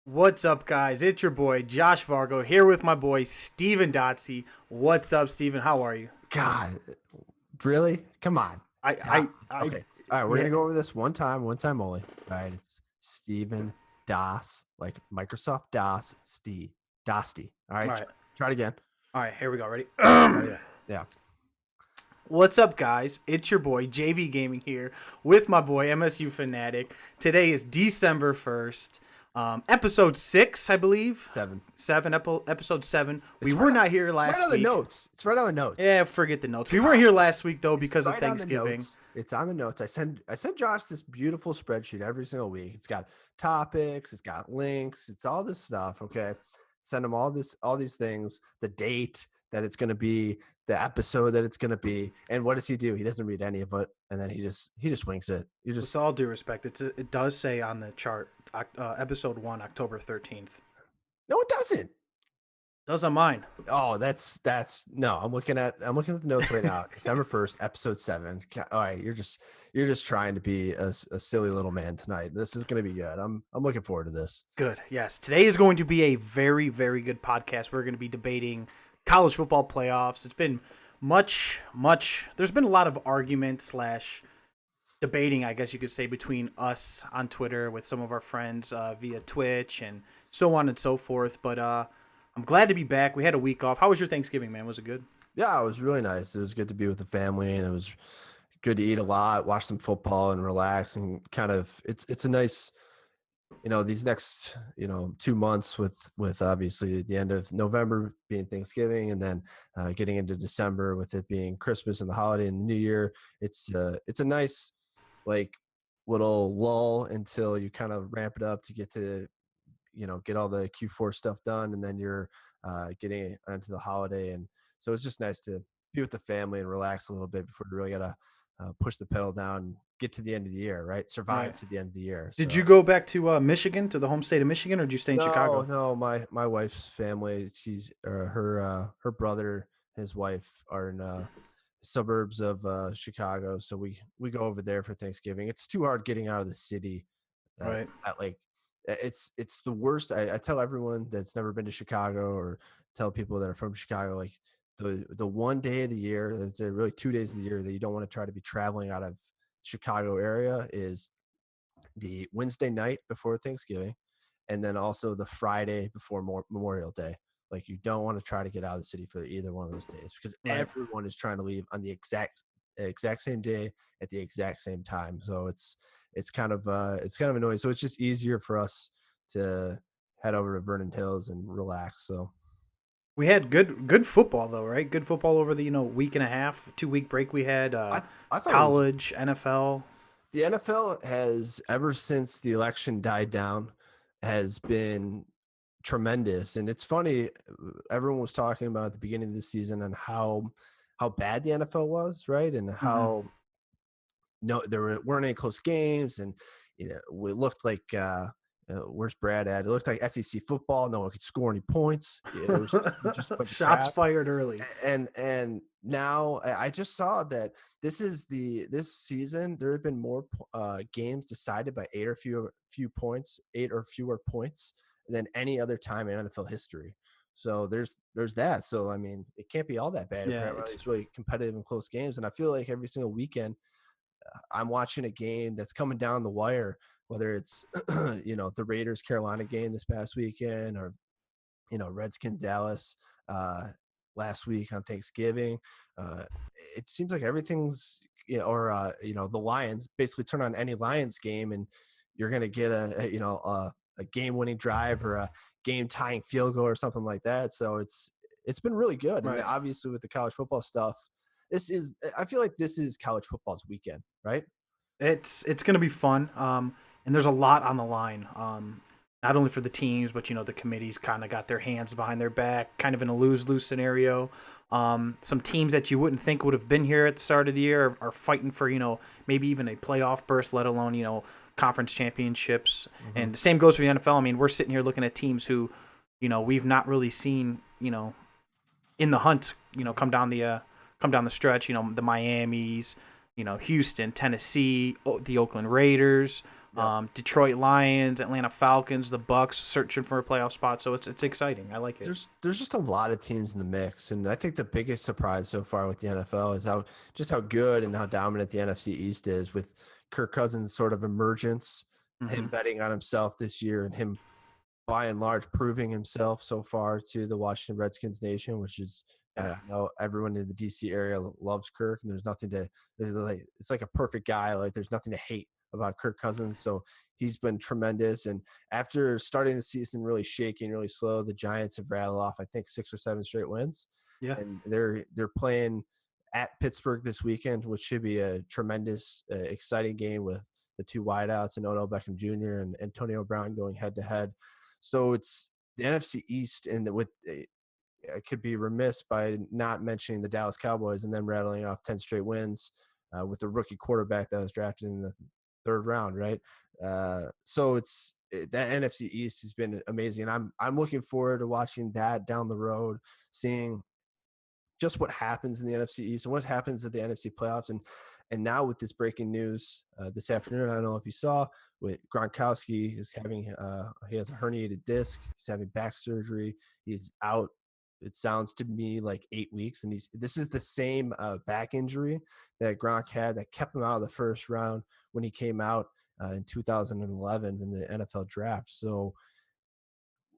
What's up, guys? It's your boy Josh Vargo here with my boy Steven Dotsey. What's up, Steven? How are you? God, really? Come on. I, How? I, I, Okay. All right. We're yeah. going to go over this one time only. All right. It's Steven Das, like Microsoft DOS, Steve, Dosty. All All right. right, Try it again. all right. Here we go. Ready? Try it again. Yeah. What's up, guys? It's your boy JV Gaming here with my boy MSU Fanatic. Today is December 1st, episode 6, I believe. Seven. Episode 7. We It's were right on, not here it's right last on the week. notes. It's right on the notes. Yeah, forget the notes. We weren't here last week though It's because of right on the Thanksgiving. notes. It's on the notes. I send Josh this beautiful spreadsheet every single week. It's got topics, it's got links, it's all this stuff. Okay. Send him all these things, the date that it's gonna be, the episode that it's gonna be. And what does he do? He doesn't read any of it, and then he just wings it. You With just all due respect, it does say on the chart, episode 1, October 13th. no, it doesn't. Does on mine. Oh, that's no. I'm looking at the notes right now. December 1st, episode 7. All right, you're just trying to be a silly little man tonight. This is going to be good. I'm looking forward to this. Good. Yes. Today is going to be a very, very good podcast. We're going to be debating college football playoffs. It's been much. There's been a lot of argument slash debating, I guess you could say, between us on Twitter with some of our friends via Twitch and so on and so forth. But I'm glad to be back. We had a week off. How was your Thanksgiving, man? Was it good? Yeah, it was really nice. It was good to be with the family, and it was good to eat a lot, watch some football, and relax. And kind of, it's a nice, these next 2 months with obviously the end of November being Thanksgiving, and then getting into December with it being Christmas and the holiday and the New Year. It's a nice like little lull until you kind of ramp it up to get to get all the Q4 stuff done, and then you're getting onto the holiday. And so it's just nice to be with the family and relax a little bit before you really gotta push the pedal down and get to the end of the year, right? Survive Right. to the end of the year. Did you So go back to Michigan, to the home state of Michigan, or did you stay in no, Chicago? no, my wife's family, she's her brother, his wife are in suburbs of Chicago, so we go over there for Thanksgiving. It's too hard getting out of the city. Right. At like it's the worst. I tell everyone that's never been to Chicago, or tell people that are from Chicago, like the one day of the year, it's really 2 days of the year that you don't want to try to be traveling out of Chicago area is the Wednesday night before Thanksgiving, and then also the Friday before Memorial Day. Like, you don't want to try to get out of the city for either one of those days, because Right. everyone is trying to leave on the exact same day at the exact same time. So it's kind of annoying. So it's just easier for us to head over to Vernon Hills and relax. So We had good football though, right? Good football over the week and a half, 2 week break we had. I thought it was College, NFL. the NFL has, ever since the election died down, has been tremendous. And it's funny, everyone was talking about at the beginning of the season and how bad the NFL was, right? And Hmm. how no there weren't any close games, and we looked like where's Brad at? It looked like SEC football. No one could score any points. It was just a bunch of Shots crap. fired early. And now I just saw that this season there have been more games decided by eight or fewer points than any other time in NFL history. So there's that. So I mean, it can't be all that bad if Yeah, you're having it's these really competitive and close games. And I feel like every single weekend I'm watching a game that's coming down the wire, whether it's the Raiders Carolina game this past weekend, or Redskins Dallas last week on Thanksgiving. Uh, it seems like everything's the Lions basically turn on any Lions game, and you're gonna get a game winning drive or a game tying field goal or something like that. So it's been really good, and right. obviously with the college football stuff, I feel like this is college football's weekend, right? It's gonna be fun. And there's a lot on the line. Not only for the teams, but the committees kind of got their hands behind their back, kind of in a lose-lose scenario. Some teams that you wouldn't think would have been here at the start of the year are fighting for maybe even a playoff berth, let alone conference championships. Mm-hmm. And the same goes for the NFL. I mean, we're sitting here looking at teams who we've not really seen in the hunt come down the stretch. The Miami's, Houston, Tennessee, the Oakland Raiders. Yep. Detroit Lions, Atlanta Falcons, the Bucks searching for a playoff spot. So it's exciting. I like it. There's just a lot of teams in the mix, and I think the biggest surprise so far with the NFL is how good and how dominant the NFC East is with Kirk Cousins' sort of emergence, Hmm. him betting on himself this year, and him by and large proving himself so far to the Washington Redskins nation, which is Yeah. I know everyone in the DC area loves Kirk, and it's like a perfect guy. Like there's nothing to hate about Kirk Cousins. So he's been tremendous. And after starting the season really shaky and really slow, the Giants have rattled off I think 6 or 7 straight wins, Yeah. and they're playing at Pittsburgh this weekend, which should be a tremendous, exciting game with the two wideouts and Odell Beckham Jr. and Antonio Brown going head to head. So it's the NFC East, and I could be remiss by not mentioning the Dallas Cowboys and them rattling off 10 straight wins with a rookie quarterback that was drafted in the third round, right? That NFC East has been amazing. I'm looking forward to watching that down the road, seeing just what happens in the NFC East and what happens at the NFC playoffs. And now with this breaking news this afternoon, I don't know if you saw, with Gronkowski is having he has a herniated disc. He's having back surgery. He's out. It sounds to me like 8 weeks, and this is the same back injury that Gronk had that kept him out of the first round when he came out in 2011 in the NFL draft. So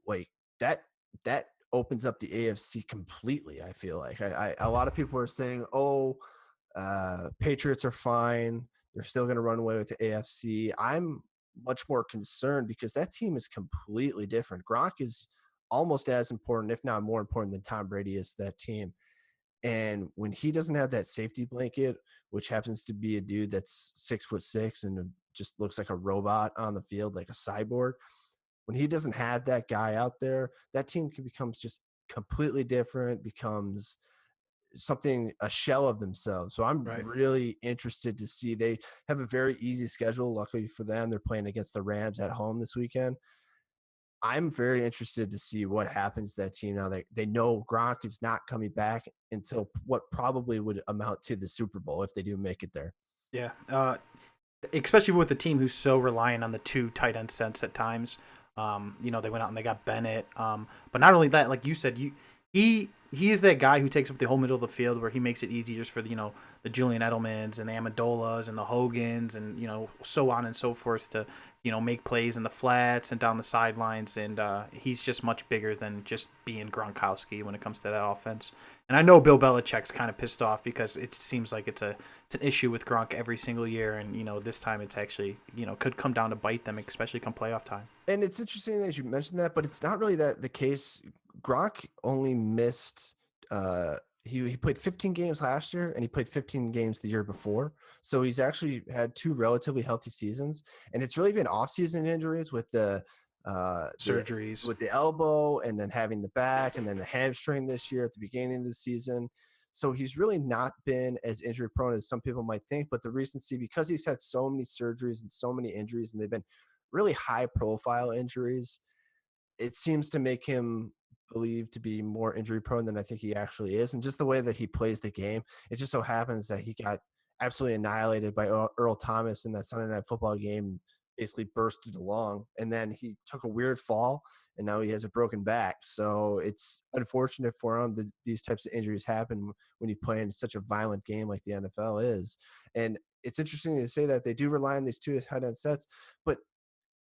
like that opens up the AFC completely. I feel like a lot of people are saying, "Oh, Patriots are fine. They're still going to run away with the AFC." I'm much more concerned because that team is completely different. Gronk is almost as important, if not more important, than Tom Brady is to that team. And when he doesn't have that safety blanket, which happens to be a dude that's 6'6" and just looks like a robot on the field, like a cyborg, when he doesn't have that guy out there, that team becomes just completely different, becomes something, a shell of themselves. So I'm Right. really interested to see. They have a very easy schedule. Luckily for them, they're playing against the Rams at home this weekend. I'm very interested to see what happens to that team now that they know Gronk is not coming back until what probably would amount to the Super Bowl if they do make it there. Yeah. Especially with a team who's so reliant on the two tight end sets at times. They went out and they got Bennett. But not only that, like you said, he is that guy who takes up the whole middle of the field where he makes it easy just for the Julian Edelmans and the Amendolas and the Hogans and so on and so forth to make plays in the flats and down the sidelines. And he's just much bigger than just being Gronkowski when it comes to that offense. And I know Bill Belichick's kind of pissed off because it seems like it's an issue with Gronk every single year, and this time it's actually could come down to bite them, especially come playoff time. And it's interesting that you mentioned that, but it's not really that the case. Gronk only missed he played 15 games last year and he played 15 games the year before. So he's actually had two relatively healthy seasons. And it's really been off-season injuries with the Surgeries. with the elbow and then having the back and then the hamstring this year at the beginning of the season. So he's really not been as injury prone as some people might think. But the recency, because he's had so many surgeries and so many injuries, and they've been really high profile injuries, it seems to make him believed to be more injury prone than I think he actually is. And just the way that he plays the game, it just so happens that he got absolutely annihilated by Earl Thomas in that Sunday Night Football game, basically bursted along. And then he took a weird fall and now he has a broken back. So it's unfortunate for him that these types of injuries happen when you play in such a violent game like the NFL is. And it's interesting to say that they do rely on these two tight end sets, but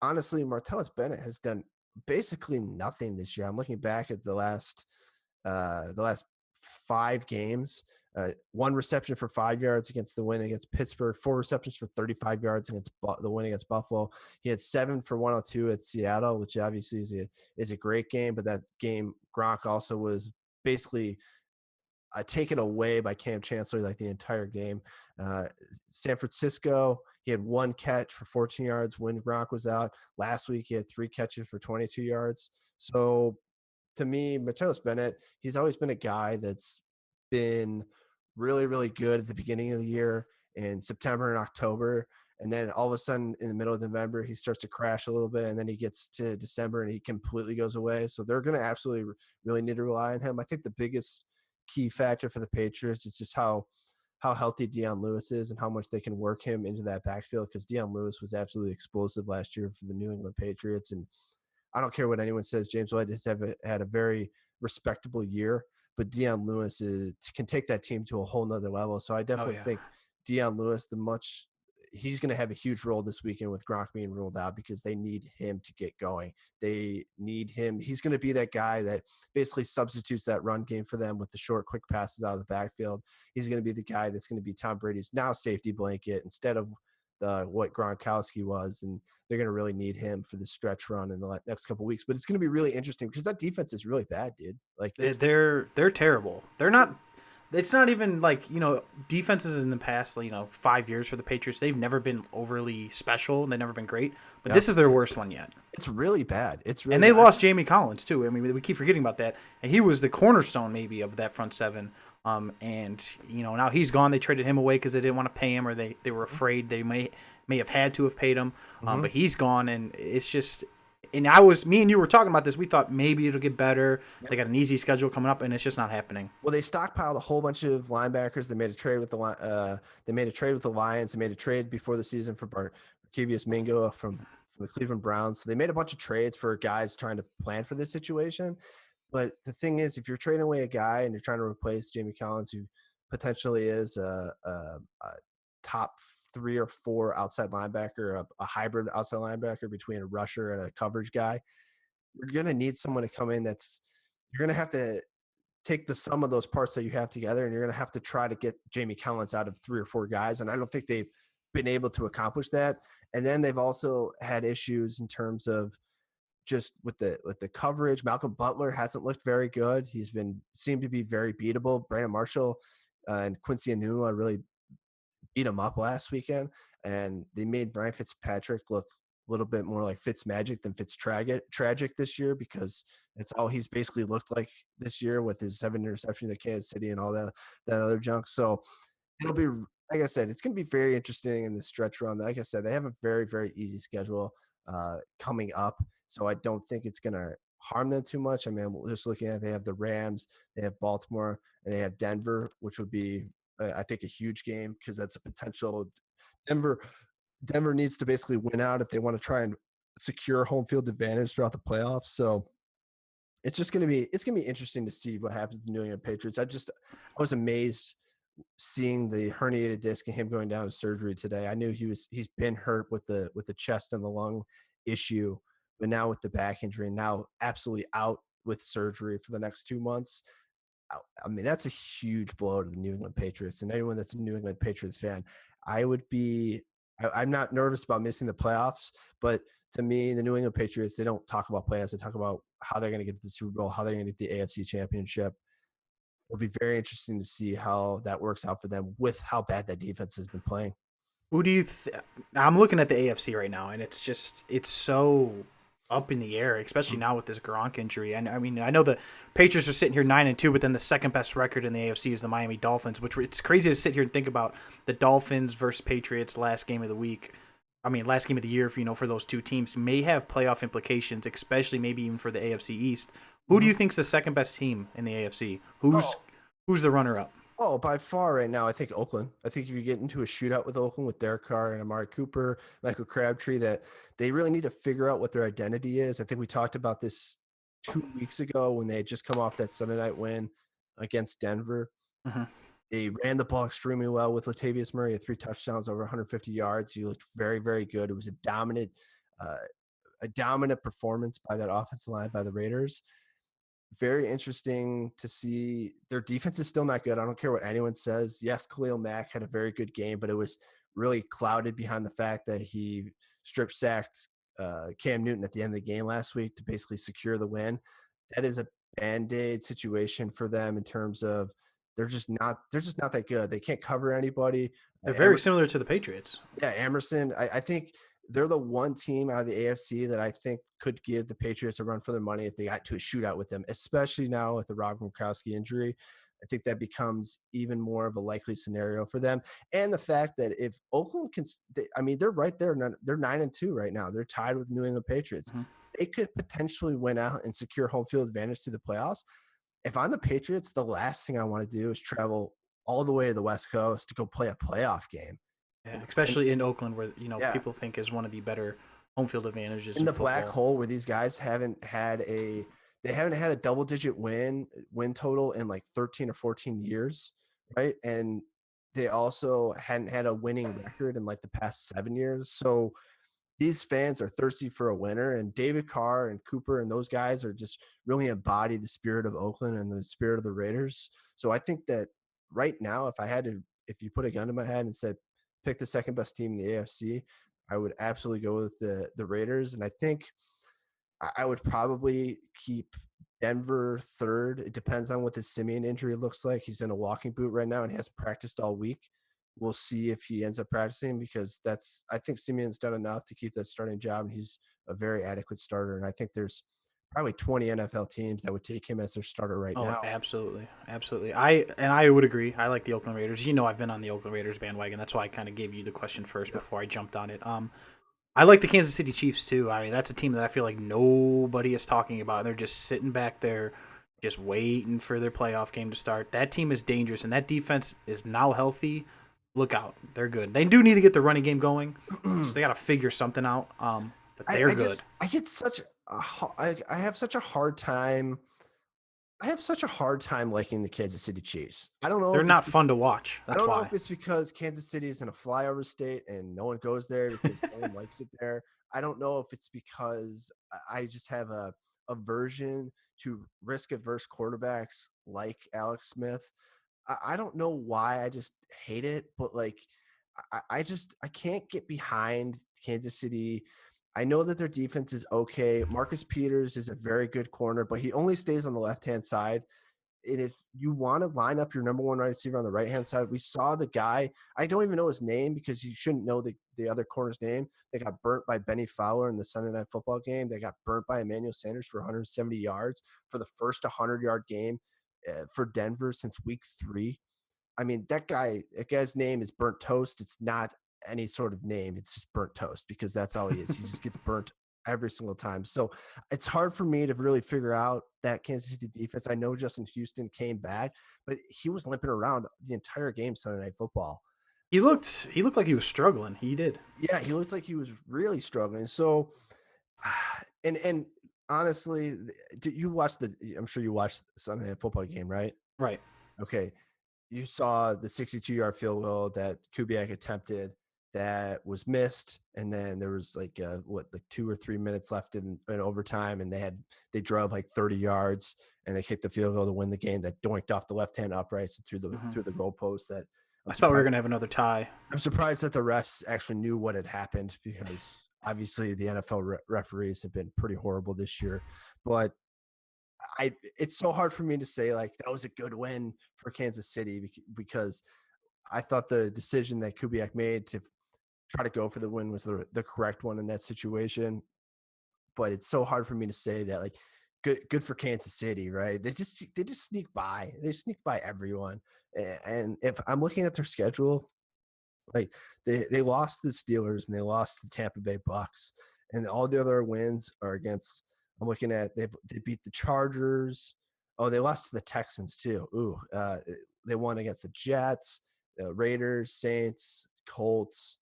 honestly, Martellus Bennett has done basically nothing this year. I'm looking back at the last 5 games. One reception for 5 yards against the win against Pittsburgh, 4 receptions for 35 yards against the win against Buffalo. He had 7 for 102 at Seattle, which obviously is a great game. But that game, Gronk also was basically taken away by Cam Chancellor like the entire game. San Francisco, he had 1 catch for 14 yards when Gronk was out. Last week, he had 3 catches for 22 yards. So to me, Martellus Bennett, he's always been a guy that's been really, really good at the beginning of the year in September and October. And then all of a sudden in the middle of November, he starts to crash a little bit. And then he gets to December and he completely goes away. So they're going to absolutely really need to rely on him. I think the biggest key factor for the Patriots is just how how healthy Deion Lewis is and how much they can work him into that backfield, because Deion Lewis was absolutely explosive last year for the New England Patriots. And I don't care what anyone says, James White has had a very respectable year, but Deion Lewis can take that team to a whole nother level. So I Oh definitely yeah. think Deion Lewis, he's going to have a huge role this weekend with Gronk being ruled out, because they need him to get going. They need him. He's going to be that guy that basically substitutes that run game for them with the short, quick passes out of the backfield. He's going to be the guy that's going to be Tom Brady's now safety blanket instead of what Gronkowski was. And they're going to really need him for the stretch run in the next couple of weeks. But it's going to be really interesting because that defense is really bad, dude. Like They're terrible. They're not. It's not even like, defenses in the past, 5 years for the Patriots. They've never been overly special. They've never been great. But this is their worst one yet. It's really bad. And they lost Jamie Collins too. I mean, we keep forgetting about that. And he was the cornerstone maybe of that front seven. And now he's gone. They traded him away because they didn't want to pay him, or they were afraid they may have had to have paid him. But he's gone, and it's just. And me and you were talking about this. We thought maybe it'll get better. Yep. They got an easy schedule coming up, and it's just not happening. Well, they stockpiled a whole bunch of linebackers. They made a trade with the Lions. They made a trade before the season for Barkevious Mingo from the Cleveland Browns. So they made a bunch of trades for guys trying to plan for this situation. But the thing is, if you're trading away a guy and you're trying to replace Jamie Collins, who potentially is a top 3 or 4 outside linebacker, a hybrid outside linebacker between a rusher and a coverage guy, you're going to need someone to come in you're going to have to take the sum of those parts that you have together, and you're going to have to try to get Jamie Collins out of 3 or 4 guys. And I don't think they've been able to accomplish that. And then they've also had issues in terms of just with the coverage. Malcolm Butler hasn't looked very good. Seemed to be very beatable. Brandon Marshall and Quincy Enunwa really beat him up last weekend, and they made Brian Fitzpatrick look a little bit more like Fitzmagic than Fitztragic this year, because that's all he's basically looked like this year with his 7 interceptions at Kansas City and all that other junk. So it'll be, like I said, it's going to be very interesting in the stretch run. Like I said, they have a very, very easy schedule coming up, so I don't think it's going to harm them too much. I mean, just looking at, they have the Rams, they have Baltimore, and they have Denver, which would be, I think, a huge game, because that's a potential. Denver needs to basically win out if they want to try and secure home field advantage throughout the playoffs. So it's going to be interesting to see what happens to the New England Patriots. I was amazed seeing the herniated disc and him going down to surgery today. I knew he's been hurt with the chest and the lung issue, but now with the back injury, now absolutely out with surgery for the next 2 months. I mean, that's a huge blow to the New England Patriots, and anyone that's a New England Patriots fan, I'm not nervous about missing the playoffs, but to me, the New England Patriots, they don't talk about playoffs. They talk about how they're going to get to the Super Bowl, how they're going to get the AFC Championship. It'll be very interesting to see how that works out for them with how bad that defense has been playing. Who do you I'm looking at the AFC right now, and it's so up in the air, especially now with this Gronk injury. And I mean, I know the Patriots are sitting here 9-2, but then the second best record in the AFC is the Miami Dolphins, which it's crazy to sit here and think about the Dolphins versus Patriots last game of the week. I mean, last game of the year, for those two teams may have playoff implications, especially maybe even for the AFC East. Who do you think's the second best team in the AFC? Who's the runner up? Oh, by far right now, I think Oakland. I think if you get into a shootout with Oakland, with Derek Carr and Amari Cooper, Michael Crabtree, that they really need to figure out what their identity is. I think we talked about this 2 weeks ago when they had just come off that Sunday night win against Denver. Mm-hmm. They ran the ball extremely well with Latavius Murray at 3 touchdowns, over 150 yards. He looked very, very good. It was a dominant performance by that offensive line by the Raiders. Very interesting to see. Their defense is still not good. I don't care what anyone says. Yes, Khalil Mack had a very good game, but it was really clouded behind the fact that he strip sacked Cam Newton at the end of the game last week to basically secure the win. That is a Band-Aid situation for them in terms of they're just not that good. They can't cover anybody. They're very similar to the Patriots. Yeah, Emerson. I think they're the one team out of the AFC that I think could give the Patriots a run for their money if they got to a shootout with them, especially now with the Rob Gronkowski injury. I think that becomes even more of a likely scenario for them. And the fact that if Oakland they're right there. They're 9-2 right now. They're tied with New England Patriots. Mm-hmm. They could potentially win out and secure home field advantage to the playoffs. If I'm the Patriots, the last thing I want to do is travel all the way to the West Coast to go play a playoff game. Yeah, And especially in Oakland, where yeah, people think is one of the better home field advantages in in the black football. hole where these guys they haven't had a double digit win total in like 13 or 14 years, right? And they also hadn't had a winning record in like the past 7 years. So these fans are thirsty for a winner, and David Carr and Cooper and those guys are just really embody the spirit of Oakland and the spirit of the Raiders. So I think that right now, if you put a gun to my head and said, pick the second best team in the AFC, I would absolutely go with the Raiders. And I think I would probably keep Denver third. It depends on what the Simeon injury looks like. He's in a walking boot right now and hasn't practiced all week. We'll see if he ends up practicing, because I think Simeon's done enough to keep that starting job, and he's a very adequate starter. And I think there's probably 20 NFL teams that would take him as their starter right Oh, now. absolutely, absolutely. I would agree. I like the Oakland Raiders. I've been on the Oakland Raiders bandwagon. That's why I kind of gave you the question first Yeah. before I jumped on it. I like the Kansas City Chiefs too. I mean, that's a team that I feel like nobody is talking about. They're just sitting back there, just waiting for their playoff game to start. That team is dangerous, and that defense is now healthy. Look out, they're good. They do need to get the running game going, so they got to figure something out. But they're good. I get such I have such a hard time. I have such a hard time liking the Kansas City Chiefs. I don't know They're if it's not fun to watch. I That's don't know if why. it's because Kansas City is in a flyover state and no one goes there because no one likes it there. I don't know if it's because I just have a aversion to risk adverse quarterbacks like Alex Smith. I don't know why. I just hate it, but like I can't get behind Kansas City. I know that their defense is okay. Marcus Peters is a very good corner, but he only stays on the left-hand side. And if you want to line up your number one wide receiver on the right-hand side, we saw the guy. I don't even know his name because you shouldn't know the other corner's name. They got burnt by Benny Fowler in the Sunday Night Football game. They got burnt by Emmanuel Sanders for 170 yards for the first 100-yard game for Denver since week 3. I mean, that guy's name is Burnt Toast. It's not any sort of name. It's just Burnt Toast because that's all he is. He just gets burnt every single time. So it's hard for me to really figure out that Kansas City defense. I know Justin Houston came back, but he was limping around the entire game Sunday Night Football. He looked like he was struggling. He did. Yeah, he looked like he was really struggling. So, and honestly, I'm sure you watched the Sunday Night Football game, right? Right. Okay. You saw the 62-yard field goal that Kubiak attempted that was missed, and then there was like 2 or 3 minutes left in overtime, and they drove like 30 yards, and they kicked the field goal to win the game that doinked off the left-hand uprights through the goalpost. That I thought we were gonna have another tie. I'm surprised that the refs actually knew what had happened, because obviously the NFL referees have been pretty horrible this year, but it's so hard for me to say like that was a good win for Kansas City, because I thought the decision that Kubiak made to try to go for the win was the correct one in that situation. But it's so hard for me to say that like good for Kansas City, right? They just sneak by. They sneak by everyone. And if I'm looking at their schedule, like they lost the Steelers and they lost the Tampa Bay Bucks, and all the other wins are against. I'm looking at they beat the Chargers. Oh, they lost to the Texans too. Ooh, they won against the Jets, the Raiders, Saints, Colts,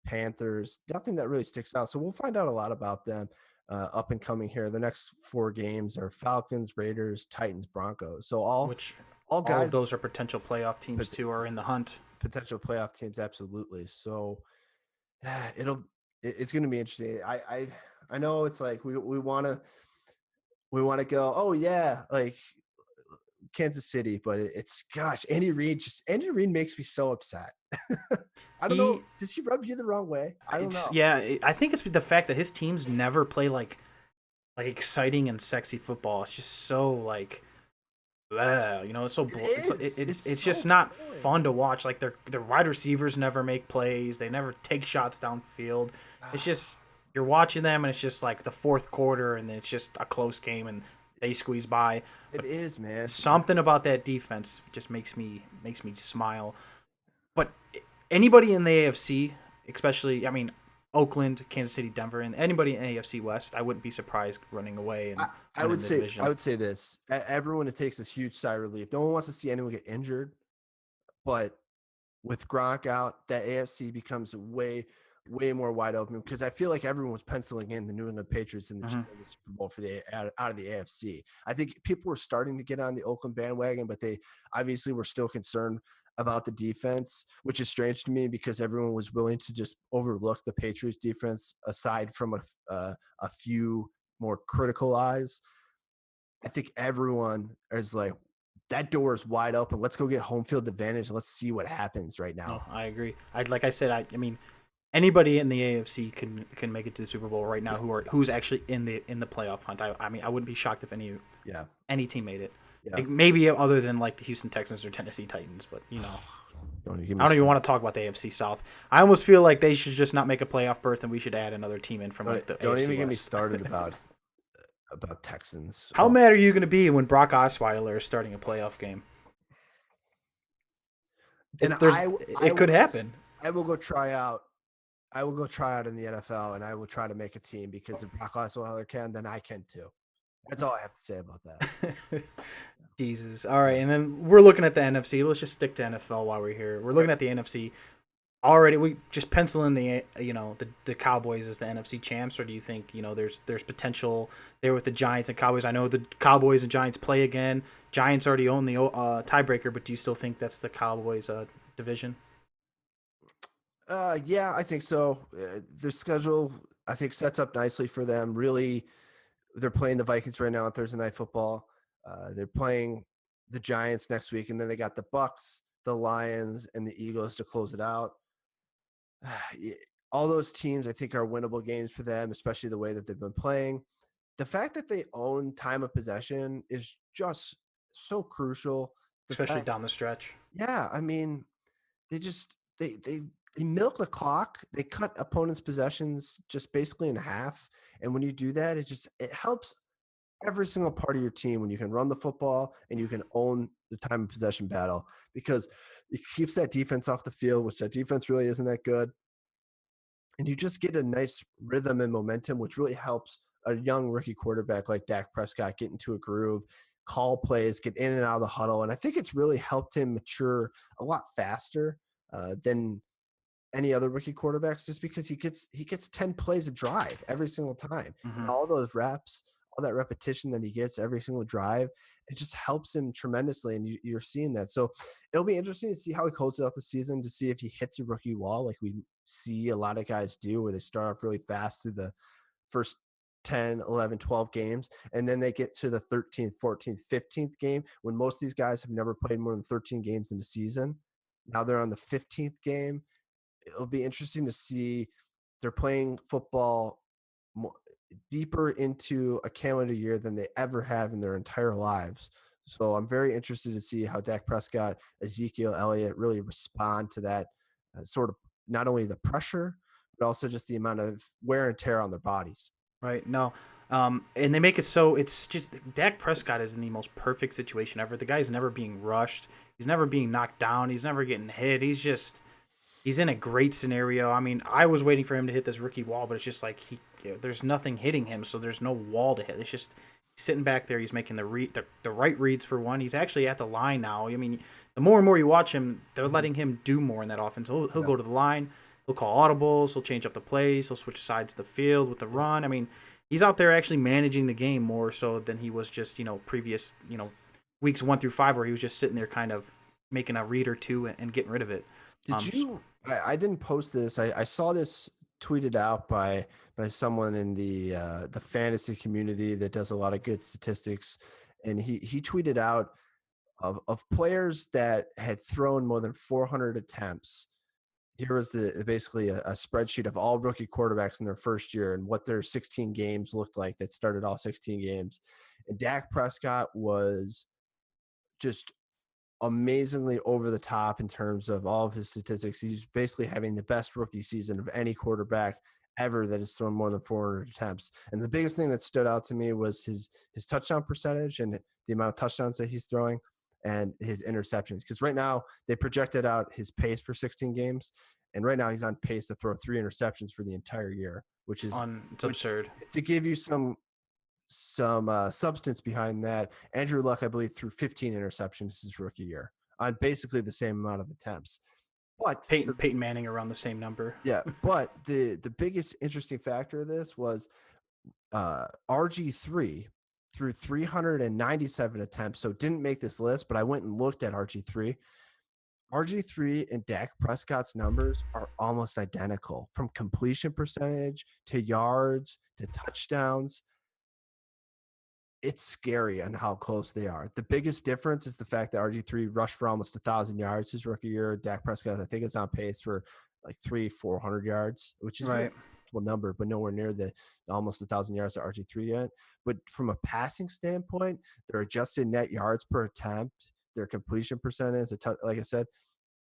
Panthers. Nothing that really sticks out. So we'll find out a lot about them up and coming here. The next 4 games are Falcons, Raiders, Titans, Broncos. So all Which all of guys those are potential playoff teams too, are in the hunt. potential playoff teams, absolutely. So it's going to be interesting. I know it's like we want to go, oh yeah, like Kansas City, but it's gosh, Andy Reid makes me so upset. I don't know, He does he rub you the wrong way? I don't know. I think it's the fact that his teams never play like exciting and sexy football. It's just so like it's so it's So just not boring. fun to watch. Like their wide receivers never make plays. They never take shots downfield. It's just you're watching them and it's just like the fourth quarter and it's just a close game and they squeeze by. It is, man. Something about that defense just makes me smile. But anybody in the AFC, especially Oakland, Kansas City, Denver, and anybody in AFC West, I wouldn't be surprised running away and I winning would the say division. this. Everyone, it takes this huge sigh of relief. No one wants to see anyone get injured. but with Gronk out, that AFC becomes way more wide open because I feel like everyone was penciling in the New England Patriots in the Super Bowl for the out of the AFC. I think people were starting to get on the Oakland bandwagon, but they obviously were still concerned about the defense, which is strange to me because everyone was willing to just overlook the Patriots defense aside from a few more critical eyes. I think everyone is like, that door is wide open. Let's go get home field advantage and let's see what happens right No, now. I agree. Like I said, I mean, anybody in the AFC can make it to the Super Bowl right now who's actually in the playoff hunt. I mean, I wouldn't be shocked if Yeah. any team made it. Yeah. Like, maybe other than like the Houston Texans or Tennessee Titans, but Don't I don't even want to talk about the AFC South. I almost feel like they should just not make a playoff berth, and we should add another team in from like the don't AFC even get me West. started about Texans. How mad are you going to be when Brock Osweiler is starting a playoff game? And it could happen. I will go try out. I will go try out in the NFL, and I will try to make a team because if Brock Osweiler can, then I can too. That's all I have to say about that. Jesus. All right, and then we're looking at the NFC. Let's just stick to NFL while we're here. We're looking at the NFC. Already, we just pencil in the Cowboys as the NFC champs, or do you think there's potential there with the Giants and Cowboys? I know the Cowboys and Giants play again. Giants already own the tiebreaker, but do you still think that's the Cowboys division? Yeah, I think so. Their schedule, I think, sets up nicely for them. Really, they're playing the Vikings right now on Thursday Night Football. They're playing the Giants next week, and then they got the Bucks, the Lions, and the Eagles to close it out. All those teams, I think, are winnable games for them, especially the way that they've been playing. The fact that they own time of possession is just so crucial. Especially down the stretch. Yeah, I mean, they just they milk the clock. They cut opponents' possessions just basically in half. And when you do that, it helps every single part of your team when you can run the football and you can own the time of possession battle because it keeps that defense off the field, which that defense really isn't that good. And you just get a nice rhythm and momentum, which really helps a young rookie quarterback like Dak Prescott get into a groove, call plays, get in and out of the huddle. And I think it's really helped him mature a lot faster than any other rookie quarterbacks, just because he gets 10 plays a drive every single time. Mm-hmm. And all those reps, all that repetition that he gets every single drive, it just helps him tremendously. And you're seeing that. So it'll be interesting to see how he closes out the season, to see if he hits a rookie wall like we see a lot of guys do, where they start off really fast through the first 10, 11, 12 games, and then they get to the 13th, 14th, 15th game when most of these guys have never played more than 13 games in a season. Now they're on the 15th game. It'll be interesting to see. They're playing football more, deeper into a calendar year than they ever have in their entire lives. So I'm very interested to see how Dak Prescott, Ezekiel Elliott really respond to that sort of, not only the pressure, but also just the amount of wear and tear on their bodies. Right. No. And they make it so it's just Dak Prescott is in the most perfect situation ever. The guy's never being rushed. He's never being knocked down. He's never getting hit. He's in a great scenario. I mean, I was waiting for him to hit this rookie wall, but it's just like there's nothing hitting him, so there's no wall to hit. It's just he's sitting back there. He's making the right reads for one. He's actually at the line now. I mean, the more and more you watch him, they're letting him do more in that offense. He'll go to the line. He'll call audibles. He'll change up the plays. He'll switch sides of the field with the run. I mean, he's out there actually managing the game more so than he was just previous weeks 1 through 5 where he was just sitting there kind of making a read or two and getting rid of it. Did you? I didn't post this. I saw this tweeted out by someone in the fantasy community that does a lot of good statistics, and he tweeted out of players that had thrown more than 400 attempts. Here was basically a spreadsheet of all rookie quarterbacks in their first year and what their 16 games looked like that started all 16 games. And Dak Prescott was just amazingly over the top in terms of all of his statistics. He's basically having the best rookie season of any quarterback ever that has thrown more than 400 attempts. And the biggest thing that stood out to me was his touchdown percentage and the amount of touchdowns that he's throwing and his interceptions. Because right now they projected out his pace for 16 games, and right now he's on pace to throw 3 interceptions for the entire year, which is it's absurd. To give you some substance behind that, Andrew Luck, I believe, threw 15 interceptions his rookie year. on basically the same amount of attempts. But Peyton Manning around the same number. but the biggest interesting factor of this was RG3 through 397 attempts. So didn't make this list, but I went and looked at RG3. RG3 and Dak Prescott's numbers are almost identical from completion percentage to yards to touchdowns. It's scary on how close they are. The biggest difference is the fact that RG3 rushed for almost 1,000 yards his rookie year. Dak Prescott, I think, it's on pace for like 400 yards, which is Right. a number, but nowhere near the almost 1,000 yards that RG3 yet. But from a passing standpoint, their adjusted net yards per attempt, their completion percentage, like I said,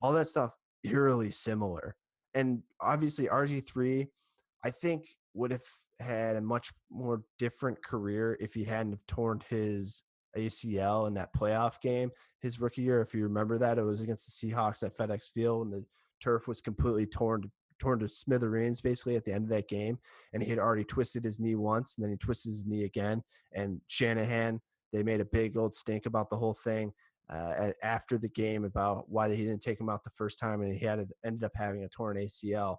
all that stuff eerily similar. And obviously RG3, I think, would have had a much more different career if he hadn't have torn his ACL in that playoff game his rookie year. If you remember that, it was against the Seahawks at FedEx Field, and the turf was completely torn to smithereens basically at the end of that game. And he had already twisted his knee once, and then he twisted his knee again. And Shanahan, they made a big old stink about the whole thing after the game about why he didn't take him out the first time, and he ended up having a torn ACL.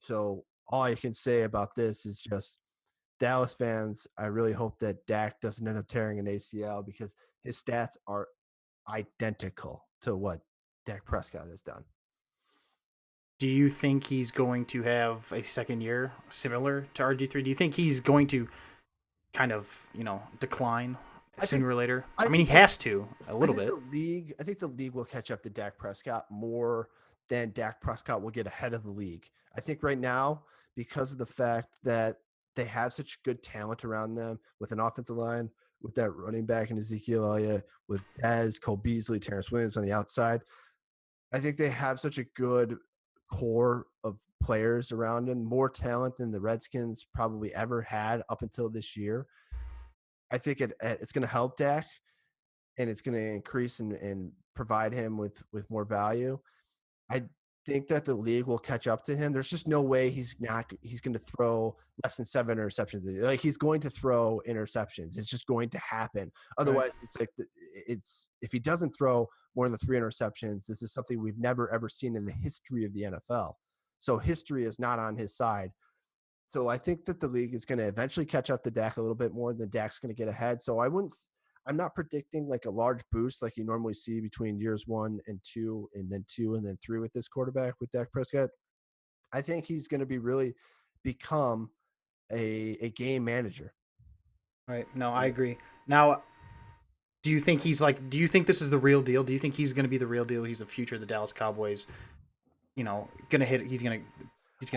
So all I can say about this is just Dallas fans, I really hope that Dak doesn't end up tearing an ACL because his stats are identical to what Dak Prescott has done. Do you think he's going to have a second year similar to RG3? Do you think he's going to kind of, decline sooner or later? I mean, he has to a little bit. I think the league will catch up to Dak Prescott more than Dak Prescott will get ahead of the league. I think right now, because of the fact that they have such good talent around them with an offensive line, with that running back in Ezekiel Elliott, with Dez, Cole Beasley, Terrence Williams on the outside, I think they have such a good core of players around them, more talent than the Redskins probably ever had up until this year. I think it's going to help Dak, and it's going to increase and provide him with more value. I think that the league will catch up to him. There's just no way he's going to throw less than 7 interceptions. Like, he's going to throw interceptions. It's just going to happen. Otherwise, It's like if he doesn't throw more than 3 interceptions, this is something we've never ever seen in the history of the NFL. So history is not on his side. So I think that the league is going to eventually catch up to Dak a little bit more than Dak's going to get ahead. So I'm not predicting like a large boost like you normally see between years 1 and 2 and then 2 and then 3 with this quarterback, with Dak Prescott. I think he's going to really become a game manager. Right. No, I agree. Now, do you think this is the real deal? Do you think he's going to be the real deal? He's the future of the Dallas Cowboys. He's going to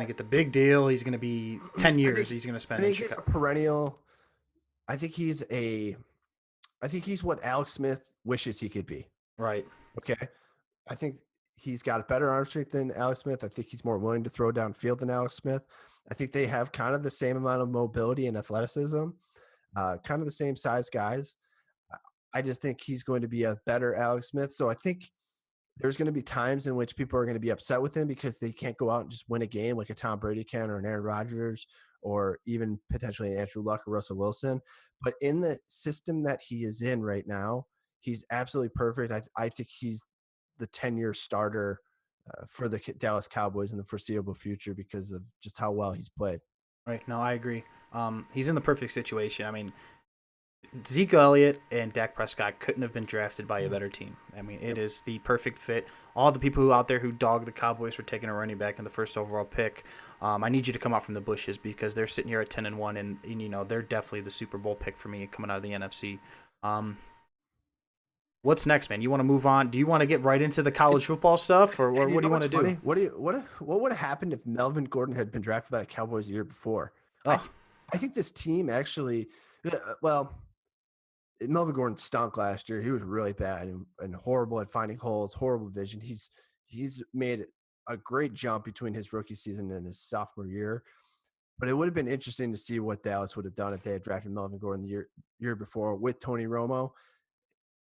get the big deal. He's going to be 10 years. He's going to spend. I think he's a perennial. I think he's what Alex Smith wishes he could be. Right. Okay. I think he's got a better arm strength than Alex Smith. I think he's more willing to throw downfield than Alex Smith. I think they have kind of the same amount of mobility and athleticism, kind of the same size guys. I just think he's going to be a better Alex Smith. So I think there's going to be times in which people are going to be upset with him because they can't go out and just win a game like a Tom Brady can, or an Aaron Rodgers, or even potentially Andrew Luck or Russell Wilson. But in the system that he is in right now, he's absolutely perfect. I think he's the 10-year starter for the Dallas Cowboys in the foreseeable future because of just how well he's played. Right. No, I agree. He's in the perfect situation. I mean, Zeke Elliott and Dak Prescott couldn't have been drafted by a better team. I mean, it is the perfect fit. All the people out there who dog the Cowboys for taking a running back in the first overall pick, I need you to come out from the bushes because they're sitting here at 10-1, and they're definitely the Super Bowl pick for me coming out of the NFC. What's next, man? You want to move on? Do you want to get right into the college football stuff, or what do you want to do? What would have happened if Melvin Gordon had been drafted by the Cowboys the year before? I think this team actually, Melvin Gordon stunk last year. He was really bad and horrible at finding holes, horrible vision. He's made a great jump between his rookie season and his sophomore year. But it would have been interesting to see what Dallas would have done if they had drafted Melvin Gordon the year before with Tony Romo.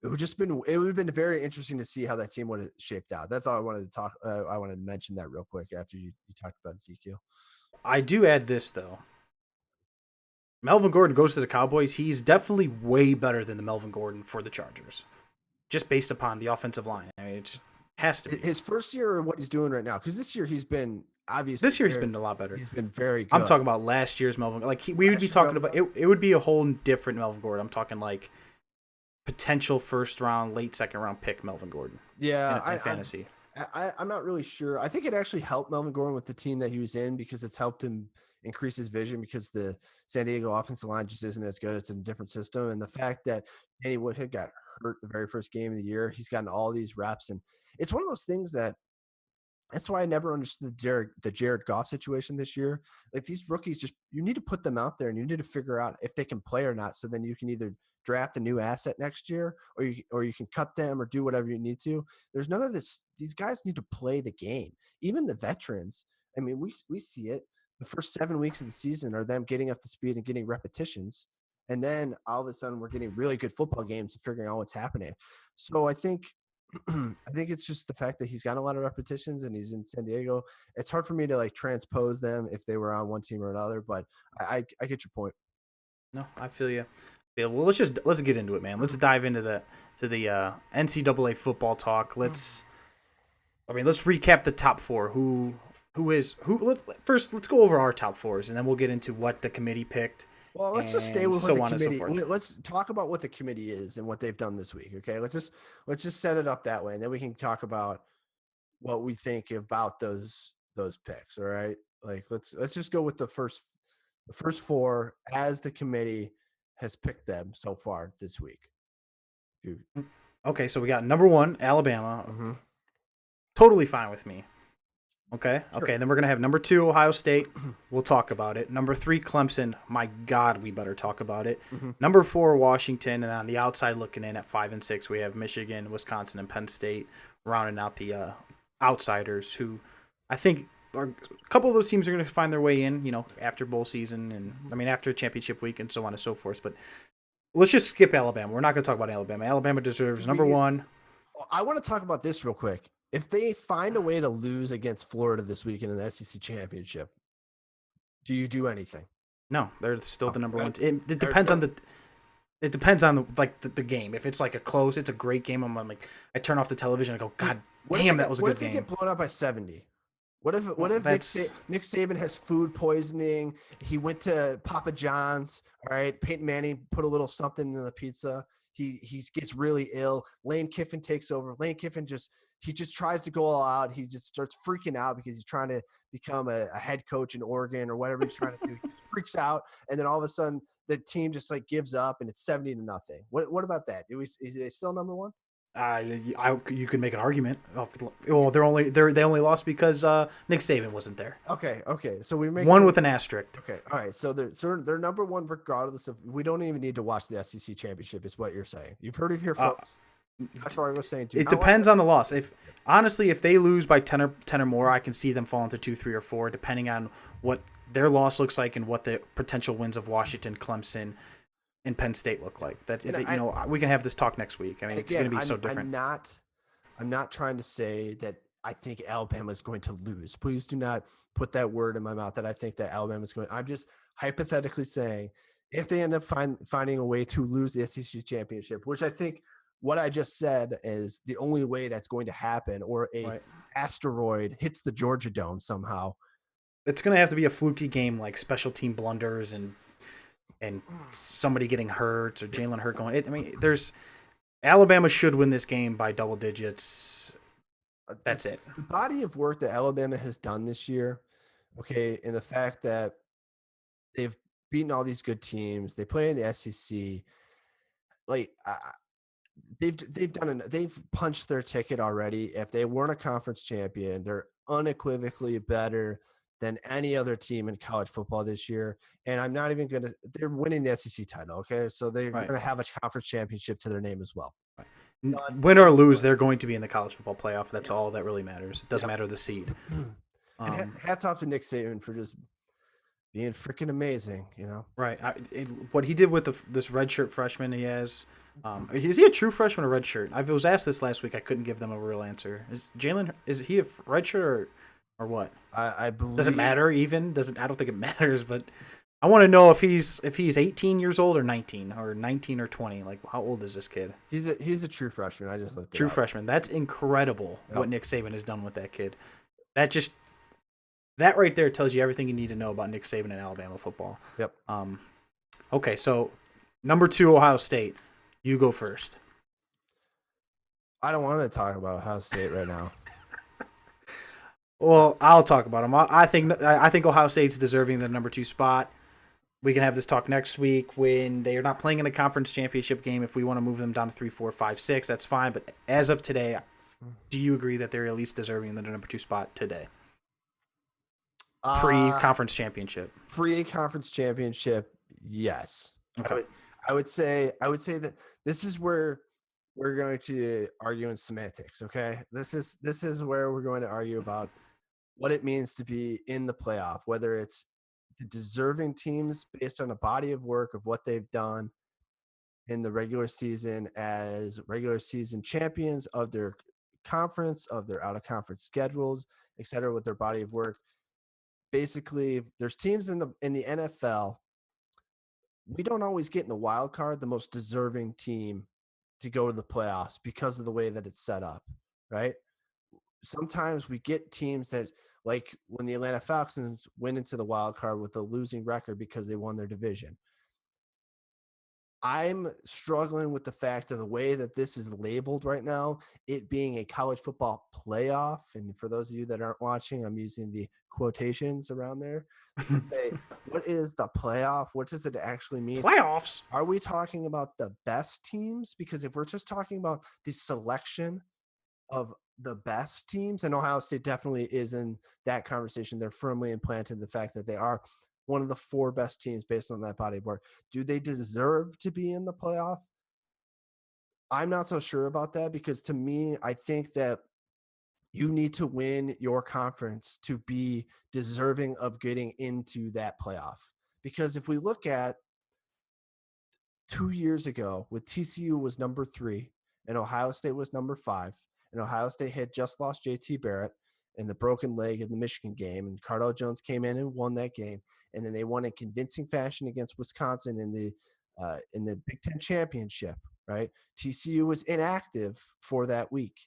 It would have been very interesting to see how that team would have shaped out. That's all I wanted to talk. I wanted to mention that real quick after you talked about Ezekiel. I do add this though. Melvin Gordon goes to the Cowboys. He's definitely way better than the Melvin Gordon for the Chargers. just based upon the offensive line. I mean, it has to be. His first year or what he's doing right now? Because this year he's been obviously This year he's been a lot better. he's been very I'm good. talking about last year's Melvin. Like we would be talking about it. It would be a whole different Melvin Gordon. I'm talking like potential first round, late second round pick Melvin Gordon. Yeah, in fantasy. I'm not really sure. I think it actually helped Melvin Gordon with the team that he was in because it's helped him increase his vision because the San Diego offensive line just isn't as good. It's in a different system. And the fact that Danny Woodhead got hurt the very first game of the year, he's gotten all these reps. And it's one of those things that's why I never understood the Jared Goff situation this year. Like these rookies, just you need to put them out there and you need to figure out if they can play or not. So then you can either draft a new asset next year, or you can cut them or do whatever you need to. There's none of this. These guys need to play the game. Even the veterans. I mean, we see it. The first 7 weeks of the season are them getting up to speed and getting repetitions, and then all of a sudden we're getting really good football games and figuring out what's happening. So I think it's just the fact that he's got a lot of repetitions and he's in San Diego. It's hard for me to like transpose them if they were on one team or another, but I get your point. No, I feel you. Yeah, well, let's get into it, man. Let's dive into the NCAA football talk. Let's recap the top four. First, let's go over our top fours, and then we'll get into what the committee picked. Well, let's just stay with what the committee. So let's talk about what the committee is and what they've done this week. Okay, let's just set it up that way, and then we can talk about what we think about those picks. All right, like let's just go with the first four as the committee has picked them so far this week. Okay, so we got number 1, Alabama. Mm-hmm. Totally fine with me. Okay. Sure. Okay. Then we're gonna have number 2, Ohio State. We'll talk about it. Number 3, Clemson. My God, we better talk about it. Mm-hmm. Number 4, Washington, and on the outside looking in at 5 and 6, we have Michigan, Wisconsin, and Penn State, rounding out the outsiders. Who I think a couple of those teams are gonna find their way in. After bowl season and after championship week and so on and so forth. But let's just skip Alabama. We're not gonna talk about Alabama. Alabama deserves number 1. I want to talk about this real quick. If they find a way to lose against Florida this week in the SEC championship, do you do anything? No, they're still the number 1. It depends on the game. If it's like it's a great game. I'm like, I turn off the television and I go, God damn, that was a good game. What if they get blown up by 70? What if Nick Saban has food poisoning? He went to Papa John's. All right, Peyton Manning put a little something in the pizza. He gets really ill. Lane Kiffin takes over. Lane Kiffin just tries to go all out. He just starts freaking out because he's trying to become a head coach in Oregon or whatever he's trying to do. He freaks out, and then all of a sudden the team just like gives up, and it's 70-0. What about that? Is they still number 1? You could make an argument. Well, they only lost because Nick Saban wasn't there. Okay. So we make one with an asterisk. Okay, all right. So they're number 1 regardless of. We don't even need to watch the SEC championship. Is what you're saying. You've heard it here, folks. That's what I was saying. It depends on the loss. If they lose by 10 or more, I can see them fall into 2, 3, or 4, depending on what their loss looks like and what the potential wins of Washington, Clemson, and Penn State look like. We can have this talk next week. I mean, it's going to be so different. I'm not trying to say that I think Alabama is going to lose. Please do not put that word in my mouth that I think that Alabama is going. I'm just hypothetically saying if they end up finding a way to lose the SEC championship, which I think what I just said is the only way that's going to happen, or asteroid hits the Georgia Dome somehow. It's going to have to be a fluky game, like special team blunders and somebody getting hurt or Jalen Hurt going. Alabama should win this game by double digits. That's it. The body of work that Alabama has done this year, okay, and the fact that they've beaten all these good teams, they play in the SEC, like they've punched their ticket already. If they weren't a conference champion, they're unequivocally better than any other team in college football this year. And I'm not even going to – they're winning the SEC title, okay? So they're going to have a conference championship to their name as well. Right. Win or lose, they're going to be in the college football playoff. That's all that really matters. It doesn't matter the seed. And hats off to Nick Saban for just being freaking amazing, Right. What he did with this redshirt freshman he has is he a true freshman or redshirt? I was asked this last week. I couldn't give them a real answer. Is he a redshirt or what? I believe. Does it matter even? I don't think it matters, but I want to know if he's 18 years old or 19 or 20. Like, how old is this kid? He's a true freshman. I just looked it True up. freshman. That's incredible Yep. what Nick Saban has done with that kid. That right there tells you everything you need to know about Nick Saban and Alabama football. Yep. Okay, so number 2, Ohio State. You go first. I don't want to talk about Ohio State right now. Well, I'll talk about them. I think Ohio State's deserving the number 2 spot. We can have this talk next week when they are not playing in a conference championship game. If we want to move them down to 3, 4, 5, 6, that's fine. But as of today, do you agree that they're at least deserving the number 2 spot today? Pre-conference championship. Pre-conference championship, yes. Okay. I would say that this is where we're going to argue in semantics. Okay, this is where we're going to argue about what it means to be in the playoff, whether it's the deserving teams based on a body of work of what they've done in the regular season as regular season champions of their conference, of their out-of-conference schedules, et cetera, with their body of work. Basically, there's teams in the NFL. We don't always get in the wild card the most deserving team to go to the playoffs because of the way that it's set up, right? Sometimes we get teams that, like when the Atlanta Falcons went into the wild card with a losing record because they won their division. I'm struggling with the fact of the way that this is labeled right now, it being a college football playoff. And for those of you that aren't watching, I'm using the quotations around there. Say, what is the playoff? What does it actually mean? Playoffs? Are we talking about the best teams? Because if we're just talking about the selection of the best teams, and Ohio State definitely is in that conversation, they're firmly implanted the fact that they are one of the 4 best teams based on that body of work. Do they deserve to be in the playoff? I'm not so sure about that because to me, I think that you need to win your conference to be deserving of getting into that playoff. Because if we look at 2 years ago, with TCU was number 3 and Ohio State was number 5, and Ohio State had just lost JT Barrett and the broken leg in the Michigan game, and Cardell Jones came in and won that game, and then they won in convincing fashion against Wisconsin in the Big Ten championship. Right? TCU was inactive for that week.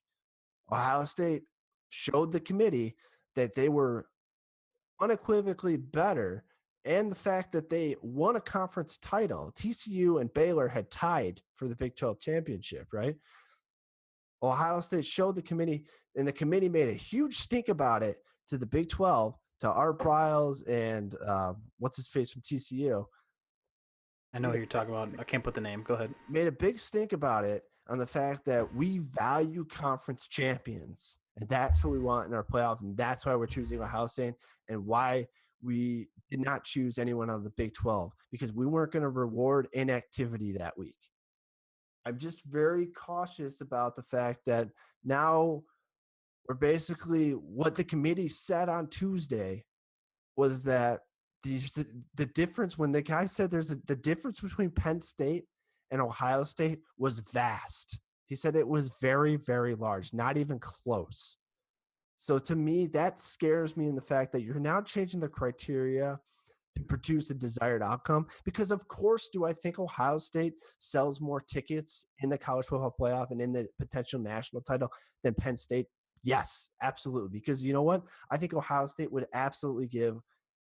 Ohio State showed the committee that they were unequivocally better, and the fact that they won a conference title. TCU and Baylor had tied for the Big 12 championship, right? Ohio State showed the committee, and the committee made a huge stink about it to the Big 12, to Art Briles and what's his face from TCU. I know who you're talking about. I can't put the name. Go ahead. Made a big stink about it on the fact that we value conference champions, and that's what we want in our playoff, and that's why we're choosing Ohio State, and why we did not choose anyone on the Big 12, because we weren't going to reward inactivity that week. I'm just very cautious about the fact that now we're basically, what the committee said on Tuesday was that the difference, when the guy said the difference between Penn State and Ohio State was vast. He said it was very, very large, not even close. So to me, that scares me in the fact that you're now changing the criteria to produce a desired outcome. Because of course, do I think Ohio State sells more tickets in the college football playoff and in the potential national title than Penn State? Yes, absolutely. Because you know what? I think Ohio State would absolutely give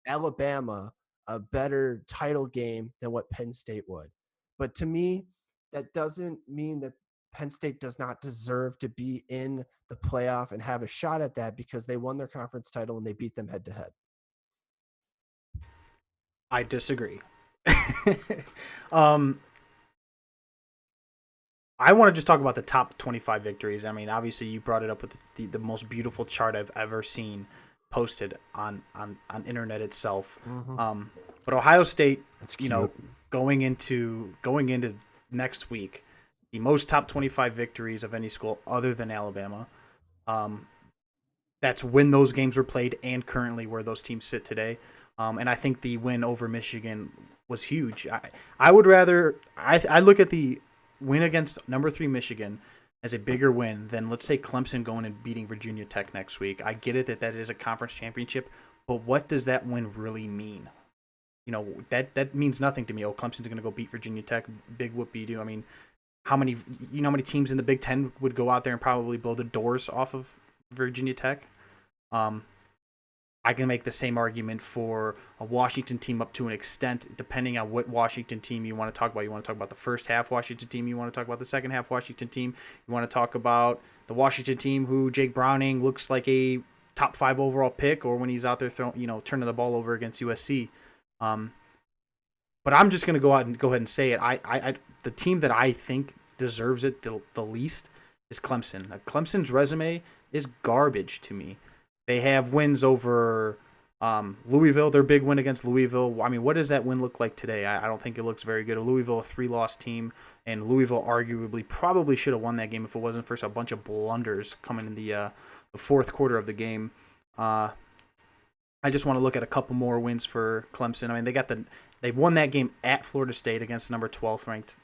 Alabama a better title game than what Penn State would. But to me, that doesn't mean that Penn State does not deserve to be in the playoff and have a shot at that, because they won their conference title and they beat them head to head. I disagree. I want to just talk about the top 25 victories. I mean, obviously, you brought it up with the most beautiful chart I've ever seen posted on internet itself. Mm-hmm. But Ohio State, That's you cute. know, going into next week, the most top 25 victories of any school other than Alabama. That's when those games were played and currently where those teams sit today. And I think the win over Michigan was huge. I would rather I look at the win against number 3 Michigan as a bigger win than, let's say, Clemson going and beating Virginia Tech next week. I get it that is a conference championship, but what does that win really mean? that means nothing to me. Oh, Clemson's going to go beat Virginia Tech, big whoopie doo. I mean, how many how many teams in the Big Ten would go out there and probably blow the doors off of Virginia Tech? Um, I can make the same argument for a Washington team up to an extent, depending on what Washington team you want to talk about. You want to talk about the first half Washington team. You want to talk about the second half Washington team. You want to talk about the Washington team who Jake Browning looks like a top 5 overall pick, or when he's out there turning the ball over against USC. Um, but I'm just going to go ahead and say it. The team that I think deserves it the least is Clemson. Clemson's resume is garbage to me. They have wins over Louisville, their big win against Louisville. I mean, what does that win look like today? I don't think it looks very good. Louisville, a 3-loss team, and Louisville arguably probably should have won that game if it wasn't for a bunch of blunders coming in the fourth quarter of the game. I just want to look at a couple more wins for Clemson. I mean, they won that game at Florida State against the number 12th ranked,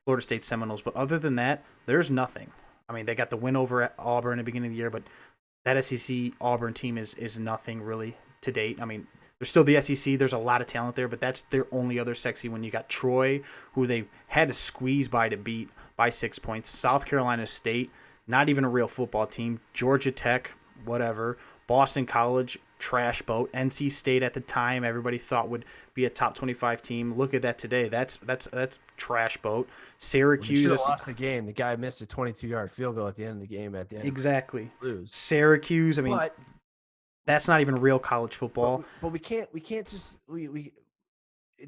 Florida State Seminoles. But other than that, there's nothing. I mean, they got the win over at Auburn at the beginning of the year, but that SEC Auburn team is nothing really to date. I mean, there's still the SEC. There's a lot of talent there, but that's their only other sexy win. You got Troy, who they had to squeeze by to beat by 6 points. South Carolina State, not even a real football team. Georgia Tech, whatever. Boston College, trash boat. NC State at the time, everybody thought would be a top 25 team. Look at that today. That's trash boat. Syracuse should have lost the game. The guy missed a 22-yard field goal at the end of the game. Exactly. Lose. Syracuse. I mean, that's not even real college football. But we can't just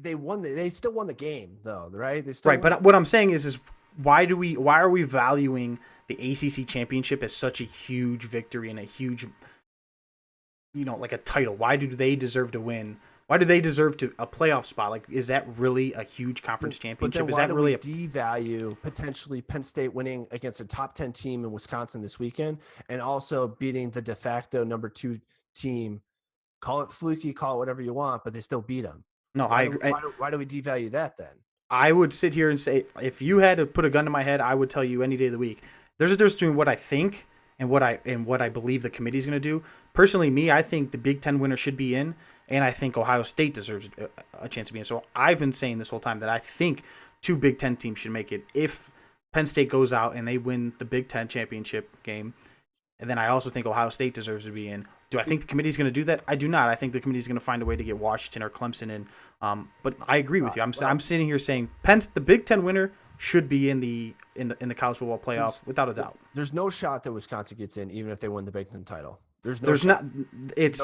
they won. They still won the game though, right? They still right. But what I'm saying is why are we valuing the ACC championship as such a huge victory and a huge, like a title? Why do they deserve to win? Why do they deserve a playoff spot? Like, is that really a huge conference championship? Is that really devalue potentially Penn State winning against a top 10 team in Wisconsin this weekend, and also beating the de facto number 2 team? Call it fluky, call it whatever you want, but they still beat them. No, I agree. Why do we devalue that then? I would sit here and say, if you had to put a gun to my head, I would tell you any day of the week. There's a difference between what I think and what I believe the committee's going to do. Personally, I think the Big Ten winner should be in, and I think Ohio State deserves a chance to be in. So I've been saying this whole time that I think 2 Big Ten teams should make it if Penn State goes out and they win the Big Ten championship game. And then I also think Ohio State deserves to be in. Do I think the committee's going to do that? I do not. I think the committee's going to find a way to get Washington or Clemson in. But I agree with you. I'm sitting here saying the Big Ten winner should be in the college football playoff without a doubt. There's no shot that Wisconsin gets in, even if they win the Big Ten title. There's not. If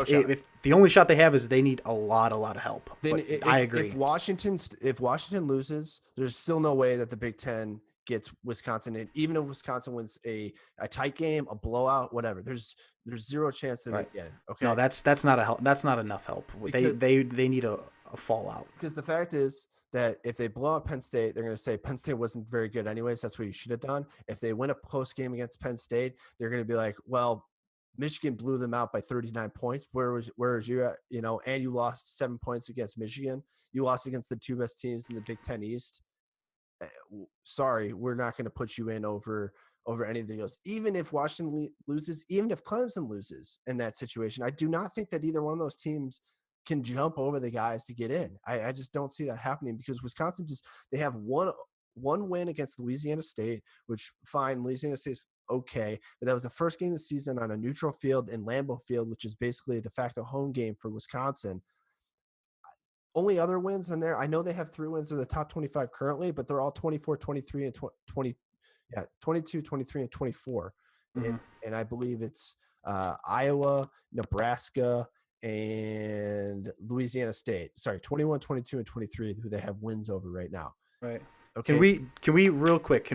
the only shot they have is they need a lot of help. Then I agree. If Washington loses, there's still no way that the Big Ten gets Wisconsin in. Even if Wisconsin wins a tight game, a blowout, whatever, there's zero chance that they get it. Okay, no, that's not a help. That's not enough help. They need a fallout. Because the fact is that if they blow out Penn State, they're going to say Penn State wasn't very good anyways. That's what you should have done. If they win a close game against Penn State, they're going to be like, well, Michigan blew them out by 39 points. Where was you at? And you lost 7 points against Michigan. You lost against the 2 best teams in the Big Ten East. Sorry, we're not going to put you in over anything else. Even if Washington loses, even if Clemson loses in that situation, I do not think that either one of those teams can jump over the guys to get in. I just don't see that happening because Wisconsin they have one win against Louisiana State, which fine, Louisiana State's okay, but that was the first game of the season on a neutral field in Lambeau Field, which is basically a de facto home game for Wisconsin. Only other wins in there, I know they have 3 wins in the top 25 currently, but they're all 24, 23, and 22, 23, and 24. Mm-hmm. And I believe it's Iowa, Nebraska, and Louisiana State. Sorry, 21, 22, and 23 who they have wins over right now. Right. Okay. Can we real quick,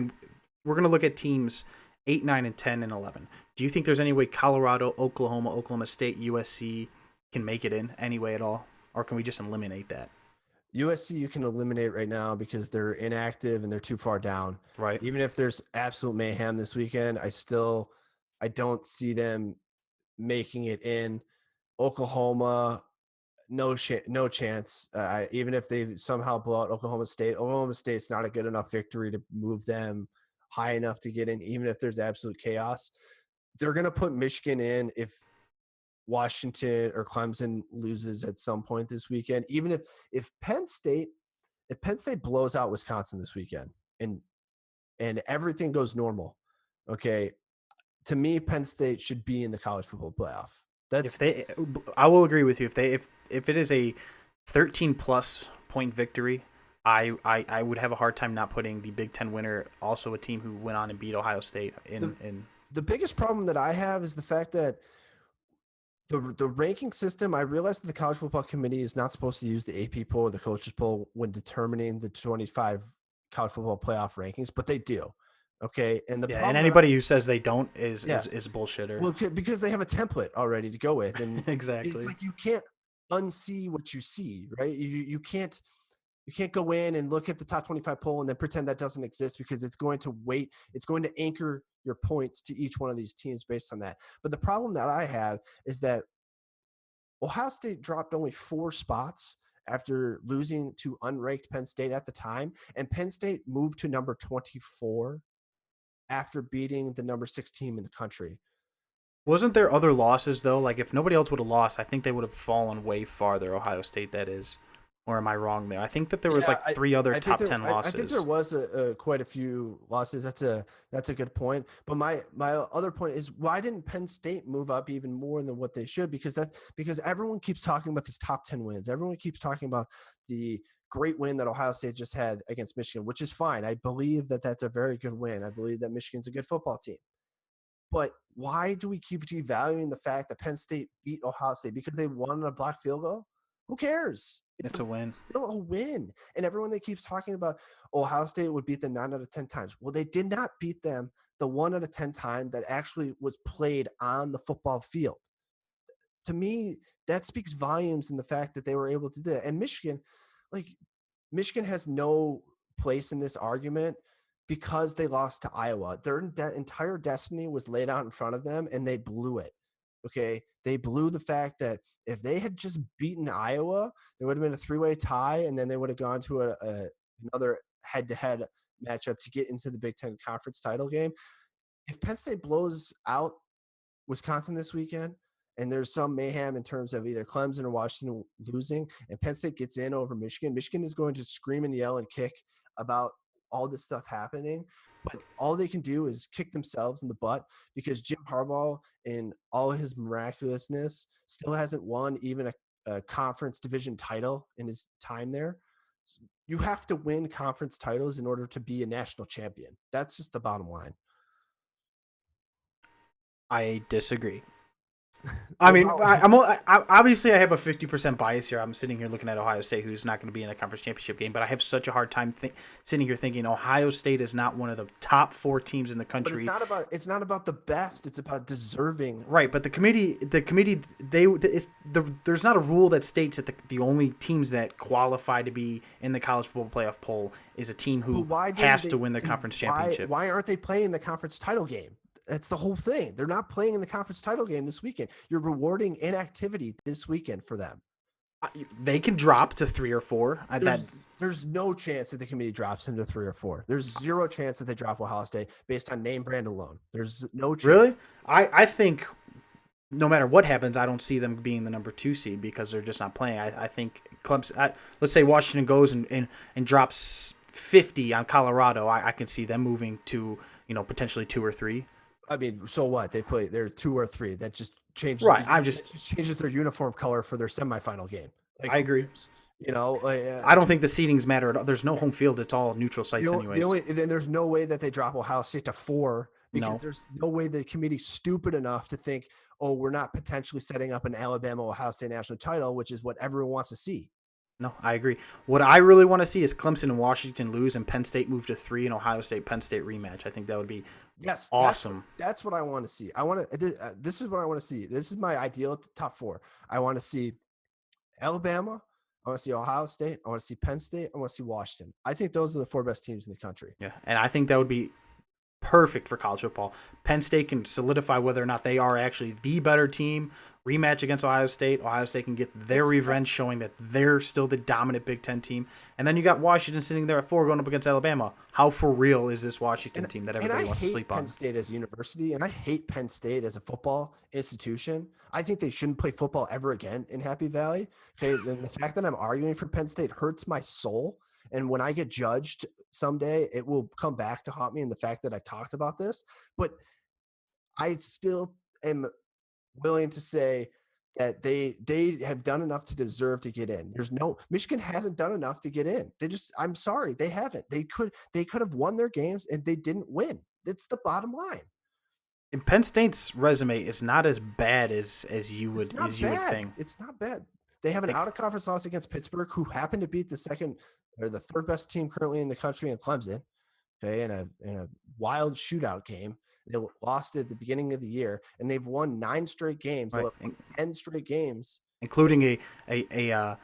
we're going to look at teams 8, 9, and 10, and 11. Do you think there's any way Colorado, Oklahoma State, USC can make it in any way at all? Or can we just eliminate that? USC you can eliminate right now because they're inactive and they're too far down. Right. Even if there's absolute mayhem this weekend, I don't see them making it in. Oklahoma, no chance. Even if they somehow blow out Oklahoma State's not a good enough victory to move them high enough to get in, even if there's absolute chaos. They're going to put Michigan in if Washington or Clemson loses at some point this weekend, even if Penn State blows out Wisconsin this weekend and everything goes normal, okay, to me Penn State should be in the college football playoff. If they, I will agree with you. If it is a 13 plus point victory, I would have a hard time not putting the Big Ten winner, also a team who went on and beat Ohio State in. The biggest problem that I have is the fact that the ranking system. I realize that the College Football Committee is not supposed to use the AP poll or the coaches poll when determining the 25 college football playoff rankings, but they do. Okay, and and anybody who says they don't is bullshitter. Well, because they have a template already to go with, and exactly, it's like you can't unsee what you see, right? You can't go in and look at the top 25 poll and then pretend that doesn't exist, because it's going to anchor your points to each one of these teams based on that. But the problem that I have is that Ohio State dropped only 4 spots after losing to unranked Penn State at the time, and Penn State moved to number 24 after beating the number 6 team in the country. Wasn't there other losses though? Like if nobody else would have lost, I think they would have fallen way farther. Ohio State, that is. Or am I wrong there? I think that there was 3 other top 10 losses. I think there was quite a few losses. That's a good point. But my other point is, why didn't Penn State move up even more than what they should? Because everyone keeps talking about these top 10 wins. Everyone keeps talking about the great win that Ohio State just had against Michigan, which is fine. I believe that that's a very good win. I believe that Michigan's a good football team. But why do we keep devaluing the fact that Penn State beat Ohio State? Because they won on a block field goal? Who cares? It's a win. Still a win. And everyone that keeps talking about Ohio State would beat them 9 out of 10 times. Well, they did not beat them the 1 out of 10 time that actually was played on the football field. To me, that speaks volumes in the fact that they were able to do it. And Michigan has no place in this argument because they lost to Iowa. Their entire destiny was laid out in front of them, and they blew it. Okay, they blew the fact that if they had just beaten Iowa, there would have been a 3-way tie, and then they would have gone to another head-to-head matchup to get into the Big Ten Conference title game. If Penn State blows out Wisconsin this weekend, and there's some mayhem in terms of either Clemson or Washington losing, and Penn State gets in over Michigan, Michigan is going to scream and yell and kick about all this stuff happening. But all they can do is kick themselves in the butt, because Jim Harbaugh, in all his miraculousness, still hasn't won even a conference division title in his time there. You have to win conference titles in order to be a national champion. That's just the bottom line. I disagree. I mean, I'm obviously I have a 50% bias here. I'm sitting here looking at Ohio State, who's not going to be in a conference championship game, but I have such a hard time sitting here thinking Ohio State is not one of the top 4 teams in the country. But it's not about the best. It's about deserving. Right, but the committee, there's not a rule that states that the only teams that qualify to be in the college football playoff poll is a team who has to win the conference championship. Why aren't they playing the conference title game? That's the whole thing. They're not playing in the conference title game this weekend. You're rewarding inactivity this weekend for them. They can drop to 3 or 4. There's no chance that the committee drops him to 3 or 4. There's zero chance that they drop Ohio State based on name brand alone. There's no chance. Really? I think no matter what happens, I don't see them being the number 2 seed because they're just not playing. I think Clemson. Let's say Washington goes and drops 50 on Colorado. I can see them moving to potentially 2 or 3. I mean, so what? They're 2 or 3. That just changes. Right. Just changes their uniform color for their semifinal game. I agree. I don't think the seedings matter at all. There's no home field. It's all neutral sites anyways. Then there's no way that they drop Ohio State to 4 because there's no way the committee's stupid enough to think, oh, we're not potentially setting up an Alabama-Ohio State national title, which is what everyone wants to see. No, I agree. What I really want to see is Clemson and Washington lose and Penn State move to 3 and Ohio State Penn State rematch. I think that would be awesome. That's what I want to see. This is what I want to see. This is my ideal top 4. I want to see Alabama. I want to see Ohio State. I want to see Penn State. I want to see Washington. I think those are the 4 best teams in the country. Yeah, and I think that would be perfect for college football. Penn State can solidify whether or not they are actually the better team, rematch against Ohio State. Ohio State can get their revenge, showing that they're still the dominant Big Ten team. And then you got Washington sitting there at 4 going up against Alabama. How for real is this Washington team that everybody wants to sleep on? I hate Penn State as a university, and I hate Penn State as a football institution. I think they shouldn't play football ever again in Happy Valley. Okay, then the fact that I'm arguing for Penn State hurts my soul. And when I get judged someday, it will come back to haunt me in the fact that I talked about this. But I still am willing to say that they have done enough to deserve to get in. Michigan hasn't done enough to get in. I'm sorry, they haven't. They could have won their games and they didn't win. That's the bottom line. And Penn State's resume is not as bad as you would think. It's not bad. They have an out of conference loss against Pittsburgh, who happened to beat the second or the third best team currently in the country in Clemson. Okay, in a wild shootout game. They lost at the beginning of the year, and they've won 9 straight games, right. 10 straight games, including an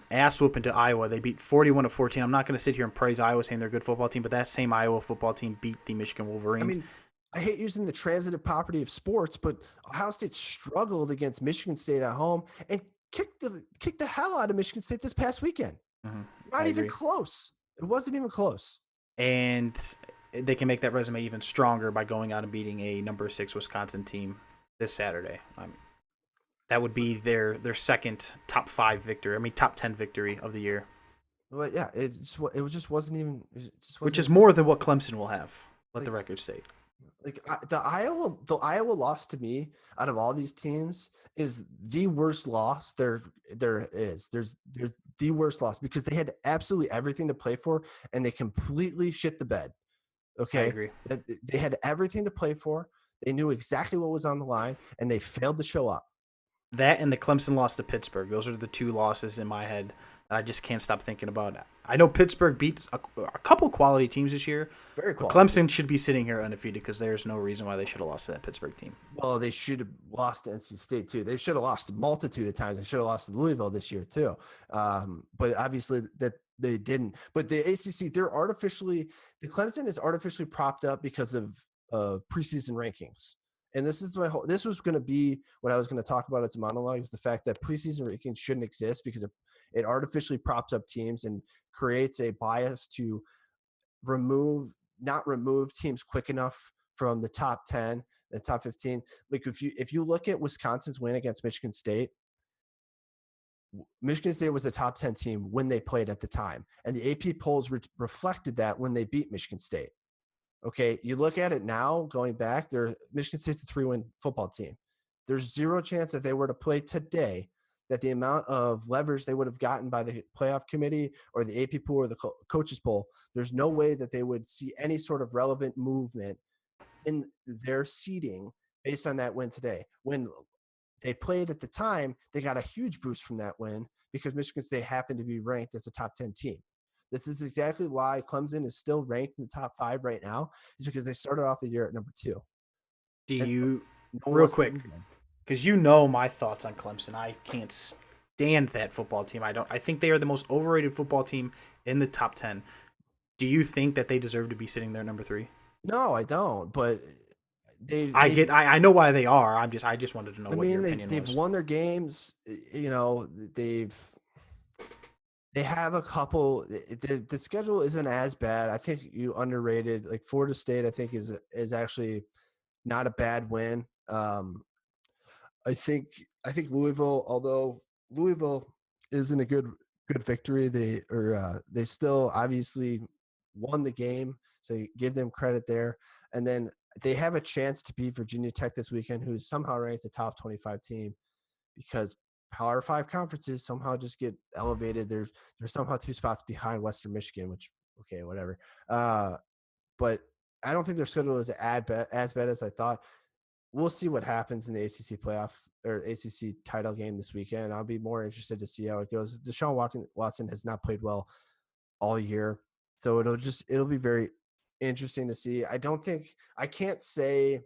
ass whooping to Iowa. They beat 41-14. I'm not going to sit here and praise Iowa saying they're a good football team, but that same Iowa football team beat the Michigan Wolverines. I mean, I hate using the transitive property of sports, but Ohio State struggled against Michigan State at home and kicked the hell out of Michigan State this past weekend. Mm-hmm. Not even close. It wasn't even close. And they can make that resume even stronger by going out and beating a number 6 Wisconsin team this Saturday. That would be their second top 5 victory. I mean, top 10 victory of the year. Well, yeah, it just wasn't even. Which is more than what Clemson will have. Let the record state. Like the Iowa loss to me out of all these teams is the worst loss there is. There's the worst loss because they had absolutely everything to play for and they completely shit the bed. Okay, I agree. They had everything to play for. They knew exactly what was on the line, and they failed to show up. That and the Clemson loss to Pittsburgh. Those are the 2 losses in my head that I just can't stop thinking about. I know Pittsburgh beat a couple quality teams this year. Very quality. Clemson should be sitting here undefeated because there's no reason why they should have lost to that Pittsburgh team. Well, they should have lost to NC State too. They should have lost a multitude of times. They should have lost to Louisville this year too. But obviously that they didn't. But the ACC, the Clemson is artificially propped up because of preseason rankings. And this was going to be what I was going to talk about as a monologue, is the fact that preseason rankings shouldn't exist because it artificially props up teams and creates a bias to not remove teams quick enough from the top 10, the top 15. Like if you look at Wisconsin's win against Michigan State was a top 10 team when they played at the time. And the AP polls reflected that when they beat Michigan State. Okay, you look at it now, going back, Michigan State's a 3-win football team. There's zero chance if they were to play today that the amount of leverage they would have gotten by the playoff committee or the AP poll or the coaches poll, there's no way that they would see any sort of relevant movement in their seeding based on that win today. When they played at the time, they got a huge boost from that win because Michigan State happened to be ranked as a top 10 team. This is exactly why Clemson is still ranked in the top 5 right now, is because they started off the year at number 2. Real quick, because you know my thoughts on Clemson. I can't stand that football team. I think they are the most overrated football team in the top 10. Do you think that they deserve to be sitting there at number 3? No, I don't. But I know why they are. I just wanted to know what your opinion was. They've won their games. You know, they have a couple. The schedule isn't as bad. I think you underrated. Like Florida State, I think is actually not a bad win. I think Louisville, although Louisville isn't a good victory, they still obviously won the game, so you give them credit there. And then they have a chance to beat Virginia Tech this weekend, who's somehow ranked a top 25 team, because Power 5 conferences somehow just get elevated. They're somehow 2 spots behind Western Michigan, which, okay, whatever. But I don't think their schedule is as bad as I thought. We'll see what happens in the ACC playoff or ACC title game this weekend. I'll be more interested to see how it goes. Deshaun Watson has not played well all year, so it'll be very interesting to see. I can't say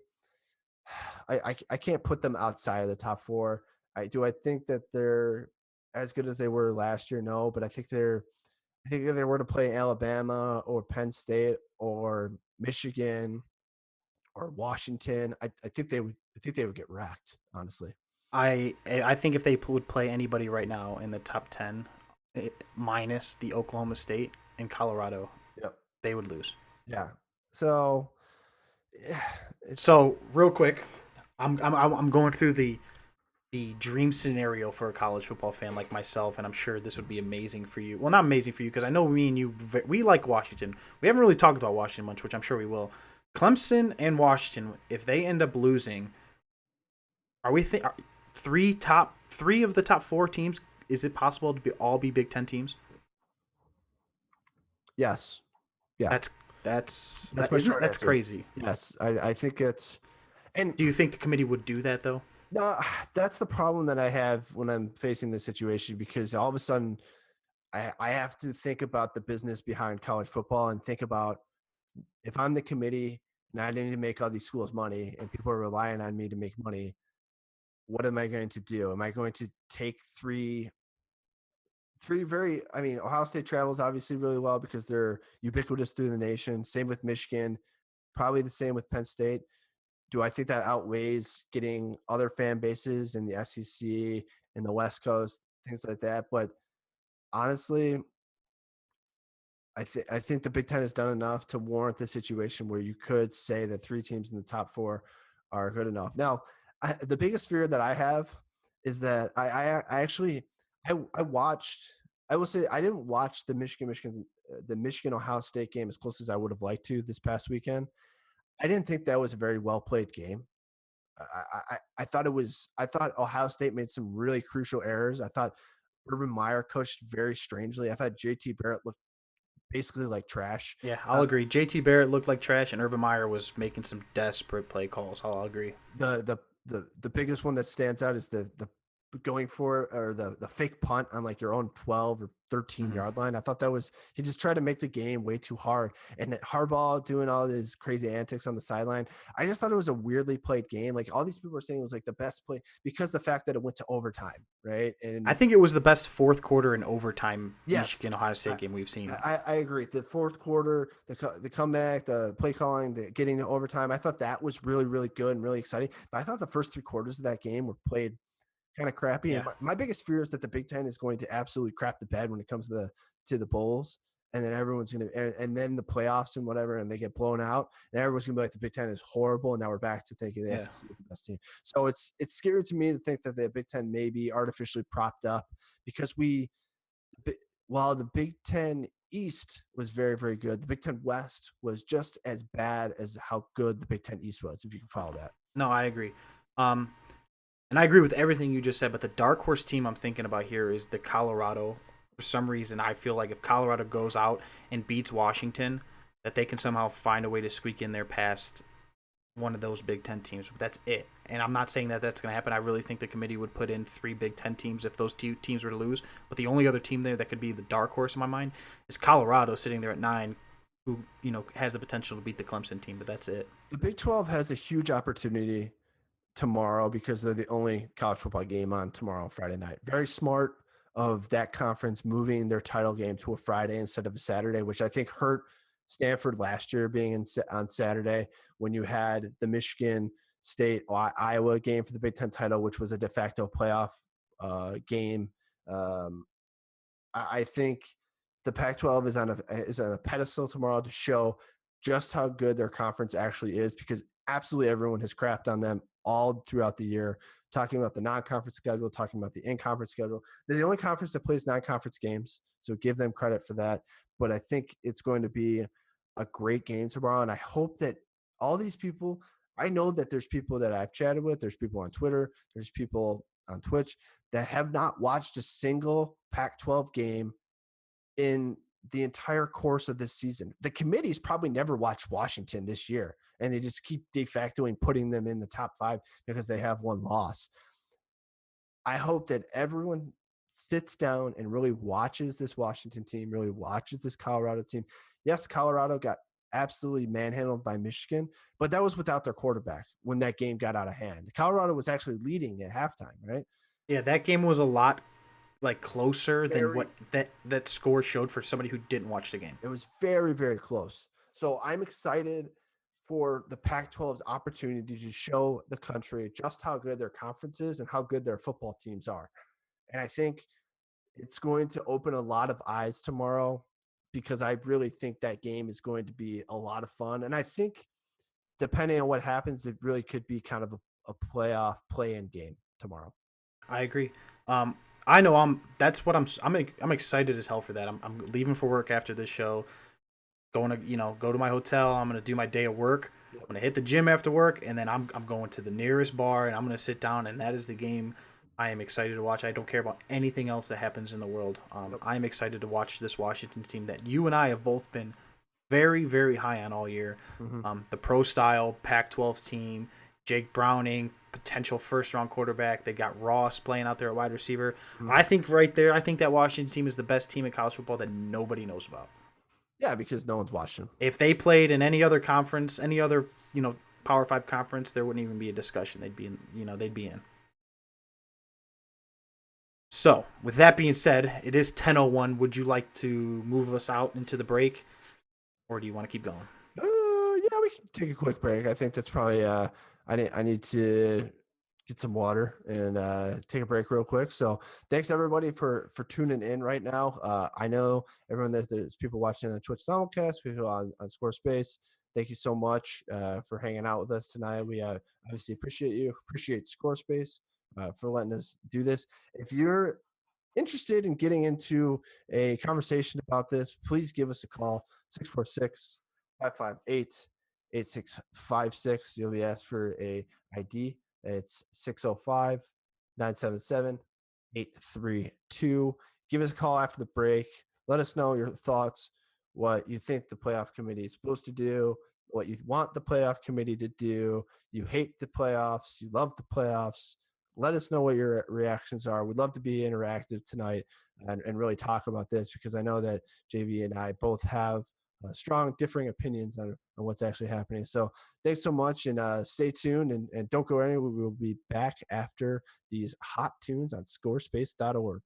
I can't put them outside of the top 4. I think that they're as good as they were last year? No, but I think if they were to play Alabama or Penn State or Michigan or Washington, I think they would get wrecked, honestly. I think if they would play anybody right now in the top 10, minus the Oklahoma State and Colorado, Yep. they would lose. Yeah. So yeah, it's So real quick, I'm going through the dream scenario for a college football fan like myself, and I'm sure this would be amazing for you. Well, not amazing for you because I know me and you we like Washington. We haven't really talked about Washington much, which I'm sure we will. Clemson and Washington, if they end up losing, are we three of the top four teams? Is it possible to all be Big Ten teams? yes. Yeah. That's that's That's that my isn't it, short that's answer. crazy. Yes. I think it's and Do you think the committee would do that though? no, that's the problem that I have when I'm facing this situation because all of a sudden I have to think about the business behind college football and think about if I'm the committee and I need to make all these schools money and people are relying on me to make money, what am I going to do? Am I going to take three very I mean, Ohio State travels obviously really well because they're ubiquitous through the nation. Same with Michigan, probably the same with Penn State. Do I think that outweighs getting other fan bases in the SEC in the West Coast, things like that? But honestly, I think the Big Ten has done enough to warrant the situation where you could say that three teams in the top four are good enough. Now, the biggest fear that I have is that I actually I watched. I will say I didn't watch the Michigan Ohio State game as close as I would have liked to this past weekend. I didn't think that was a very well played game. I thought it was. I thought Ohio State made some really crucial errors. I thought Urban Meyer coached very strangely. I thought JT Barrett looked basically like trash. Yeah, I'll Uh, agree. JT Barrett looked like trash, and Urban Meyer was making some desperate play calls. I'll agree. the biggest one that stands out is the going for it or the fake punt on like your own 12 or 13 Mhm. yard line. I thought that was he just tried to make the game way too hard. And Harbaugh doing all his crazy antics on the sideline. I just thought it was a weirdly played game. Like all these people were saying it was like the best play because the fact that it went to overtime, right? I And think it was the best fourth quarter and overtime yes, Michigan Ohio State game we've seen. I agree. The fourth quarter, the comeback, the play calling, the getting to overtime, I thought that was really, really good and really exciting. But I thought the first three quarters of that game were played kind of crappy. And Yeah, my biggest fear is that the Big Ten is going to absolutely crap the bed when it comes to the bowls. And then everyone's going to, and then the playoffs and whatever, and they get blown out, and everyone's going to be like, the Big Ten is horrible. And now we're back to thinking the yeah. SEC is the best team. So it's scary to me to think that the Big Ten may be artificially propped up because while the Big Ten East was very, very good, the Big Ten West was just as bad as how good the Big Ten East was, if you can follow that. No, I agree. Um, and I agree with everything you just said. But the dark horse team I'm thinking about here is the Colorado. For some reason, I feel like if Colorado goes out and beats Washington, that they can somehow find a way to squeak in there past one of those Big Ten teams. But that's it. And I'm not saying that that's going to happen. I really think the committee would put in three Big Ten teams if those two teams were to lose. But the only other team there that could be the dark horse in my mind is Colorado, sitting there at 9, who has the potential to beat the Clemson team. But that's it. The Big 12 has a huge opportunity tomorrow because they're the only college football game on tomorrow, Friday night. Very smart of that conference moving their title game to a Friday instead of a Saturday, which I think hurt Stanford last year being on Saturday when you had the Michigan State Iowa game for the Big Ten title, which was a de facto playoff game. Um, I think the Pac-12 is on a pedestal tomorrow to show just how good their conference actually is because absolutely everyone has crapped on them all throughout the year, talking about the non-conference schedule, talking about the in-conference schedule. They're the only conference that plays non-conference games, so give them credit for that. But I think it's going to be a great game tomorrow, and I hope that all these people – I know that there's people that I've chatted with, there's people on Twitter, there's people on Twitch that have not watched a single Pac-12 game in the entire course of this season. The committee's probably never watched Washington this year, and they just keep de factoing putting them in the top 5 because they have one loss. I hope that everyone sits down and really watches this Washington team, really watches this Colorado team. Yes, Colorado got absolutely manhandled by Michigan, but that was without their quarterback when that game got out of hand. Colorado was actually leading at halftime, right? Yeah, that game was a lot closer than Very what that score showed for somebody who didn't watch the game. It was very, very close. So I'm excited for the Pac-12's opportunity to show the country just how good their conference is and how good their football teams are. And I think it's going to open a lot of eyes tomorrow because I really think that game is going to be a lot of fun. And I think depending on what happens, it really could be kind of a playoff play-in game tomorrow. I agree. I know that's what I'm excited as hell for that. I'm leaving for work after this show, going to go to my hotel. I'm gonna do my day of work. I'm gonna hit the gym after work, and then I'm going to the nearest bar, and I'm gonna sit down, and that is the game I am excited to watch. I don't care about anything else that happens in the world. I'm excited to watch this Washington team that you and I have both been very, very high on all year. Mm-hmm. The pro style Pac-12 team, Jake Browning, potential first round quarterback. They got Ross playing out there at wide receiver. Mm-hmm. I think right there, I think that Washington team is the best team in college football that nobody knows about. Yeah, because no one's watching. If they played in any other conference, any other Power Five conference, there wouldn't even be a discussion. They'd be in. They'd be in. So, with that being said, it is 10:01. Would you like to move us out into the break, or do you want to keep going? Yeah, we can take a quick break. I think that's probably. I need to get some water and take a break real quick. So thanks everybody for tuning in right now. I know everyone there's people watching on the Twitch simulcast, people on Squarespace. Thank you so much for hanging out with us tonight. We obviously appreciate Squarespace for letting us do this. If you're interested in getting into a conversation about this, please give us a call, 646-558-8656. You'll be asked for a ID. It's 605-977-832. Give us a call after the break. Let us know your thoughts, what you think the playoff committee is supposed to do, what you want the playoff committee to do. You hate the playoffs. You love the playoffs. Let us know what your reactions are. We'd love to be interactive tonight and really talk about this because I know that JV and I both have strong differing opinions on what's actually happening. So thanks so much and stay tuned and don't go anywhere. We will be back after these hot tunes on scorespace.org.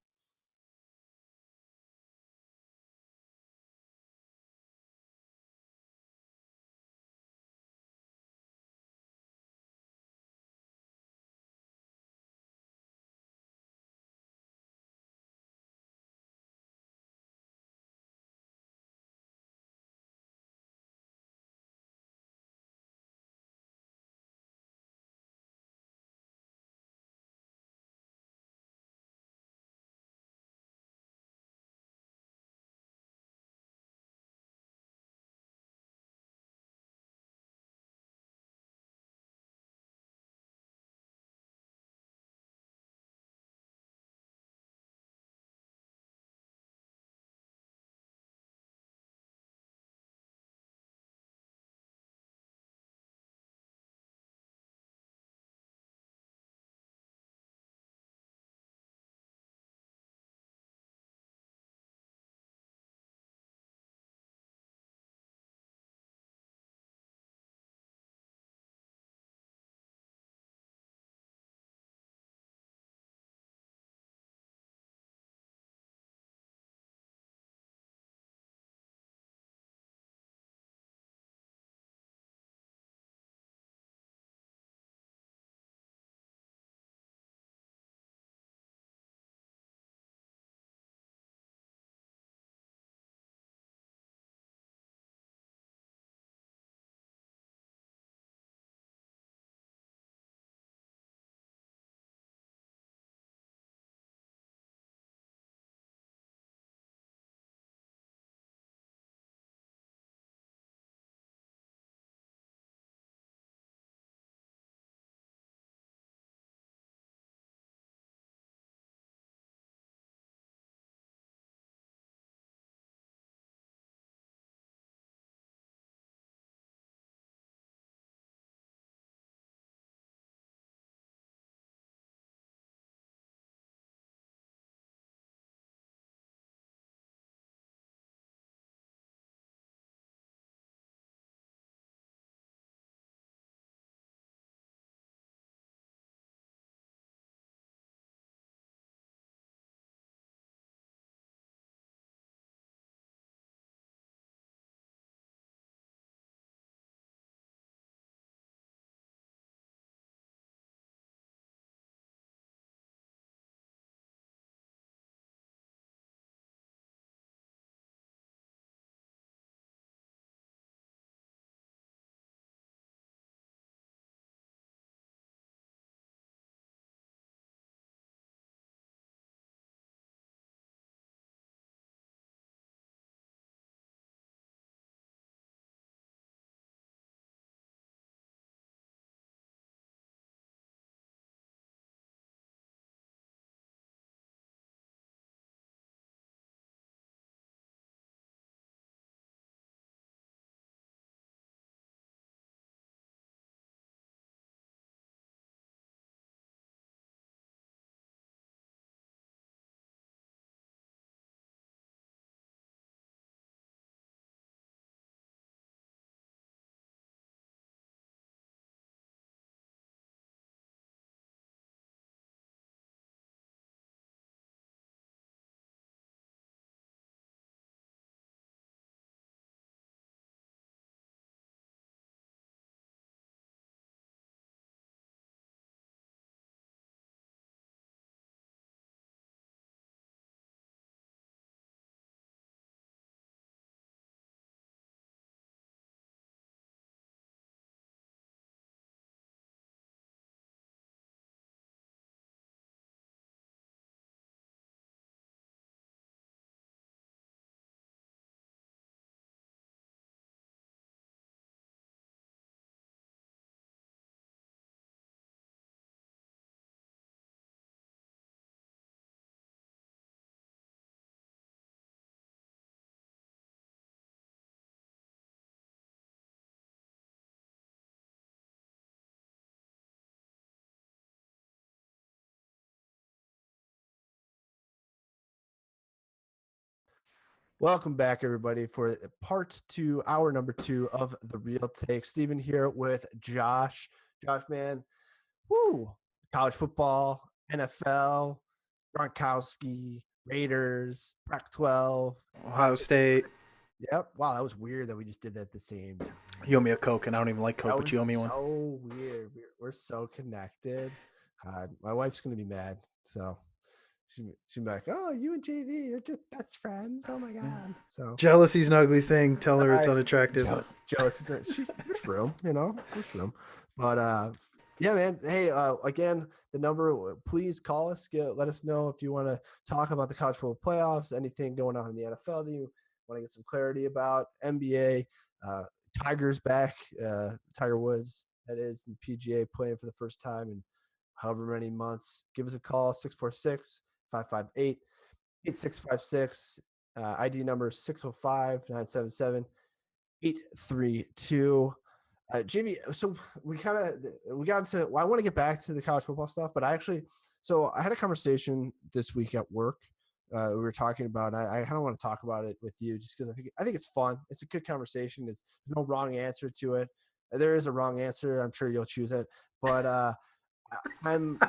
Welcome back, everybody, for part 2, hour number 2 of The Real Take. Steven here with Josh. Josh, man, woo! College football, NFL, Gronkowski, Raiders, Pac-12, Penn Ohio State. State. Yep. Wow, that was weird that we just did that at the same time. You owe me a Coke, and I don't even like Coke, That but was you owe me one. so weird. We're so connected. My wife's going to be mad, so she'll be like, "Oh, you and JV are just best friends. Oh my god!" So Jealousy's an ugly thing. Tell her it's I unattractive. jealous is that there's room, there's room. But yeah, man. Hey, again, the number. Please call us. Let us know if you want to talk about the college football playoffs, anything going on in the NFL that you want to get some clarity about. NBA, Tigers back. Tiger Woods, that is, the PGA playing for the first time in however many months. Give us a call, 646-558-8656. ID number 605-977-832. Jamie, so we got into, well, I want to get back to the college football stuff, but I had a conversation this week at work. We were talking about, I kind of want to talk about it with you just because I think it's fun. It's a good conversation. There's no wrong answer to it. There is a wrong answer. I'm sure you'll choose it, but I'm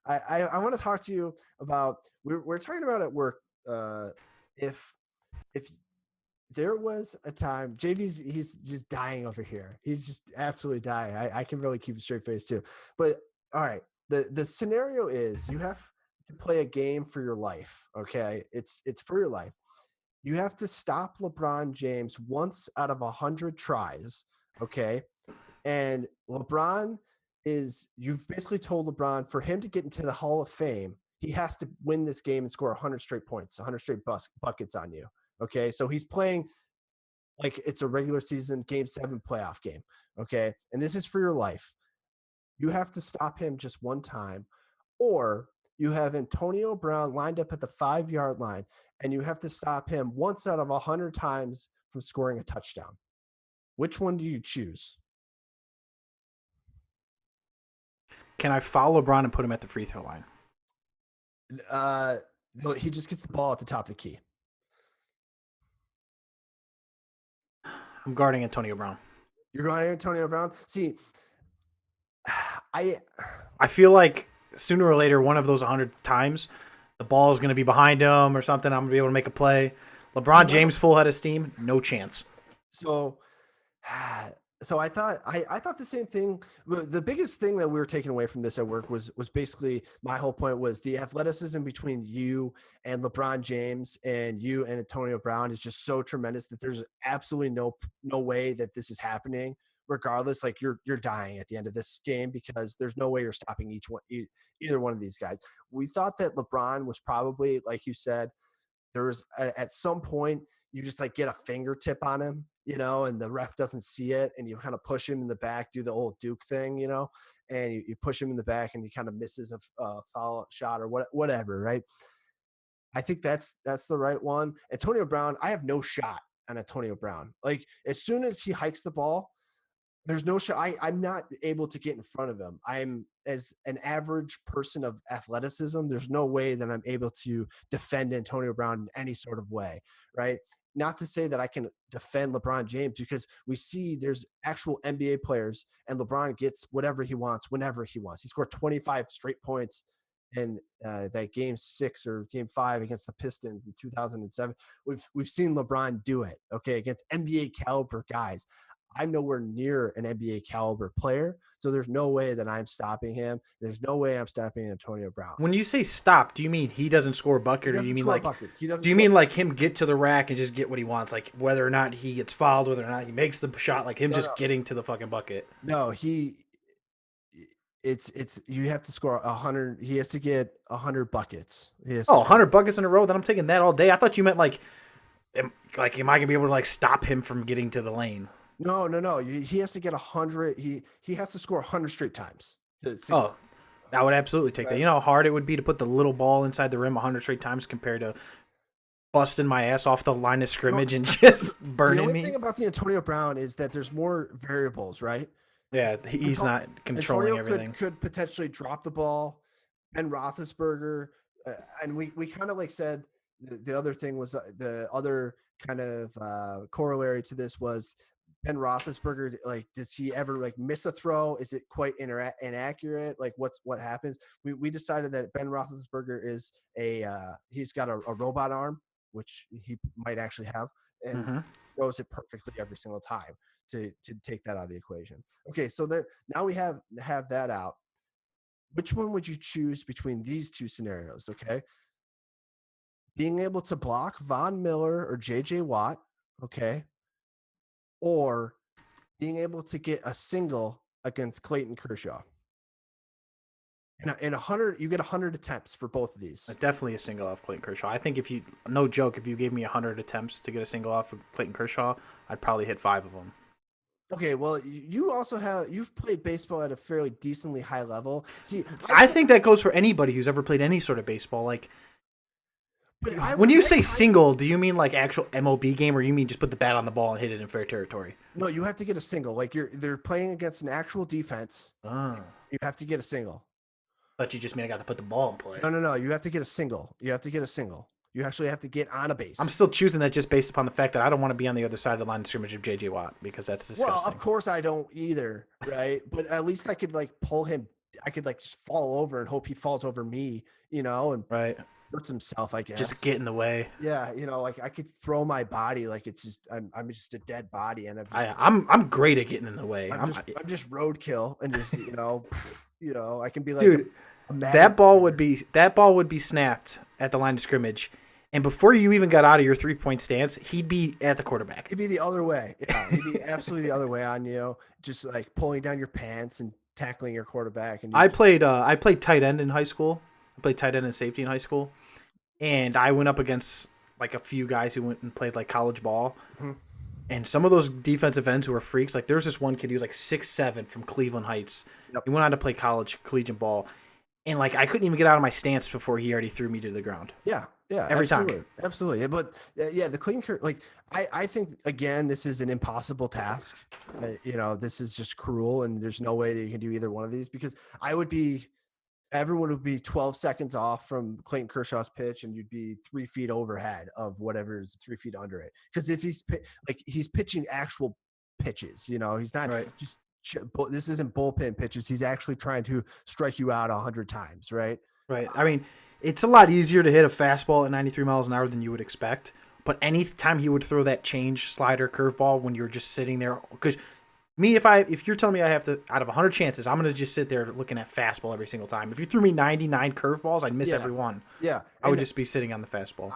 I want to talk to you about, we're talking about at work, if there was a time, he's just dying over here. He's just absolutely dying. I can really keep a straight face too. But all right, the scenario is you have to play a game for your life. Okay, it's for your life. You have to stop LeBron James once out of 100 tries. Okay, and you've basically told LeBron, for him to get into the Hall of Fame, he has to win this game and score 100 straight points, 100 straight buckets on you. Okay, so he's playing like it's a regular season game 7 playoff game. Okay, and this is for your life. You have to stop him just one time, or you have Antonio Brown lined up at the 5-yard line, and you have to stop him once out of 100 times from scoring a touchdown. Which one do you choose? Can I foul LeBron and put him at the free throw line? He just gets the ball at the top of the key. I'm guarding Antonio Brown. You're going Antonio Brown? See, I feel like sooner or later, one of those 100 times, the ball is going to be behind him or something. I'm going to be able to make a play. LeBron James, full head of steam, no chance. So I thought the same thing. The biggest thing that we were taking away from this at work was basically, my whole point was the athleticism between you and LeBron James and you and Antonio Brown is just so tremendous that there's absolutely no way that this is happening. Regardless, like you're dying at the end of this game because there's no way you're stopping either one of these guys. We thought that LeBron was probably, like you said, there was at some point you just like get a fingertip on him, and the ref doesn't see it, and you kind of push him in the back, do the old Duke thing, and you push him in the back and he kind of misses a foul shot or whatever, right? I think that's the right one. Antonio Brown, I have no shot on Antonio Brown. Like, as soon as he hikes the ball, there's no shot. I'm not able to get in front of him. I'm, as an average person of athleticism, there's no way that I'm able to defend Antonio Brown in any sort of way, right? Not to say that I can defend LeBron James, because we see there's actual NBA players and LeBron gets whatever he wants whenever he wants. He scored 25 straight points in that game 6 or game 5 against the Pistons in 2007. We've seen LeBron do it, okay, against NBA caliber guys. I'm nowhere near an NBA caliber player, so there's no way that I'm stopping him. There's no way I'm stopping Antonio Brown. When you say stop, do you mean he doesn't score a bucket, or do you mean like like him get to the rack and just get what he wants, like whether or not he gets fouled, whether or not he makes the shot, like him getting to the fucking bucket? No, it's you have to score 100. He has to get 100 buckets. 100 buckets in a row. Then I'm taking that all day. I thought you meant am I gonna be able to like stop him from getting to the lane? No. He has to get 100. He has to score 100 straight times. I would absolutely take that. You know how hard it would be to put the little ball inside the rim 100 straight times compared to busting my ass off the line of scrimmage and just burning me. The only thing about the Antonio Brown is that there's more variables, right? Yeah, he's not controlling everything. Could potentially drop the ball. Ben Roethlisberger, and we kind of like said the other thing was the other kind of corollary to this was Ben Roethlisberger. Like, does he ever like miss a throw? Is it quite inaccurate? Like, what happens? We decided that Ben Roethlisberger is he's got a robot arm, which he might actually have, and Mm-hmm. throws it perfectly every single time to take that out of the equation. Okay, so there now we have that out. Which one would you choose between these two scenarios? Okay, being able to block Von Miller or JJ Watt, okay, or being able to get a single against Clayton Kershaw. In 100, you get 100 attempts for both of these. Definitely a single off Clayton Kershaw. I think if you, no joke, if you gave me 100 attempts to get a single off of Clayton Kershaw, I'd probably hit 5 of them. Okay, well, you've played baseball at a fairly decently high level. See, I think that goes for anybody who's ever played any sort of baseball. Like, when you say single, do you mean like actual MLB game, or you mean just put the bat on the ball and hit it in fair territory? No, you have to get a single. Like they're playing against an actual defense. Oh. You have to get a single. But you just mean I got to put the ball in play. No. You have to get a single. You actually have to get on a base. I'm still choosing that just based upon the fact that I don't want to be on the other side of the line of scrimmage of JJ Watt, because that's disgusting. Well, of course I don't either, right? But at least I could like pull him. I could like just fall over and hope he falls over me, and right. hurts himself, I guess. Just get in the way. Yeah, like I could throw my body like it's just I'm just a dead body, and I'm great at getting in the way. I'm just roadkill, and just I can be like, dude, that ball would be snapped at the line of scrimmage, and before you even got out of your 3-point stance, he'd be at the quarterback. He'd be the other way. Yeah, he'd be absolutely the other way on you, just like pulling down your pants and tackling your quarterback. And I played tight end in high school. I played tight end and safety in high school, and I went up against like a few guys who went and played like college ball. Mm-hmm. And some of those defensive ends who were freaks, like there was this one kid, he was like 6'7" from Cleveland Heights. Yep. He went on to play college collegiate ball, and like I couldn't even get out of my stance before he already threw me to the ground. Yeah, every absolutely. time. Absolutely. But the Clayton, like I think again, this is an impossible task. This is just cruel, and there's no way that you can do either one of these, because everyone would be 12 seconds off from Clayton Kershaw's pitch, and you'd be 3 feet overhead of whatever's 3 feet under it. Because if he's pitching actual pitches, he's not just, this isn't bullpen pitches. He's actually trying to strike you out 100 times, right? Right. I mean, it's a lot easier to hit a fastball at 93 miles an hour than you would expect. But any time he would throw that change slider curveball when you're just sitting there, because me, if you're telling me I have to, out of 100 chances, I'm going to just sit there looking at fastball every single time. If you threw me 99 curveballs, I'd miss every one. Yeah. I would just be sitting on the fastball.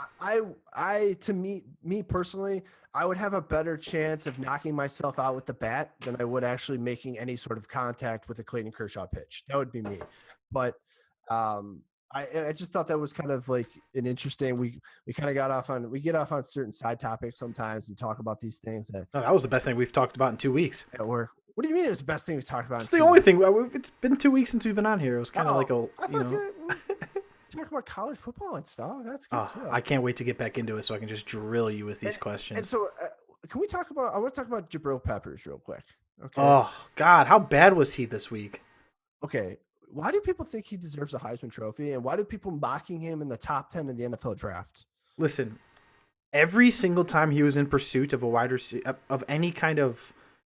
Me personally, I would have a better chance of knocking myself out with the bat than I would actually making any sort of contact with a Clayton Kershaw pitch. That would be me. But I just thought that was kind of like an interesting. We kind of get off on certain side topics sometimes and talk about these things. That was the best thing we've talked about in 2 weeks at work. What do you mean it was the best thing we've talked about? It's the only thing. It's been 2 weeks since we've been on here. It was kind of like talk about college football and stuff. That's good too. I can't wait to get back into it so I can just drill you with these questions. And so, can we talk about? I want to talk about Jabrill Peppers real quick. Okay. Oh God, how bad was he this week? Okay. Why do people think he deserves a Heisman Trophy, and why do people mocking him in the top 10 of the NFL draft? Listen, every single time he was in pursuit of a wide receiver, of any kind of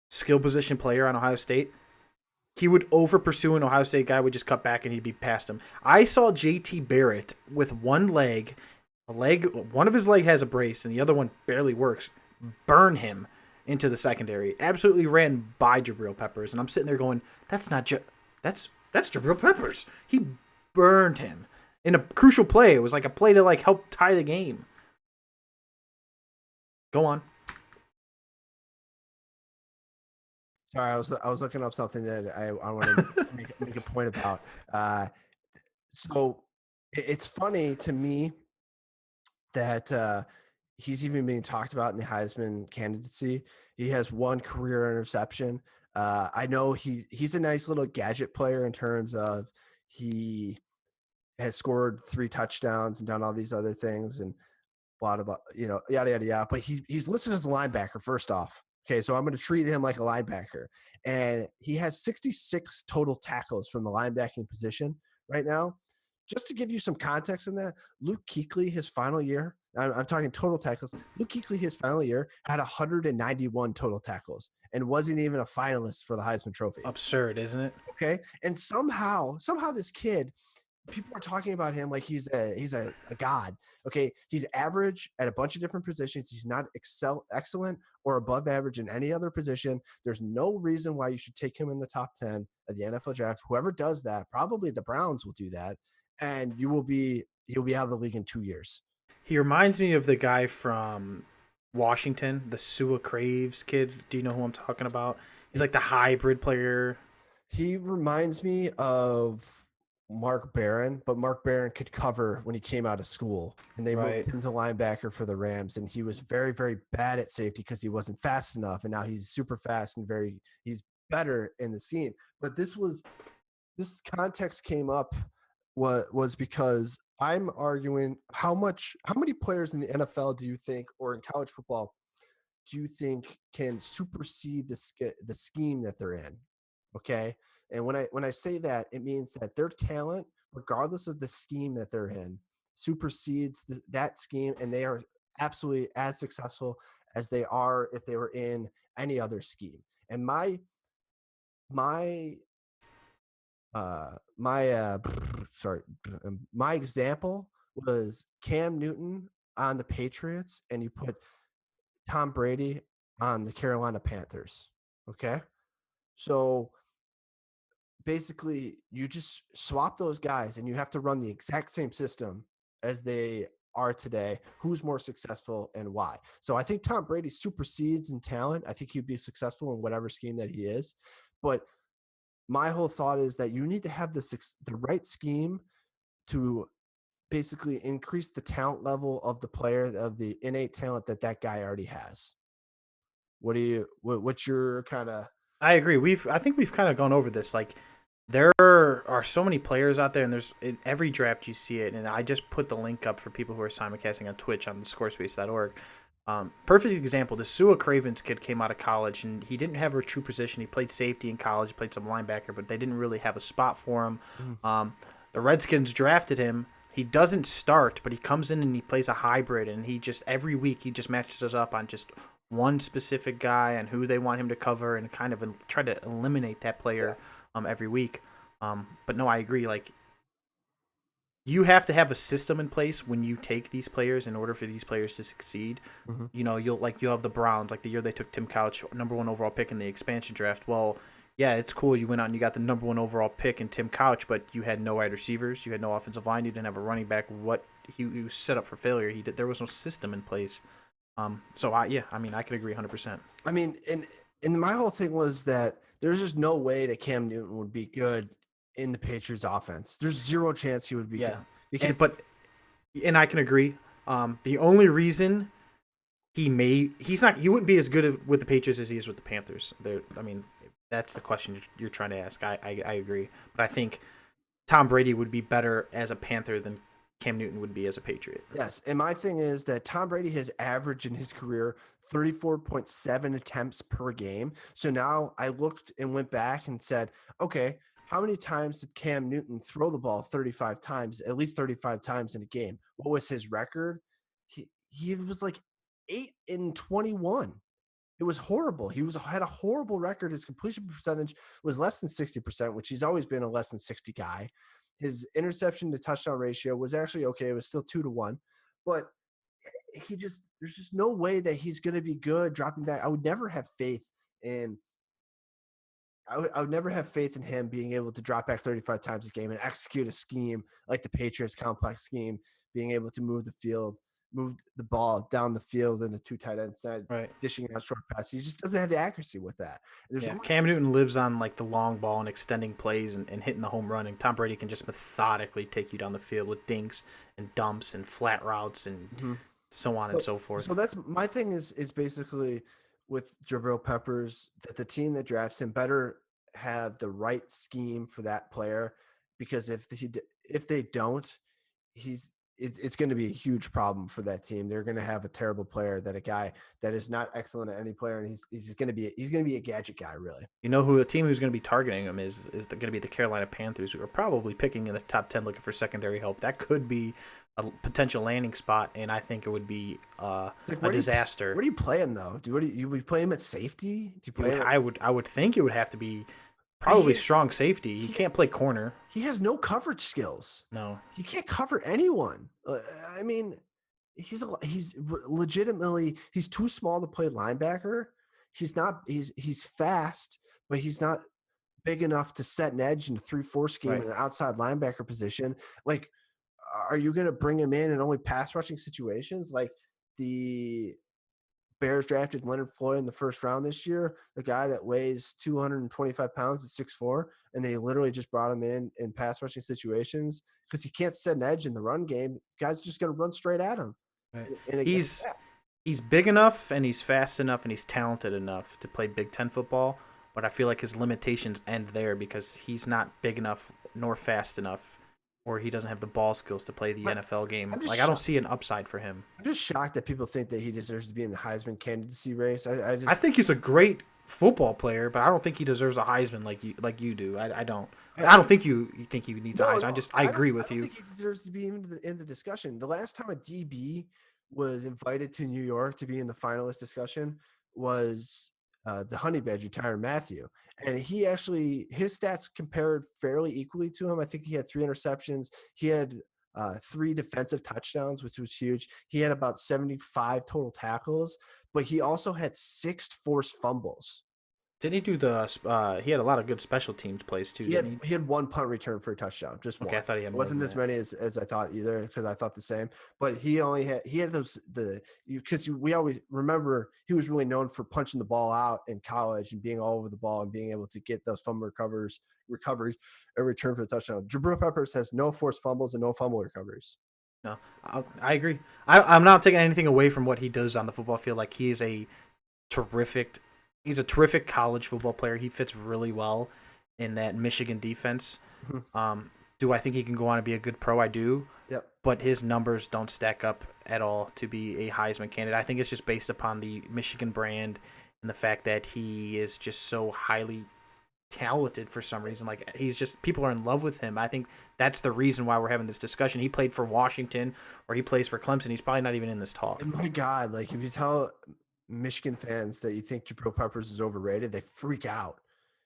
skill position player on Ohio State, he would over pursue an Ohio State guy, would just cut back and he'd be past him. I saw J.T. Barrett with one leg, one of his leg has a brace and the other one barely works, burn him into the secondary. Absolutely ran by Jabrill Peppers, and I'm sitting there going, that's Jabrill Peppers. He burned him in a crucial play. It was like a play to like help tie the game. Go on. Sorry, I was looking up something that I want to make a point about. So it's funny to me that he's even being talked about in the Heisman candidacy. He has one career interception. I know he's a nice little gadget player in terms of he has scored 3 touchdowns and done all these other things and blah, blah, yada, yada, yada. But he's listed as a linebacker first off. Okay, so I'm going to treat him like a linebacker. And he has 66 total tackles from the linebacking position right now. just to give you some context in that, Luke Kuechly, his final year, I'm talking total tackles. Luke Kuechly, his final year, had 191 total tackles and wasn't even a finalist for the Heisman Trophy. Absurd, isn't it? Okay, and somehow this kid, people are talking about him like he's a god. Okay, he's average at a bunch of different positions. He's not excellent or above average in any other position. There's no reason why you should take him in the top 10 of the NFL draft. Whoever does that, probably the Browns will do that, and you'll be out of the league in 2 years. He reminds me of the guy from Washington, the Sua Craves kid. Do you know who I'm talking about? He's like the hybrid player. He reminds me of Mark Barron, but Mark Barron could cover when he came out of school, and they Right. moved him to linebacker for the Rams, and he was very, very bad at safety because he wasn't fast enough, and now he's super fast and he's better in the scheme. But this context came up was because I'm arguing how many players in the NFL do you think, or in college football, do you think can supersede the scheme that they're in? Okay. And when I say that, it means that their talent, regardless of the scheme that they're in, supersedes that scheme, and they are absolutely as successful as they are if they were in any other scheme. And my sorry, my example was Cam Newton on the Patriots, and you put Tom Brady on the Carolina Panthers. Okay. So basically, you just swap those guys and you have to run the exact same system as they are today. Who's more successful and why? So I think Tom Brady supersedes in talent. I think he'd be successful in whatever scheme that he is. But my whole thought is that you need to have the right scheme to basically increase the talent level of the player, of the innate talent that guy already has. What's your kind of? I agree. I think we've kind of gone over this. Like, there are so many players out there, and there's in every draft you see it. And I just put the link up for people who are simulcasting on Twitch on the scorespace.org. Perfect example. The Sua Cravens kid came out of college, and he didn't have a true position. He played safety in college, played some linebacker, but they didn't really have a spot for him. The Redskins drafted him. He doesn't start, but he comes in and he plays a hybrid, and he just every week he just matches us up on just one specific guy and who they want him to cover, and kind of try to eliminate that player every week. But no, I agree. Like, you have to have a system in place when you take these players in order for these players to succeed. Mm-hmm. You know, you'll have the Browns, like the year they took Tim Couch, #1 overall pick in the expansion draft. Well, yeah, it's cool. You went out and you got the #1 overall pick in Tim Couch, but you had no wide receivers, you had no offensive line, you didn't have a running back. He was set up for failure. There was no system in place. So I can agree 100%. I mean, and my whole thing was that there's just no way that Cam Newton would be good in the Patriots offense. There's zero chance he would be good. Because And I can agree. The only reason he wouldn't be as good with the Patriots as he is with the Panthers. That's the question you're trying to ask. I agree, but I think Tom Brady would be better as a Panther than Cam Newton would be as a Patriot. Yes, and my thing is that Tom Brady has averaged in his career 34.7 attempts per game. So now I looked and went back and said, okay, how many times did Cam Newton throw the ball 35 times, at least 35 times in a game? What was his record? He was like 8-21. It was horrible. Had a horrible record. His completion percentage was less than 60%, which he's always been a less than 60 guy. His interception to touchdown ratio was actually okay. It was still 2-1, but there's just no way that he's going to be good dropping back. I would never have faith in him being able to drop back 35 times a game and execute a scheme like the Patriots complex scheme, being able to move the ball down the field in a 2 tight end set, Right. dishing out short passes. He just doesn't have the accuracy with that. Cam Newton lives on like the long ball and extending plays and hitting the home run, and Tom Brady can just methodically take you down the field with dinks and dumps and flat routes and so on and so forth. So that's my thing is basically with Jabrill Peppers, that the team that drafts him better have the right scheme for that player, because if they don't, it's going to be a huge problem for that team. They're going to have a terrible player, that a guy that is not excellent at any player, and he's going to be a gadget guy, really. You know who a team who's going to be targeting him is going to be the Carolina Panthers, who are probably picking in the top 10 looking for secondary help. That could be a potential landing spot, and I think it would be a disaster. Where do you play him though? You play him at safety? Do you play him? I would think it would have to be probably strong safety. He can't play corner. He has no coverage skills. No, he can't cover anyone. I mean, he's legitimately he's too small to play linebacker. He's fast, but he's not big enough to set an edge in a 3-4 scheme in an outside linebacker position. Like, are you going to bring him in only pass rushing situations? Like the Bears drafted Leonard Floyd in the first round this year, the guy that weighs 225 pounds at 6'4", and they literally just brought him in pass rushing situations because he can't set an edge in the run game. Guys are just going to run straight at him. Right. He's big enough, and he's fast enough, and he's talented enough to play Big Ten football, but I feel like his limitations end there because he's not big enough nor fast enough, or he doesn't have the ball skills to play the NFL game. I don't see an upside for him. I'm just shocked that people think that he deserves to be in the Heisman candidacy race. I think he's a great football player, but I don't think he deserves a Heisman like you do. I don't. I don't think you think he needs a Heisman. I agree with you. I think he deserves to be in the discussion. The last time a DB was invited to New York to be in the finalist discussion was the Honey Badger, Tyrann Mathieu. And his stats compared fairly equally to him. I think he had 3 interceptions. He had 3 defensive touchdowns, which was huge. He had about 75 total tackles, but he also had 6 forced fumbles. Didn't he do he had a lot of good special teams plays too, didn't he? He had 1 punt return for a touchdown, just one. Okay, I thought he had more. It wasn't as many as I thought either, because I thought the same. But he had those because we always remember he was really known for punching the ball out in college and being all over the ball and being able to get those fumble recoveries and return for the touchdown. Jabrill Peppers has no forced fumbles and no fumble recoveries. No, I agree. I'm not taking anything away from what he does on the football field. Like, he's a terrific college football player. He fits really well in that Michigan defense. Mm-hmm. Do I think he can go on and be a good pro? I do. Yep. But his numbers don't stack up at all to be a Heisman candidate. I think it's just based upon the Michigan brand and the fact that he is just so highly talented for some reason. Like, people are in love with him. I think that's the reason why we're having this discussion. He played for Washington, or he plays for Clemson. He's probably not even in this talk. Oh my God, like, if you tell Michigan fans that you think Jabrill Peppers is overrated, they freak out.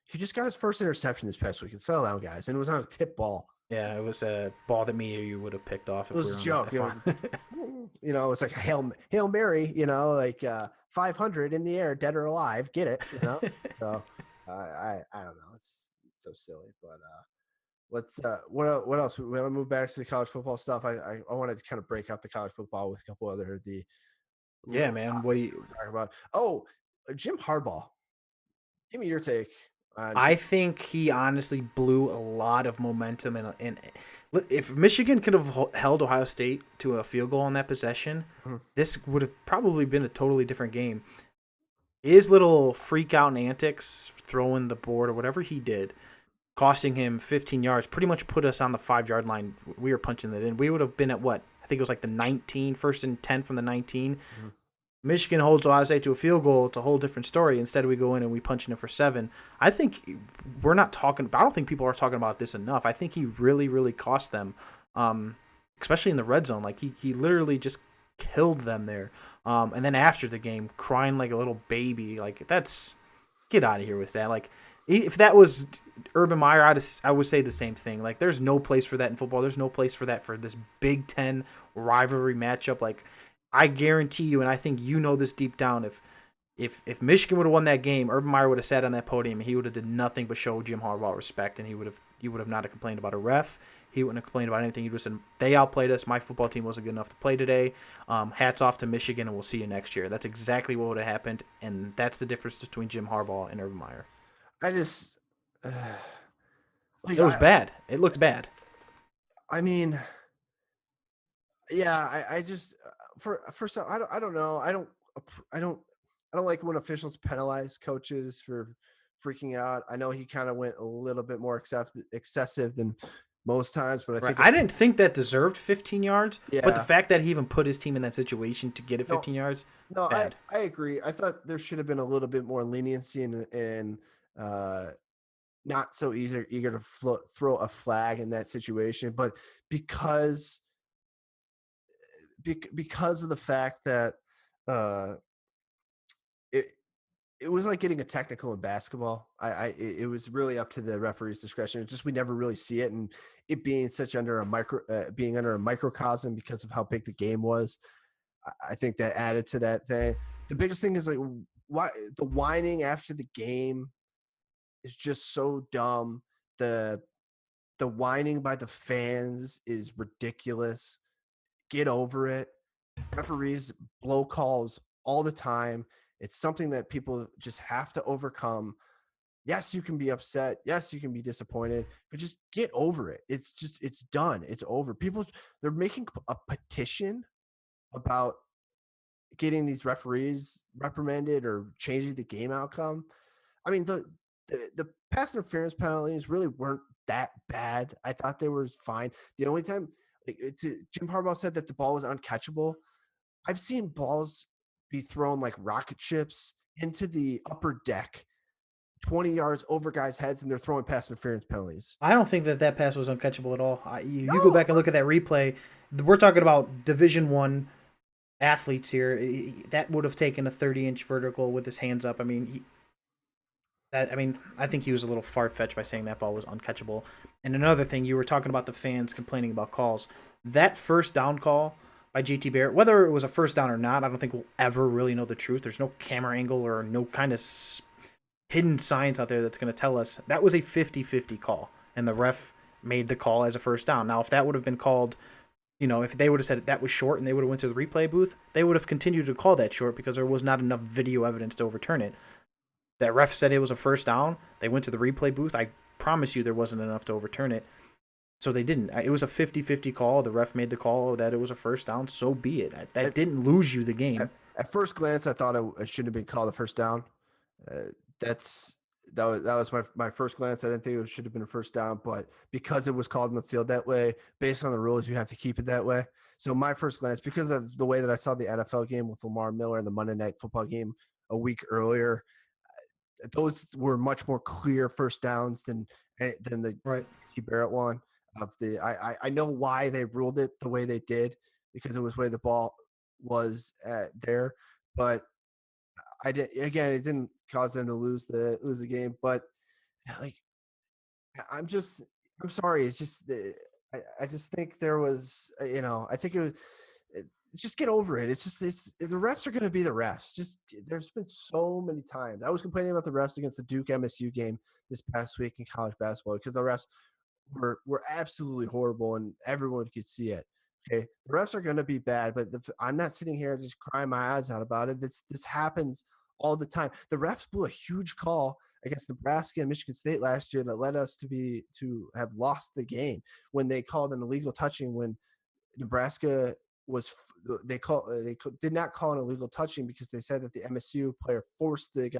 He just got his first interception this past week. Settle down, guys. And it was on a tip ball. Yeah, it was a ball that me or you would have picked off. It was a joke. It's like a Hail Mary, like 500 in the air, dead or alive. Get it, So I don't know. It's so silly. But what else? We want to move back to the college football stuff. I wanted to kind of break up the college football with a couple other Yeah, man. What do you talk about? Oh, Jim Harbaugh. Give me your take. I think he honestly blew a lot of momentum, and if Michigan could have held Ohio State to a field goal on that possession, this would have probably been a totally different game. His little freak out and antics, throwing the board or whatever he did, costing him 15 yards, pretty much put us on the 5-yard line. We were punching that in. We would have been at what? I think it was like the 19, 1st and 10 from the 19. Mm-hmm. Michigan holds Ohio State to a field goal. It's a whole different story. Instead, we go in and we punch in it for 7. I think I don't think people are talking about this enough. I think he really, really cost them, especially in the red zone. Like, he literally just killed them there. And then after the game, crying like a little baby. Like, get out of here with that. Like, if that was Urban Meyer, I would say the same thing. Like, there's no place for that in football. There's no place for that for this Big Ten rivalry matchup. Like, I guarantee you, and I think you know this deep down, if Michigan would have won that game, Urban Meyer would have sat on that podium and he would have did nothing but show Jim Harbaugh respect, and he would have not have complained about a ref. He wouldn't have complained about anything. He would have said, they outplayed us. My football team wasn't good enough to play today. Hats off to Michigan, and we'll see you next year. That's exactly what would have happened, and that's the difference between Jim Harbaugh and Urban Meyer. It was bad. It looked bad. I mean, yeah, I just first off, I don't know. I don't like when officials penalize coaches for freaking out. I know he kind of went a little bit more excessive than most times, but I Right. think I didn't think that deserved 15 yards, but the yeah. fact that he even put his team in that situation to get it No, 15 yards, no, I bad. I agree. I thought there should have been a little bit more leniency and uh not so eager to throw a flag in that situation, but because because of the fact that uh it it was like getting a technical in basketball. It was really up to the referee's discretion. It's just we never really see it, and it being such under a being under a microcosm because of how big the game was. I think that added to that thing. The biggest thing is like why the whining after the game is just so dumb. The the whining by the fans is ridiculous. Get over it. Referees blow calls all the time. It's something that people just have to overcome. Yes, you can be upset. Yes, you can be disappointed, but just get over it. It's done. It's over. People, they're making a petition about getting these referees reprimanded or changing the game outcome. I mean, the pass interference penalties really weren't that bad. I thought they were fine. The only time Jim Harbaugh said that the ball was uncatchable. I've seen balls be thrown like rocket ships into the upper deck, 20 yards over guys' heads, and they're throwing pass interference penalties. I don't think that pass was uncatchable at all. You go No, back and look at that replay. We're talking about Division 1 athletes here. That would have taken a 30-inch vertical with his hands up. I think he was a little far fetched by saying that ball was uncatchable. And another thing, you were talking about the fans complaining about calls. That first down call by JT Barrett, whether it was a first down or not, I don't think we'll ever really know the truth. There's no camera angle or no kind of hidden science out there that's going to tell us that was a 50-50 call. And the ref made the call as a first down. Now, if that would have been called, if they would have said that was short and they would have went to the replay booth, they would have continued to call that short because there was not enough video evidence to overturn it. That ref said it was a first down. They went to the replay booth. I promise you there wasn't enough to overturn it. So they didn't. It was a 50-50 call. The ref made the call that it was a first down. So be it. That At, didn't lose you the game. at first glance, I thought it shouldn't have been called a first down. Uh, that's that was my first glance. I didn't think it should have been a first down, but because it was called in the field that way, based on the rules, you have to keep it that way. So my first glance, because of the way that I saw the NFL game with Lamar Miller and the Monday Night Football game a week earlier, those were much more clear first downs than the Right. T Barrett one. I know why they ruled it the way they did because it was where the ball was there, but I did again. It didn't cause them to lose the game, but like I'm sorry. It's just I just think there was I think it was just get over it. It's the refs are going to be the refs. Just there's been so many times I was complaining about the refs against the Duke MSU game this past week in college basketball because the refs were absolutely horrible and everyone could see it. Okay, the refs are going to be bad, but I'm not sitting here just crying my eyes out about it. This happens all the time. The refs blew a huge call against Nebraska and Michigan State last year that led us to have lost the game when they called an illegal touching when Nebraska was they did not call an illegal touching because they said that the MSU player forced the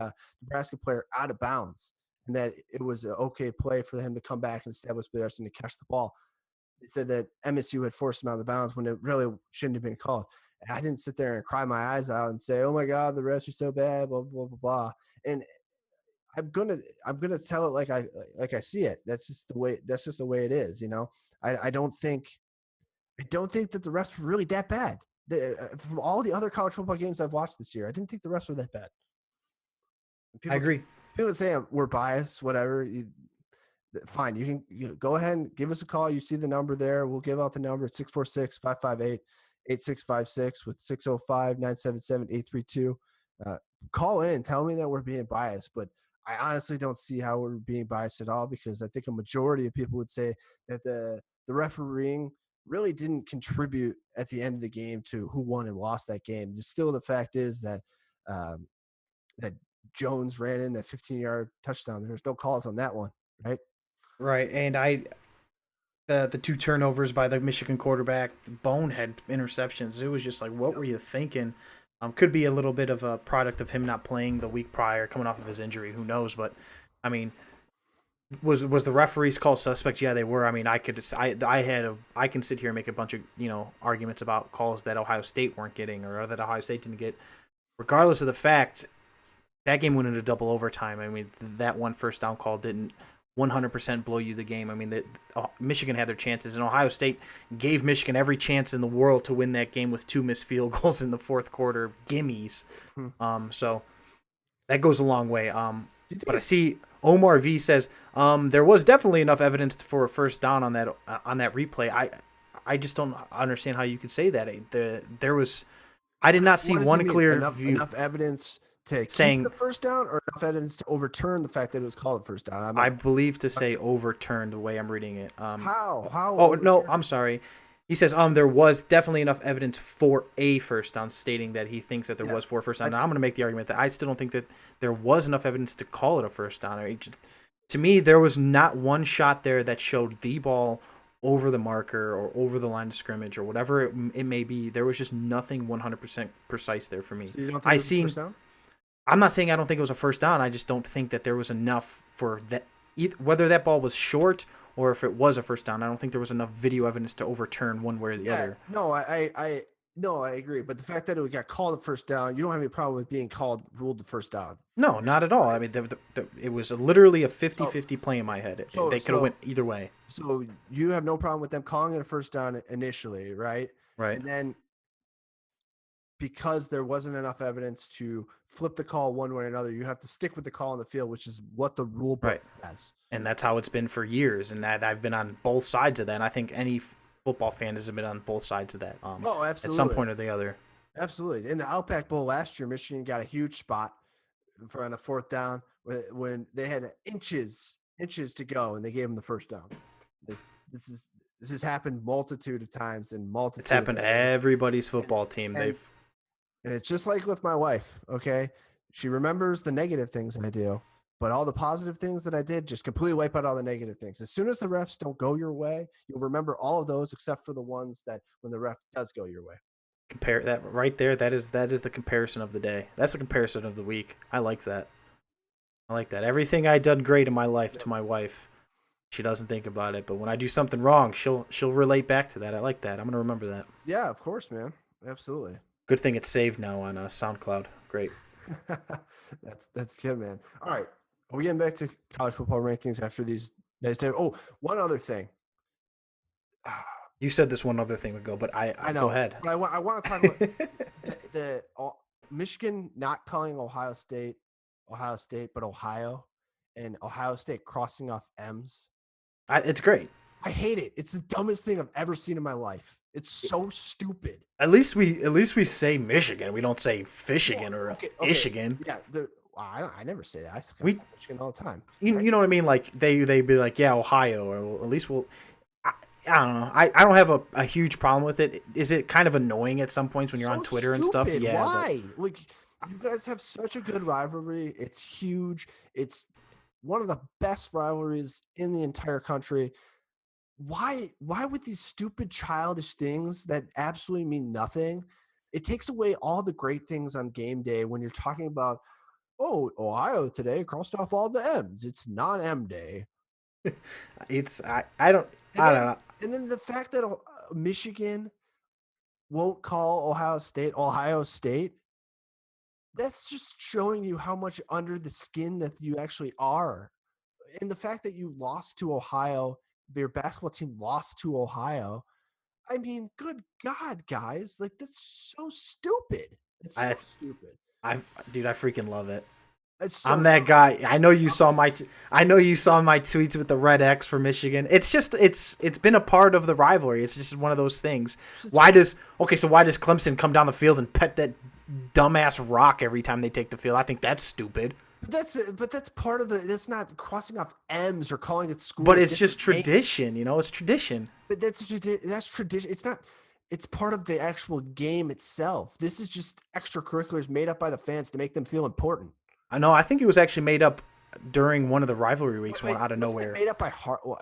Nebraska player out of bounds and that it was an okay play for him to come back and establish possession to catch the ball. They said that MSU had forced him out of the bounds when it really shouldn't have been called. And I didn't sit there and cry my eyes out and say, "Oh my God, the refs are so bad," blah blah blah blah. And I'm gonna tell it like I see it. That's just the way. That's just the way it is. I don't think that the refs were really that bad. From all the other college football games I've watched this year, I didn't think the refs were that bad. I People agree. people say we're biased, whatever. Fine, you can go ahead and give us a call. You see the number there. We'll give out the number. It's 646-558-8656 with 605-977-832. Call in. Tell me that we're being biased, but I honestly don't see how we're being biased at all because I think a majority of people would say that the refereeing really didn't contribute at the end of the game to who won and lost that game. Just still the fact is um, that Jones ran in that 15-yard touchdown. There's no calls on that one, right? Right. And the two turnovers by the Michigan quarterback, the bonehead interceptions. It was just like, what were you thinking? Could be a little bit of a product of him not playing the week prior, coming off of his injury. Who knows? But I mean, Was the referees called suspect? Yeah, they were. I mean, I can sit here and make a bunch of arguments about calls that Ohio State weren't getting or that Ohio State didn't get. Regardless of the fact, that game went into double overtime. I mean, that one first down call didn't 100% blow you the game. I mean, Michigan had their chances, and Ohio State gave Michigan every chance in the world to win that game with 2 missed field goals in the fourth quarter, gimmies. So that goes a long way. But I see Omar V says there was definitely enough evidence for a first down on that replay. I just don't understand how you could say that. There was, I did not see one clear enough evidence to keep the first down, or enough evidence to overturn the fact that it was called a first down. I believe to say overturned the way I'm reading it. How? Oh no, I'm sorry. He says there was definitely enough evidence for a first down, stating that he thinks that there was 4 first down. Now I'm going to make the argument that I still don't think that there was enough evidence to call it a first down. To me, there was not one shot there that showed the ball over the marker or over the line of scrimmage or whatever it may be. There was just nothing 100% precise there for me. So you don't think it was a first down? I'm not saying I don't think it was a first down. I just don't think that there was enough for that. Whether that ball was short or if it was a first down, I don't think there was enough video evidence to overturn one way or the other. No, I agree. But the fact that it got called a first down, you don't have any problem with being ruled the first down. No, not at all. I mean, it was literally a 50-50 play in my head. They could have went either way. So you have no problem with them calling it a first down initially, right? Right. And then because there wasn't enough evidence to flip the call one way or another, you have to stick with the call on the field, which is what the rule book says. And that's how it's been for years. And I've been on both sides of that. And I think any football fan has been on both sides of that. Absolutely. At some point or the other. Absolutely. In the Outback Bowl last year, Michigan got a huge spot on a fourth down when they had inches to go, and they gave them the first down. This has happened multitude of times and multitude. It's happened to everybody's football team. And it's just like with my wife, okay? She remembers the negative things I do, but all the positive things that I did just completely wipe out all the negative things. As soon as the refs don't go your way, you'll remember all of those except for the ones that when the ref does go your way. Compare that right there. That is the comparison of the day. That's the comparison of the week. I like that. Everything I done great in my life to my wife, she doesn't think about it. But when I do something wrong, she'll relate back to that. I like that. I'm gonna remember that. Yeah, of course, man. Absolutely. Good thing it's saved now on SoundCloud. Great. That's good, man. All right, are we getting back to college football rankings after these nice days? Oh, one other thing. You said this one other thing ago, but I know. Go ahead. I want to talk about the Michigan not calling Ohio State, but Ohio, and Ohio State crossing off M's. It's great. I hate it. It's the dumbest thing I've ever seen in my life. It's so stupid. At least we say Michigan. We don't say Fishigan or Michigan. Yeah, I never say that. I say Michigan all the time. You know what I mean? Like they'd be like, yeah, Ohio, or at least we'll. I don't know. I don't have a huge problem with it. Is it kind of annoying at some points when you're on Twitter and stuff? Yeah. Why? Like, you guys have such a good rivalry. It's huge. It's one of the best rivalries in the entire country. Why with these stupid childish things that absolutely mean nothing? It takes away all the great things on game day when you're talking about, oh, Ohio today crossed off all the M's. It's non-M day. I don't know. And then the fact that Michigan won't call Ohio State, that's just showing you how much under the skin that you actually are. And the fact that you lost to Ohio, your basketball team lost to Ohio. I mean, good God, guys. Like, that's so stupid. It's so stupid. I freaking love it. I'm that guy. I know you saw my tweets with the red X for Michigan. It's just it's been a part of the rivalry. It's just one of those things. Why does Clemson come down the field and pet that dumbass rock every time they take the field? I think that's stupid. But that's part of that's not crossing off M's or calling it school. But it's just tradition, it's tradition. But that's tradition. It's not. It's part of the actual game itself. This is just extracurriculars made up by the fans to make them feel important. I know. I think it was actually made up during one of the rivalry weeks, out of nowhere. Made up by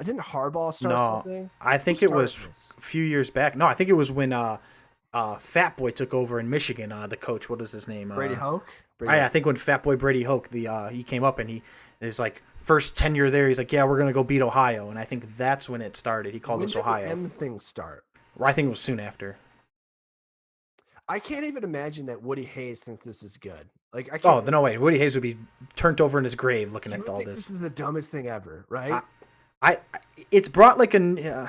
didn't Harbaugh start something? I think it was a few years back. No, I think it was when Fat Boy took over in Michigan. The coach, what is his name? Brady Hoke. I think when Fat Boy Brady Hoke, he came up and he is like first tenure there, he's like, yeah, we're gonna go beat Ohio, and I think that's when it started. He called When us did Ohio. the M thing start? Or I think it was soon after. I can't even imagine that Woody Hayes thinks this is good. Like I Oh, can't. no way. Woody Hayes would be turned over in his grave looking He at would all think this. this is the dumbest thing ever, right? I it's brought like It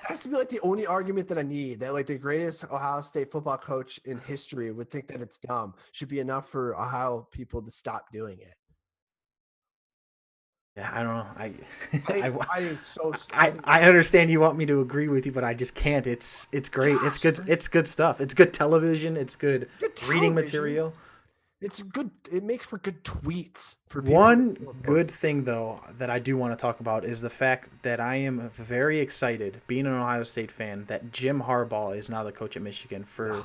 has to be like the only argument that I need, that like the greatest Ohio State football coach in history would think that it's dumb, should be enough for Ohio people to stop doing it. yeah, I don't know. I think it's so. I understand you want me to agree with you, but I just can't. It's great. It's good. It's good stuff. It's good television. It's good reading material. It's good. It makes for good tweets for people. One good thing, though, that I do want to talk about is the fact that I am very excited, being an Ohio State fan, that Jim Harbaugh is now the coach at Michigan for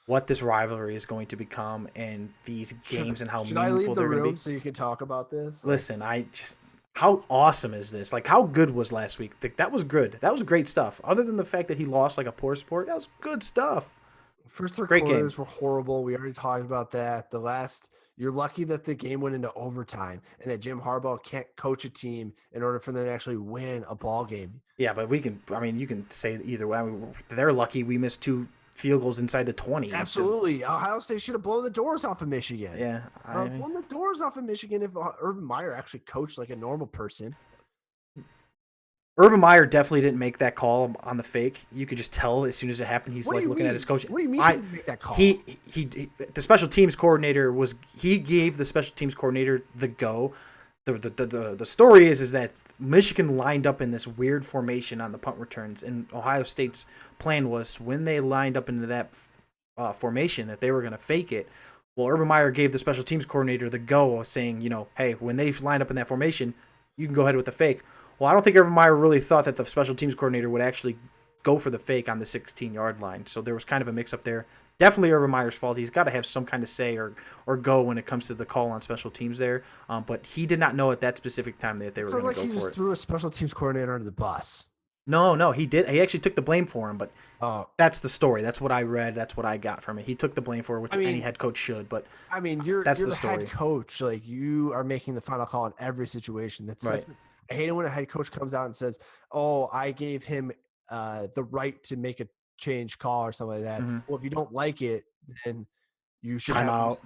what this rivalry is going to become and these games and how Should I meaningful leave the they're going to room be. so you can talk about this? Listen, how awesome is this? Like, how good was last week? That was good. That was great stuff. Other than the fact that he lost like a poor sport, that was good stuff. First three Great quarters game. were horrible. We already talked about that. You're lucky that the game went into overtime and that Jim Harbaugh can't coach a team in order for them to actually win a ball game. Yeah, but you can say either way. I mean, they're lucky we missed 2 field goals inside the 20. Absolutely. Ohio State should have blown the doors off of Michigan. Yeah. Blown the doors off of Michigan if Urban Meyer actually coached like a normal person. Urban Meyer definitely didn't make that call on the fake. You could just tell as soon as it happened. He's like looking at his coach. What do you mean he didn't make that call? The special teams coordinator gave the special teams coordinator the go. The story is that Michigan lined up in this weird formation on the punt returns, and Ohio State's plan was when they lined up into that formation that they were going to fake it. Well, Urban Meyer gave the special teams coordinator the go, saying, hey, when they line up in that formation, you can go ahead with the fake. Well, I don't think Urban Meyer really thought that the special teams coordinator would actually go for the fake on the 16-yard line. So there was kind of a mix-up there. Definitely Urban Meyer's fault. He's got to have some kind of say or go when it comes to the call on special teams there. But he did not know at that specific time that they were going to go for it. He just threw a special teams coordinator under the bus. No, he did. He actually took the blame for him, but that's the story. That's what I read. That's what I got from it. He took the blame for it, which any head coach should. But you're the head coach. Like, you are making the final call in every situation. That's right. I hate it when a head coach comes out and says, "Oh, I gave him the right to make a change call or something like that." Mm-hmm. Well, if you don't like it, then you should have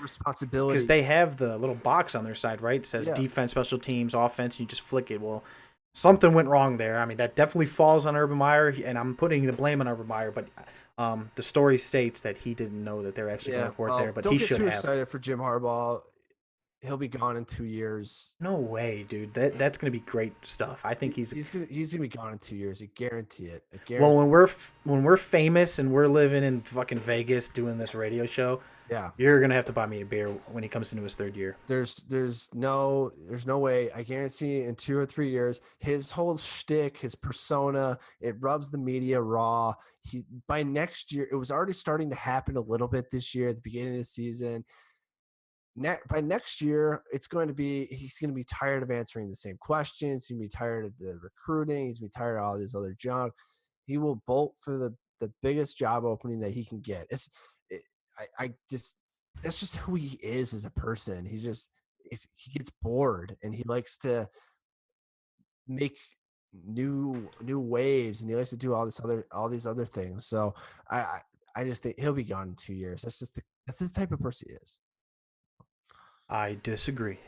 responsibility. Because they have the little box on their side, right? It says defense, special teams, offense, and you just flick it. Well, something went wrong there. I mean, that definitely falls on Urban Meyer, and I'm putting the blame on Urban Meyer, but the story states that he didn't know that they're actually going for it there, but he should have. Don't get too excited for Jim Harbaugh. He'll be gone in 2 years. No way, dude. That's gonna be great stuff. I think he's gonna be gone in 2 years. I guarantee it. Well, when we're famous and we're living in fucking Vegas doing this radio show, you're gonna have to buy me a beer when he comes into his 3rd year. There's no way. I guarantee in 2 or 3 years, his whole shtick, his persona, it rubs the media raw. By next year, it was already starting to happen a little bit this year at the beginning of the season. By next year, he's going to be tired of answering the same questions. He's going to be tired of the recruiting. He's going to be tired of all this other junk. He will bolt for the biggest job opening that he can get. That's just who he is as a person. He gets bored and he likes to make new waves and he likes to do all these other things. So I just think he'll be gone in 2 years. That's the type of person he is. I disagree.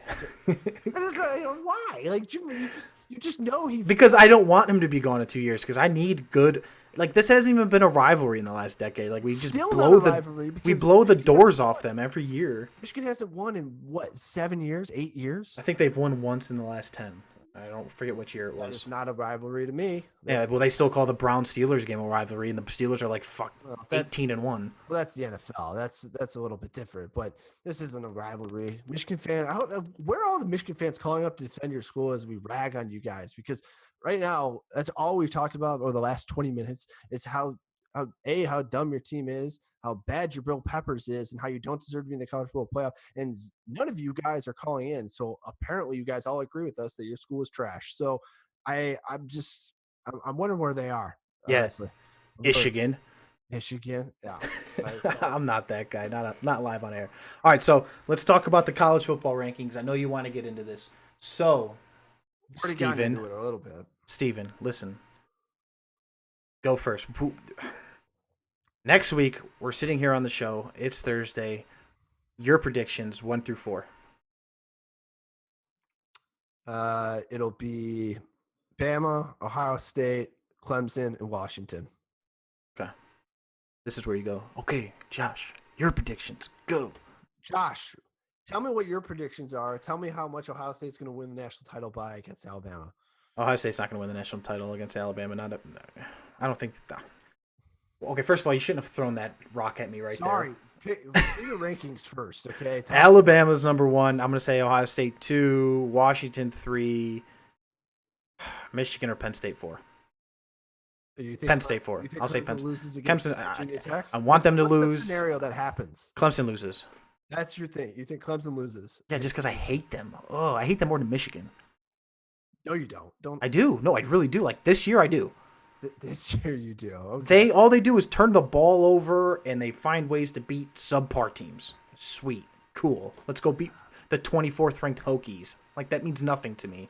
Why? Like, you just know he. Because I don't want him to be gone in 2 years. Because I need good. Like, this hasn't even been a rivalry in the last decade. Like, we just blow the doors off them every year. Michigan hasn't won in 7 years, 8 years. I think they've won once in the last 10. I don't forget which year it was. It's not a rivalry to me. Well, they still call the Brown-Steelers game a rivalry, and the Steelers are like 18-1. Well, that's the NFL. That's a little bit different, but this isn't a rivalry. Michigan fan, where are all the Michigan fans calling up to defend your school as we rag on you guys? Because right now, that's all we've talked about over the last 20 minutes is how dumb your team is, how bad Jabrill Peppers is, and how you don't deserve to be in the college football playoff. And none of you guys are calling in. So apparently you guys all agree with us that your school is trash. So I'm wondering where they are. Yes. Michigan. Yeah. I'm not that guy. Not live on air. All right. So let's talk about the college football rankings. I know you want to get into this. So, We've already gotten Steven, into it a little bit. Steven, listen. Go first. Next week, we're sitting here on the show. It's Thursday. Your predictions 1 through 4. It'll be Bama, Ohio State, Clemson, and Washington. Okay. This is where you go. Okay, Josh, your predictions. Go. Josh, tell me what your predictions are. Tell me how much Ohio State's going to win the national title by against Alabama. Ohio State's not going to win the national title against Alabama. I don't think that. Okay, first of all, you shouldn't have thrown that rock at me right Sorry. there. Do your rankings first, okay? Alabama's number 1. I'm going to say Ohio State 2, Washington 3, Michigan or Penn State 4. You think Penn State 4. I'll say Penn State. Clemson. I want them to lose. What's the scenario that happens? Clemson loses. That's your thing. You think Clemson loses? Yeah, just because I hate them. Oh, I hate them more than Michigan. No, you don't. I do. No, I really do. Like this year, I do. This year you do. Okay. All they do is turn the ball over and they find ways to beat subpar teams. Sweet, cool. Let's go beat the 24th ranked Hokies. Like that means nothing to me.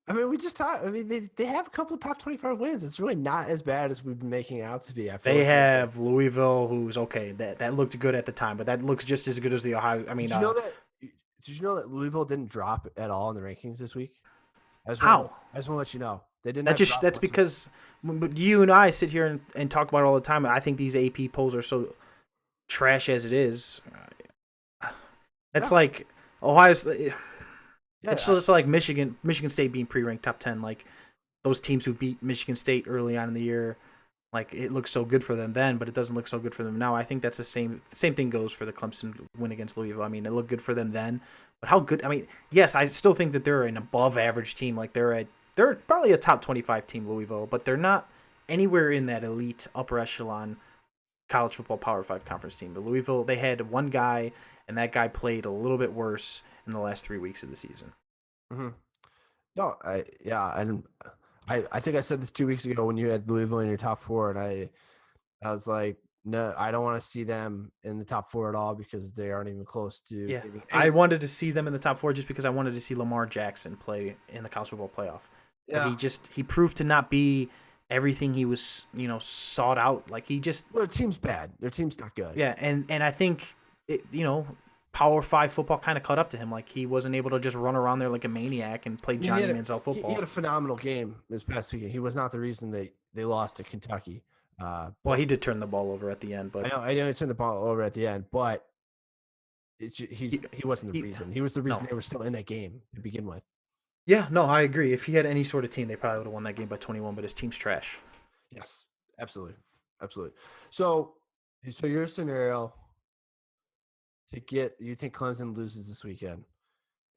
I mean, we just talked. I mean, they have a couple of top 25 wins. It's really not as bad as we've been making out to be. They have Louisville, who's okay. That looked good at the time, but that looks just as good as the Ohio. I mean, did you know that Louisville didn't drop at all in the rankings this week? How? I just want to let you know they didn't. That's because you and I sit here and talk about it all the time. I think these AP polls are so trash as it is. That's like Ohio's. It's just like Michigan State being pre-ranked top 10. Like those teams who beat Michigan State early on in the year, like it looks so good for them then, but it doesn't look so good for them now. I think that's the same thing goes for the Clemson win against Louisville. I mean, it looked good for them then, but how good? I mean, yes, I still think that they're an above-average team. Like they're probably a top 25 team, Louisville, but they're not anywhere in that elite upper echelon college football Power 5 conference team. But Louisville, they had one guy, and that guy played a little bit worse in the last 3 weeks of the season. Mm-hmm. No, I think I said this 2 weeks ago when you had Louisville in your top 4, and I was like, no, I don't want to see them in the top 4 at all because they aren't even close to. Yeah, I wanted to see them in the top 4 just because I wanted to see Lamar Jackson play in the college football playoff. Yeah. But he proved to not be everything he was, sought out. Like their team's bad. Their team's not good. Yeah, and I think Power 5 football kind of caught up to him. Like he wasn't able to just run around there like a maniac and play Johnny Manziel football. He had a phenomenal game this past weekend. He was not the reason they lost to Kentucky. Well, he did turn the ball over at the end, but I know he turned the ball over at the end, but he wasn't the reason. He was the reason they were still in that game to begin with. Yeah, no, I agree. If he had any sort of team, they probably would have won that game by 21. But his team's trash. Yes, absolutely. So your scenario. You think Clemson loses this weekend,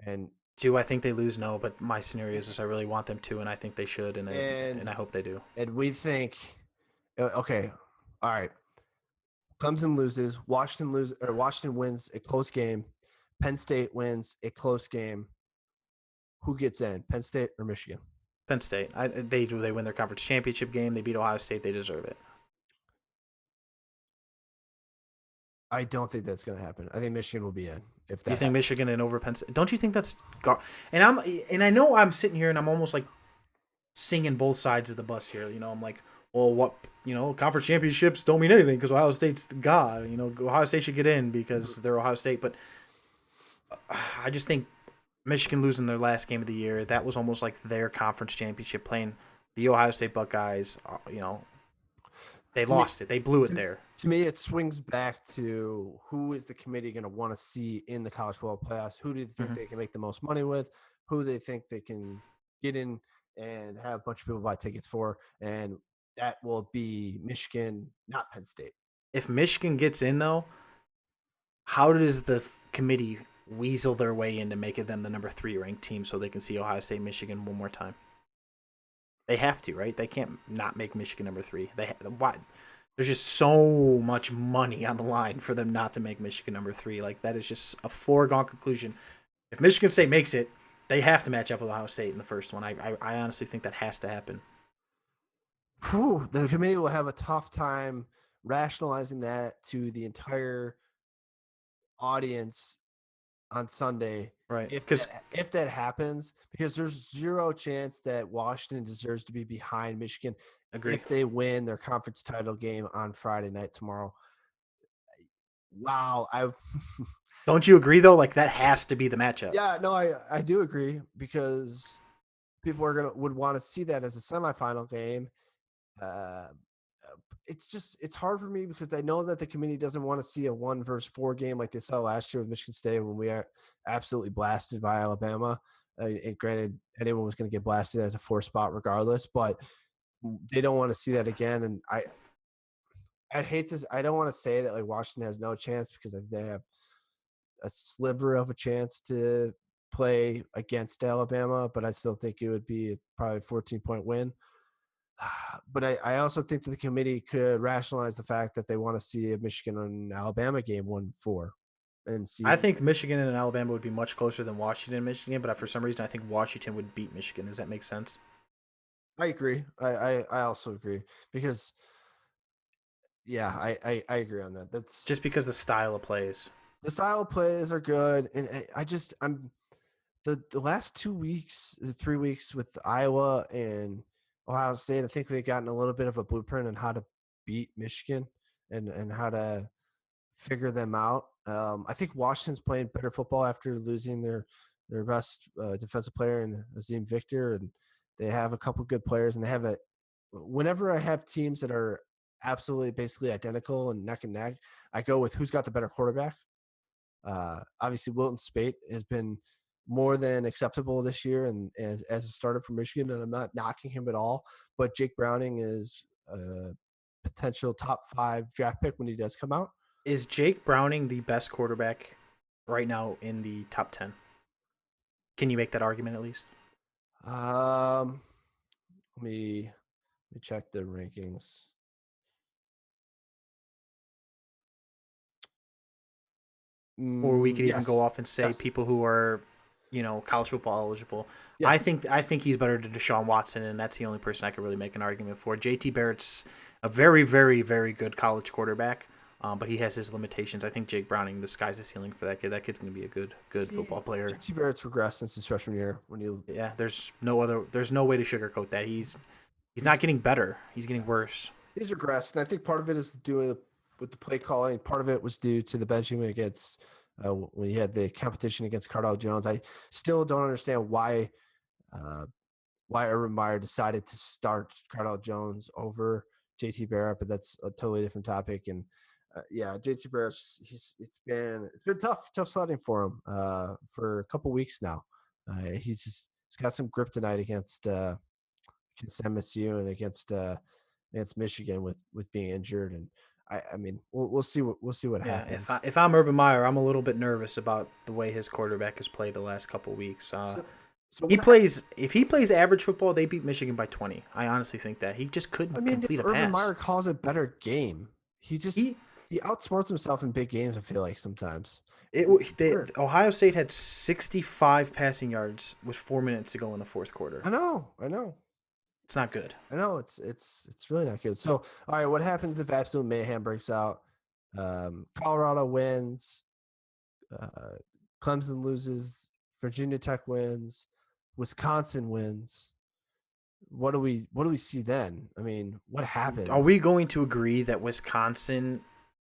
and do I think they lose? No, but my scenario is I really want them to, and I think they should, and I hope they do. And we think, okay, all right. Clemson loses. Washington wins a close game. Penn State wins a close game. Who gets in? Penn State or Michigan? Penn State. They win their conference championship game. They beat Ohio State. They deserve it. I don't think that's going to happen. I think Michigan will be in. If that you think Michigan and over Penn State? Don't you think that's? And I know I'm sitting here and I'm almost like singing both sides of the bus here. I'm like, well, what? Conference championships don't mean anything because Ohio State's the god. Ohio State should get in because they're Ohio State. But I just think Michigan losing their last game of the year, that was almost like their conference championship playing the Ohio State Buckeyes. They lost it. They blew it there. To me, it swings back to who is the committee going to want to see in the college football playoffs? Who do they think they can make the most money with? Who do they think they can get in and have a bunch of people buy tickets for? And that will be Michigan, not Penn State. If Michigan gets in, though, how does the committee weasel their way into making them the number 3 ranked team so they can see Ohio State, Michigan one more time? They have to, right? They can't not make Michigan number 3. Why? There's just so much money on the line for them not to make Michigan number 3. Like that is just a foregone conclusion. If Michigan State makes it, they have to match up with Ohio State in the first one. I honestly think that has to happen. The committee will have a tough time rationalizing that to the entire audience on Sunday Right. if that happens, because there's zero chance that Washington deserves to be behind Michigan Agreed. if they win their conference title game on Friday night tomorrow. Wow, Don't you agree though? Like that has to be the matchup. yeah, no, I do agree because people would want to see that as a semifinal game. Uh, it's hard for me because I know that the committee doesn't want to see a 1-4 game like they saw last year with Michigan State when we are absolutely blasted by Alabama. And granted, anyone was going to get blasted at a 4 spot regardless, but they don't want to see that again. And I'd hate this. I don't want to say that like Washington has no chance because they have a sliver of a chance to play against Alabama, but I still think it would be probably a 14-point win. But I also think that the committee could rationalize the fact that they want to see a Michigan and Alabama game 1-4 and see. I think Michigan and Alabama would be much closer than Washington and Michigan, but for some reason I think Washington would beat Michigan. Does that make sense? I agree. I also agree because yeah, I agree on that. That's Just because the style of plays. the style of plays are good, and I'm the last 2 weeks, 3 weeks with Iowa and Ohio State. I think they've gotten a little bit of a blueprint on how to beat Michigan and how to figure them out. I think Washington's playing better football after losing their best defensive player in Azim Victor, and they have a couple good players, and they have a. Whenever I have teams that are absolutely basically identical and neck and neck, I go with who's got the better quarterback. Obviously, Wilton Spate has been more than acceptable this year, and as a starter for Michigan, and I'm not knocking him at all. But Jake Browning is a potential top 5 draft pick when he does come out. Is Jake Browning the best quarterback right now in the top 10? Can you make that argument at least? Um, let me check the rankings. Or we could even go Yes, off and say yes, people who are, college football eligible. I yes. think I think he's better than Deshaun Watson, and that's the only person I could really make an argument for. JT Barrett's a very, very, very good college quarterback, but he has his limitations. I think Jake Browning, the sky's the ceiling for that kid. That kid's going to be a good football player. JT Barrett's regressed since his freshman year. Yeah, there's no way to sugarcoat that. He's not getting better. He's getting worse. He's regressed, and I think part of it is doing with the play calling. Part of it was due to the benching against when he had the competition against Cardale Jones. I still don't understand uh, why Urban Meyer decided to start Cardale Jones over JT Barrett, but that's a totally different topic. And yeah, JT Barrett, it's been tough sledding for him for a couple weeks now. He's got some grip tonight against MSU and against Michigan with being injured, and I mean we'll see what Yeah, happens. if I'm Urban Meyer, I'm a little bit nervous about the way his quarterback has played the last couple weeks. So so He what hap- plays if he plays average football, they beat Michigan by 20. I honestly think that he just I couldn't mean, if complete a Urban pass. Meyer calls a better game, He he outsmarts himself in big games. I feel like sometimes. Sure. Ohio State had 65 passing yards with 4 minutes to go in the fourth quarter. I know. It's not good. I know it's really not good. So, all right, what happens if absolute mayhem breaks out? Colorado wins, uh, Clemson loses, Virginia Tech wins, Wisconsin wins. What do we see then? I mean, what Are we happens? going to agree that Wisconsin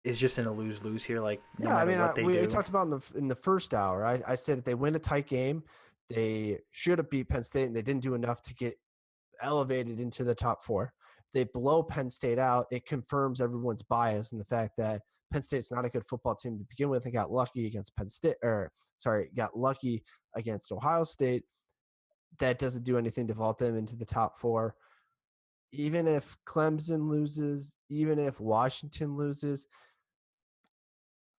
is just in a lose lose here? Like no Yeah, I matter mean, what they we do. talked about in the first hour. I said if they win a tight game, they should have beat Penn State, and they didn't do enough to get elevated into the top 4. If they blow Penn State out, it confirms everyone's bias and the fact that Penn State's not a good football team to begin with. They got lucky against got lucky against Ohio State. That doesn't do anything to vault them into the top 4. Even if Clemson loses, even if Washington loses,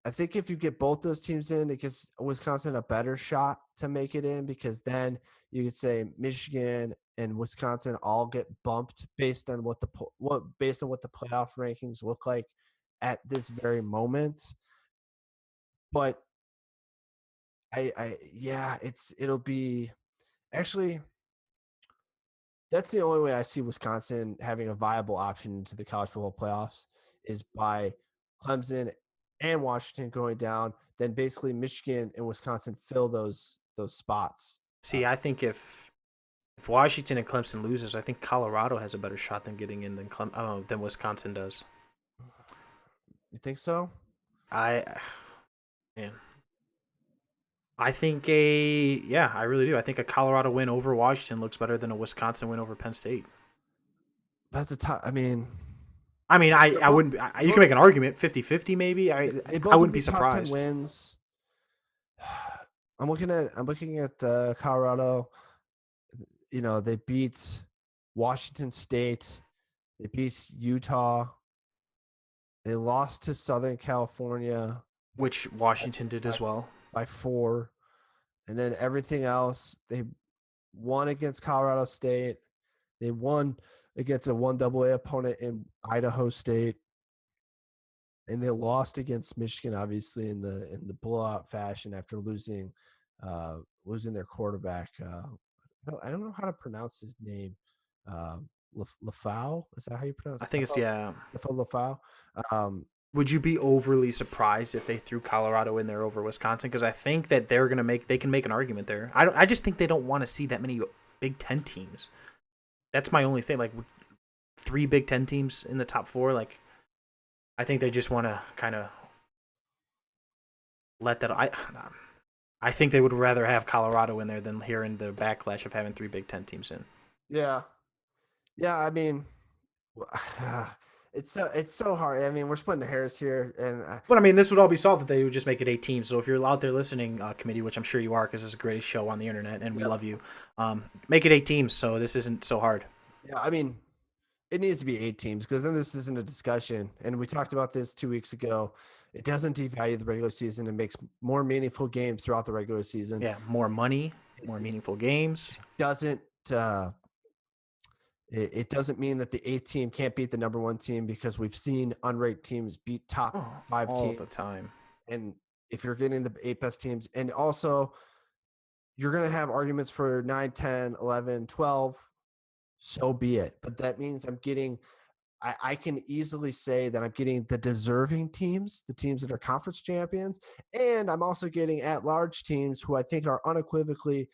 I think if you get both those teams in, it gives Wisconsin a better shot to make it in because then you could say Michigan and Wisconsin all get bumped based on what the playoff rankings look like at this very moment. But yeah, it'll be actually that's the only way I see Wisconsin having a viable option to the college football playoffs is by Clemson and Washington going down, then basically Michigan and Wisconsin fill those spots. See, I think if Washington and Clemson loses, I think Colorado has a better shot than getting in than Wisconsin does. You think so? I man, I think I really do. I think a Colorado win over Washington looks better than a Wisconsin win over Penn State. That's a tough. I mean, I wouldn't. You can make an argument 50-50 maybe. I wouldn't be top 10 surprised. wins. I'm looking at Colorado. You know, they beat Washington State. They beat Utah. They lost to Southern California, Which Washington did as well. by 4. And then everything else, they won against Colorado State. They won against a 1AA opponent in Idaho State. And they lost against Michigan, obviously, in the blowout fashion after losing their quarterback. I don't know how to pronounce his name. Lafau? Is that how you pronounce it? I think it's Lafau. Would you be overly surprised if they threw Colorado in there over Wisconsin? Because I think that they can make an argument there. I just think they don't want to see that many Big Ten teams. That's my only thing. Like 3 Big Ten teams in the top 4. Like I think they just want to kind of let that. I think they would rather have Colorado in there than hearing the backlash of having 3 Big Ten teams in. Yeah. I mean, it's so hard. I mean, we're splitting hairs here, but I mean, this would all be solved if they would just make it 8 teams. So if you're out there listening, committee, which I'm sure you are, because it's the greatest show on the internet, and we love you, make it 8 teams. So this isn't so hard. Yeah, I mean, it needs to be 8 teams because then this isn't a discussion. And we talked about this 2 weeks ago. It doesn't devalue the regular season. It makes more meaningful games throughout the regular season. Yeah, more money, more meaningful games. It doesn't mean that the 8th team can't beat the number 1 team because we've seen unranked teams beat top 5 teams all the time. And if you're getting the 8 best teams, and also you're going to have arguments for 9, 10, 11, 12, so be it. But that means I can easily say that I'm getting the deserving teams, the teams that are conference champions, and I'm also getting at-large teams who I think are unequivocally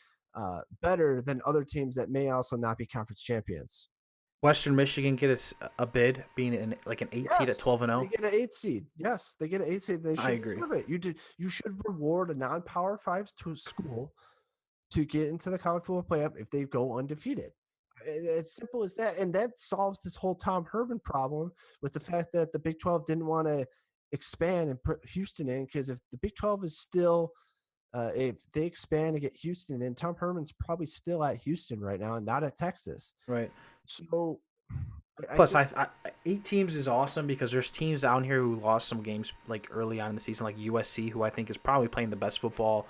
better than other teams that may also not be conference champions. Western Michigan get a bid, being an 8 seed at 12-0. They get an 8 seed. Yes, they get an 8 seed. They should I agree. Deserve it. You should reward a non-Power 5 school to get into the college football playoff if they go undefeated. It's simple as that, and that solves this whole Tom Herman problem with the fact that the Big 12 didn't want to expand and put Houston in, because if the Big 12 is still if they expand and get Houston in, Tom Herman's probably still at Houston right now and not at Texas. Right. So plus, 8 teams is awesome because there's teams down here who lost some games like early on in the season, like USC, who I think is probably playing the best football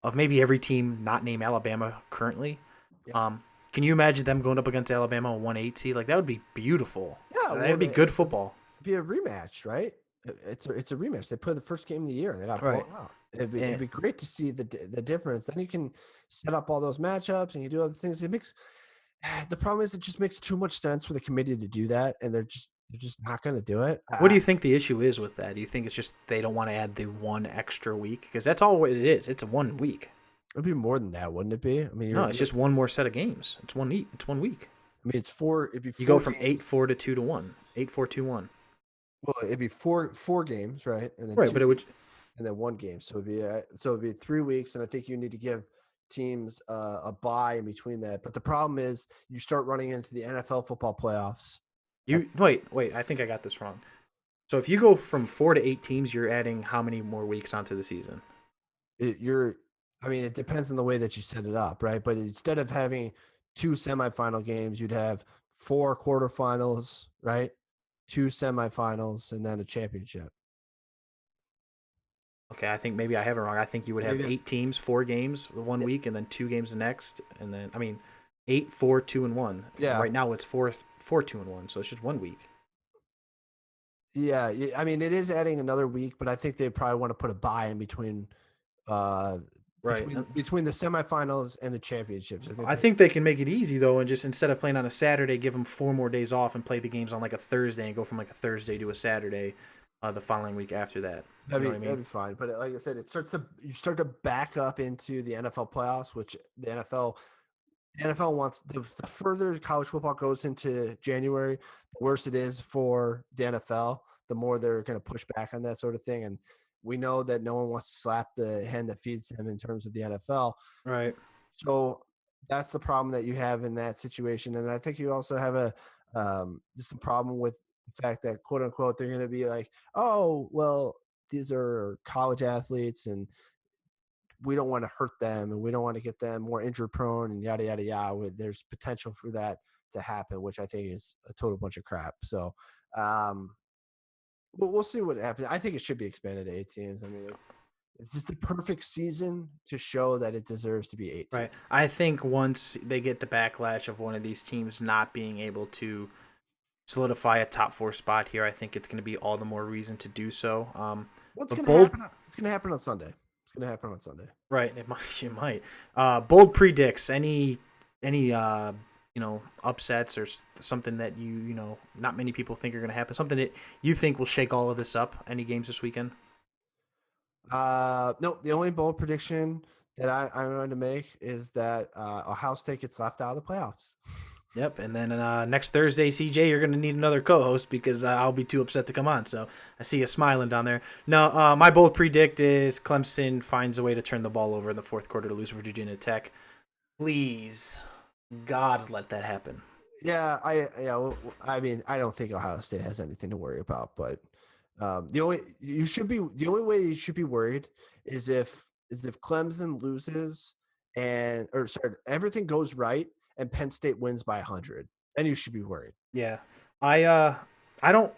of maybe every team not named Alabama currently. Yeah. Can you imagine them going up against Alabama on 1-8 seed? Like that would be beautiful. Yeah, that would be good football. It'd be a rematch, right? It's a rematch. They played the first game of the year. They got blown out. It'd be great to see the difference. Then you can set up all those matchups and you do other things. The problem is it just makes too much sense for the committee to do that, and they're just not going to do it. What do you think the issue is with that? Do you think it's just they don't want to add the 1 extra week? Because that's all it is. It's a 1 week. It'd be more than that, wouldn't it be? I mean, no, it's just 1 more set of games. It's 1 week. It's 1 week. I mean, it's 4. It'd be 4 you go from 8-4 to 2-1. 8-4-2-1. Well, it'd be four games, right? And then but it would, and then 1 game. So it'd be 3 weeks, and I think you need to give teams a bye in between that. But the problem is, you start running into the NFL football playoffs. Wait. I think I got this wrong. So if you go from 4 to 8 teams, you're adding how many more weeks onto the season? It depends on the way that you set it up, right? But instead of having 2 semifinal games, you'd have 4 quarterfinals, right? 2 semifinals, and then a championship. Okay, I think maybe I have it wrong. I think you would have 8 teams, 4 games 1 week, and then 2 games the next, and then 8, 4, 2, and 1. Yeah. Right now it's 4, 2, and 1, so it's just 1 week. Yeah, I mean it is adding another week, but I think they probably want to put a bye in between. Between the semifinals and the championships. I think they can make it easy though, and just instead of playing on a Saturday, give them 4 more days off and play the games on like a Thursday and go from like a Thursday to a Saturday. the following week after that. You know what I That'd mean? be fine. But like I said, you start to back up into the NFL playoffs, which the NFL wants the further college football goes into January, the worse it is for the NFL. The more they're going to push back on that sort of thing, and we know that no one wants to slap the hand that feeds them in terms of the NFL. Right. So that's the problem that you have in that situation, and I think you also have just a problem with the fact that quote unquote they're going to be like, oh well, these are college athletes, and we don't want to hurt them and we don't want to get them more injury prone and yada yada yada. There's potential for that to happen, which I think is a total bunch of crap. So um but we'll see what happens. I think it should be expanded to 8 teams. I mean, it's just the perfect season to show that it deserves to be 8 teams. Right. I think once they get the backlash of one of these teams not being able to solidify a top four spot here, I think it's going to be all the more reason to do so. What's But going to bold, happen? It's going to happen on Sunday. It's going to happen on Sunday. right? It might. It might. Bold predicts any upsets or something that not many people think are going to happen. Something that you think will shake all of this up. Any games this weekend? No, the only bold prediction that I'm going to make is that Ohio State gets left out of the playoffs. Yep, and then next Thursday, CJ, you're going to need another co-host because I'll be too upset to come on. So I see you smiling down there. No, my bold predict is Clemson finds a way to turn the ball over in the fourth quarter to lose for Virginia Tech. Please, God, let that happen. Yeah, I mean, I don't think Ohio State has anything to worry about, but the only way you should be worried is if Clemson loses everything goes right and Penn State wins by 100, then you should be worried. Yeah, I I don't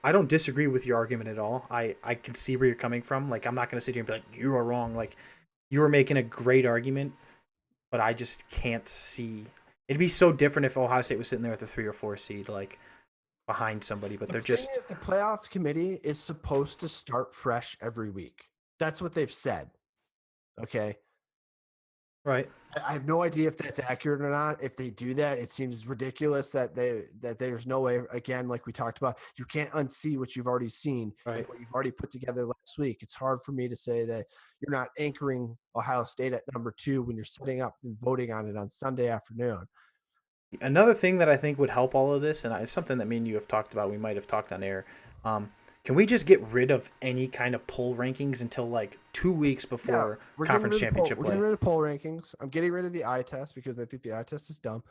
I don't disagree with your argument at all. I can see where you're coming from. Like I'm not going to sit here and be like you are wrong. Like you are making a great argument, but I just can't see. It'd be so different if Ohio State was sitting there at the 3 or 4 seed, like behind somebody. But The they're thing just is, the playoff committee is supposed to start fresh every week. That's what they've said. Okay. right. I have no idea if that's accurate or not. If they do that, it seems ridiculous that there's no way. Again, like we talked about, you can't unsee what you've already seen and Right. what you've already put together last week. It's hard for me to say that you're not anchoring Ohio State at number 2 when you're setting up and voting on it on Sunday afternoon. Another thing that I think would help all of this, and it's something that me and you have talked about, we might have talked on air. Um, can we just get rid of any kind of poll rankings until like 2 weeks Yeah, before we're getting conference rid of poll. championship We're getting play? rid of poll rankings. I'm getting rid of the eye test because I think the eye test is dumb.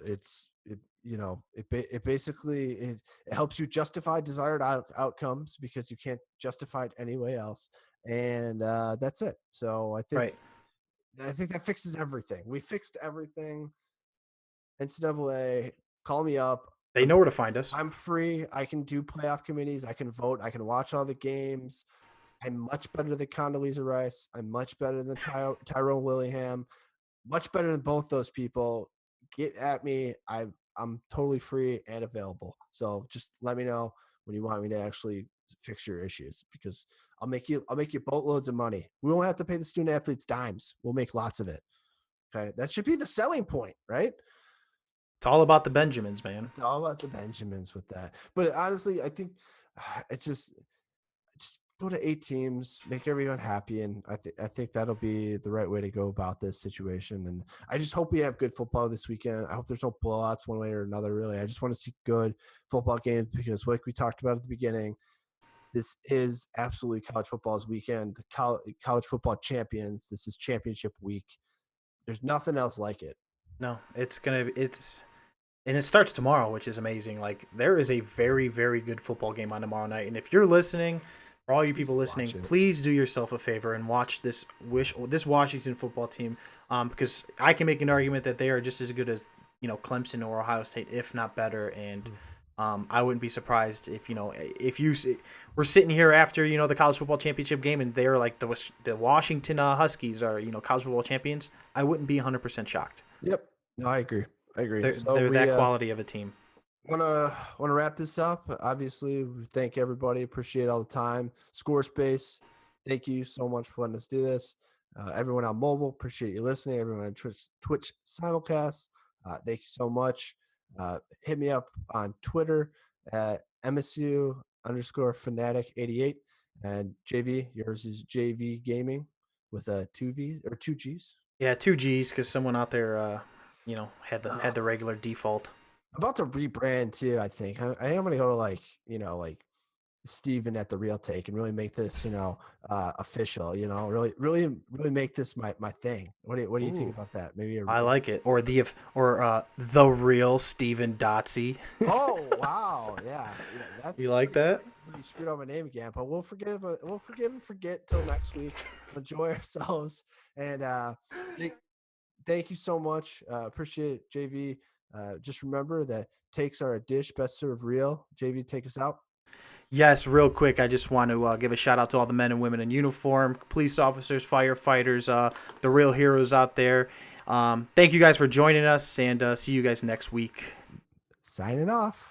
It basically it helps you justify desired outcomes because you can't justify it any way else, and that's it. So Right. I think that fixes everything. We fixed everything. NCAA, call me up. They know where to find us. I'm free. I can do playoff committees. I can vote. I can watch all the games. I'm much better than Condoleezza Rice. I'm much better than Tyrone Willingham. Much better than both those people. Get at me. I'm totally free and available. So just let me know when you want me to actually fix your issues because I'll make you boatloads of money. We won't have to pay the student athletes dimes. We'll make lots of it. Okay. That should be the selling point, right? It's all about the Benjamins, man. It's all about the Benjamins with that. But honestly, I think it's just go to 8 teams, make everyone happy, and I think that'll be the right way to go about this situation. And I just hope we have good football this weekend. I hope there's no blowouts one way or another. Really, I just want to see good football games because, like we talked about at the beginning, this is absolutely college football's weekend. The college football champions. This is championship week. There's nothing else like it. No, and it starts tomorrow, which is amazing. Like there is a very, very good football game on tomorrow night, and if you're listening, for all you Please people listening, watch it. please do yourself a favor and watch this Washington football team, because I can make an argument that they are just as good as Clemson or Ohio State, if not better, and I wouldn't be surprised if we're sitting here after the college football championship game and they're like the Washington Huskies are college football champions. I wouldn't be 100% shocked. Yep. No, I agree. I agree. So They're we that quality of a team. want to wrap this up. Obviously, we thank everybody. Appreciate all the time. Scorespace, thank you so much for letting us do this. Everyone on mobile, appreciate you listening. Everyone on Twitch simulcast, thank you so much. Hit me up on Twitter at MSU @_fanatic88. And JV, yours is JV Gaming with a 2V or 2Gs. Yeah, 2 Gs because someone out there, had Uh, the regular default. I'm about to rebrand too, I think. I think I'm going to go to like Steven at the Real Take and really make this, official, really make this my thing. What do you think Ooh, about that? Maybe I like it. Or the real Steven Dotsy. Oh, wow. Yeah. Yeah, You that's like that? you screwed up my name again, but we'll forgive and forget till next week. Enjoy ourselves. And thank, thank you so much. Appreciate it, JV. Just remember that takes are a dish best served real. JV, take us out. Yes, real quick, I just want to give a shout out to all the men and women in uniform, police officers, firefighters, the real heroes out there. Thank you guys for joining us, and see you guys next week. Signing off.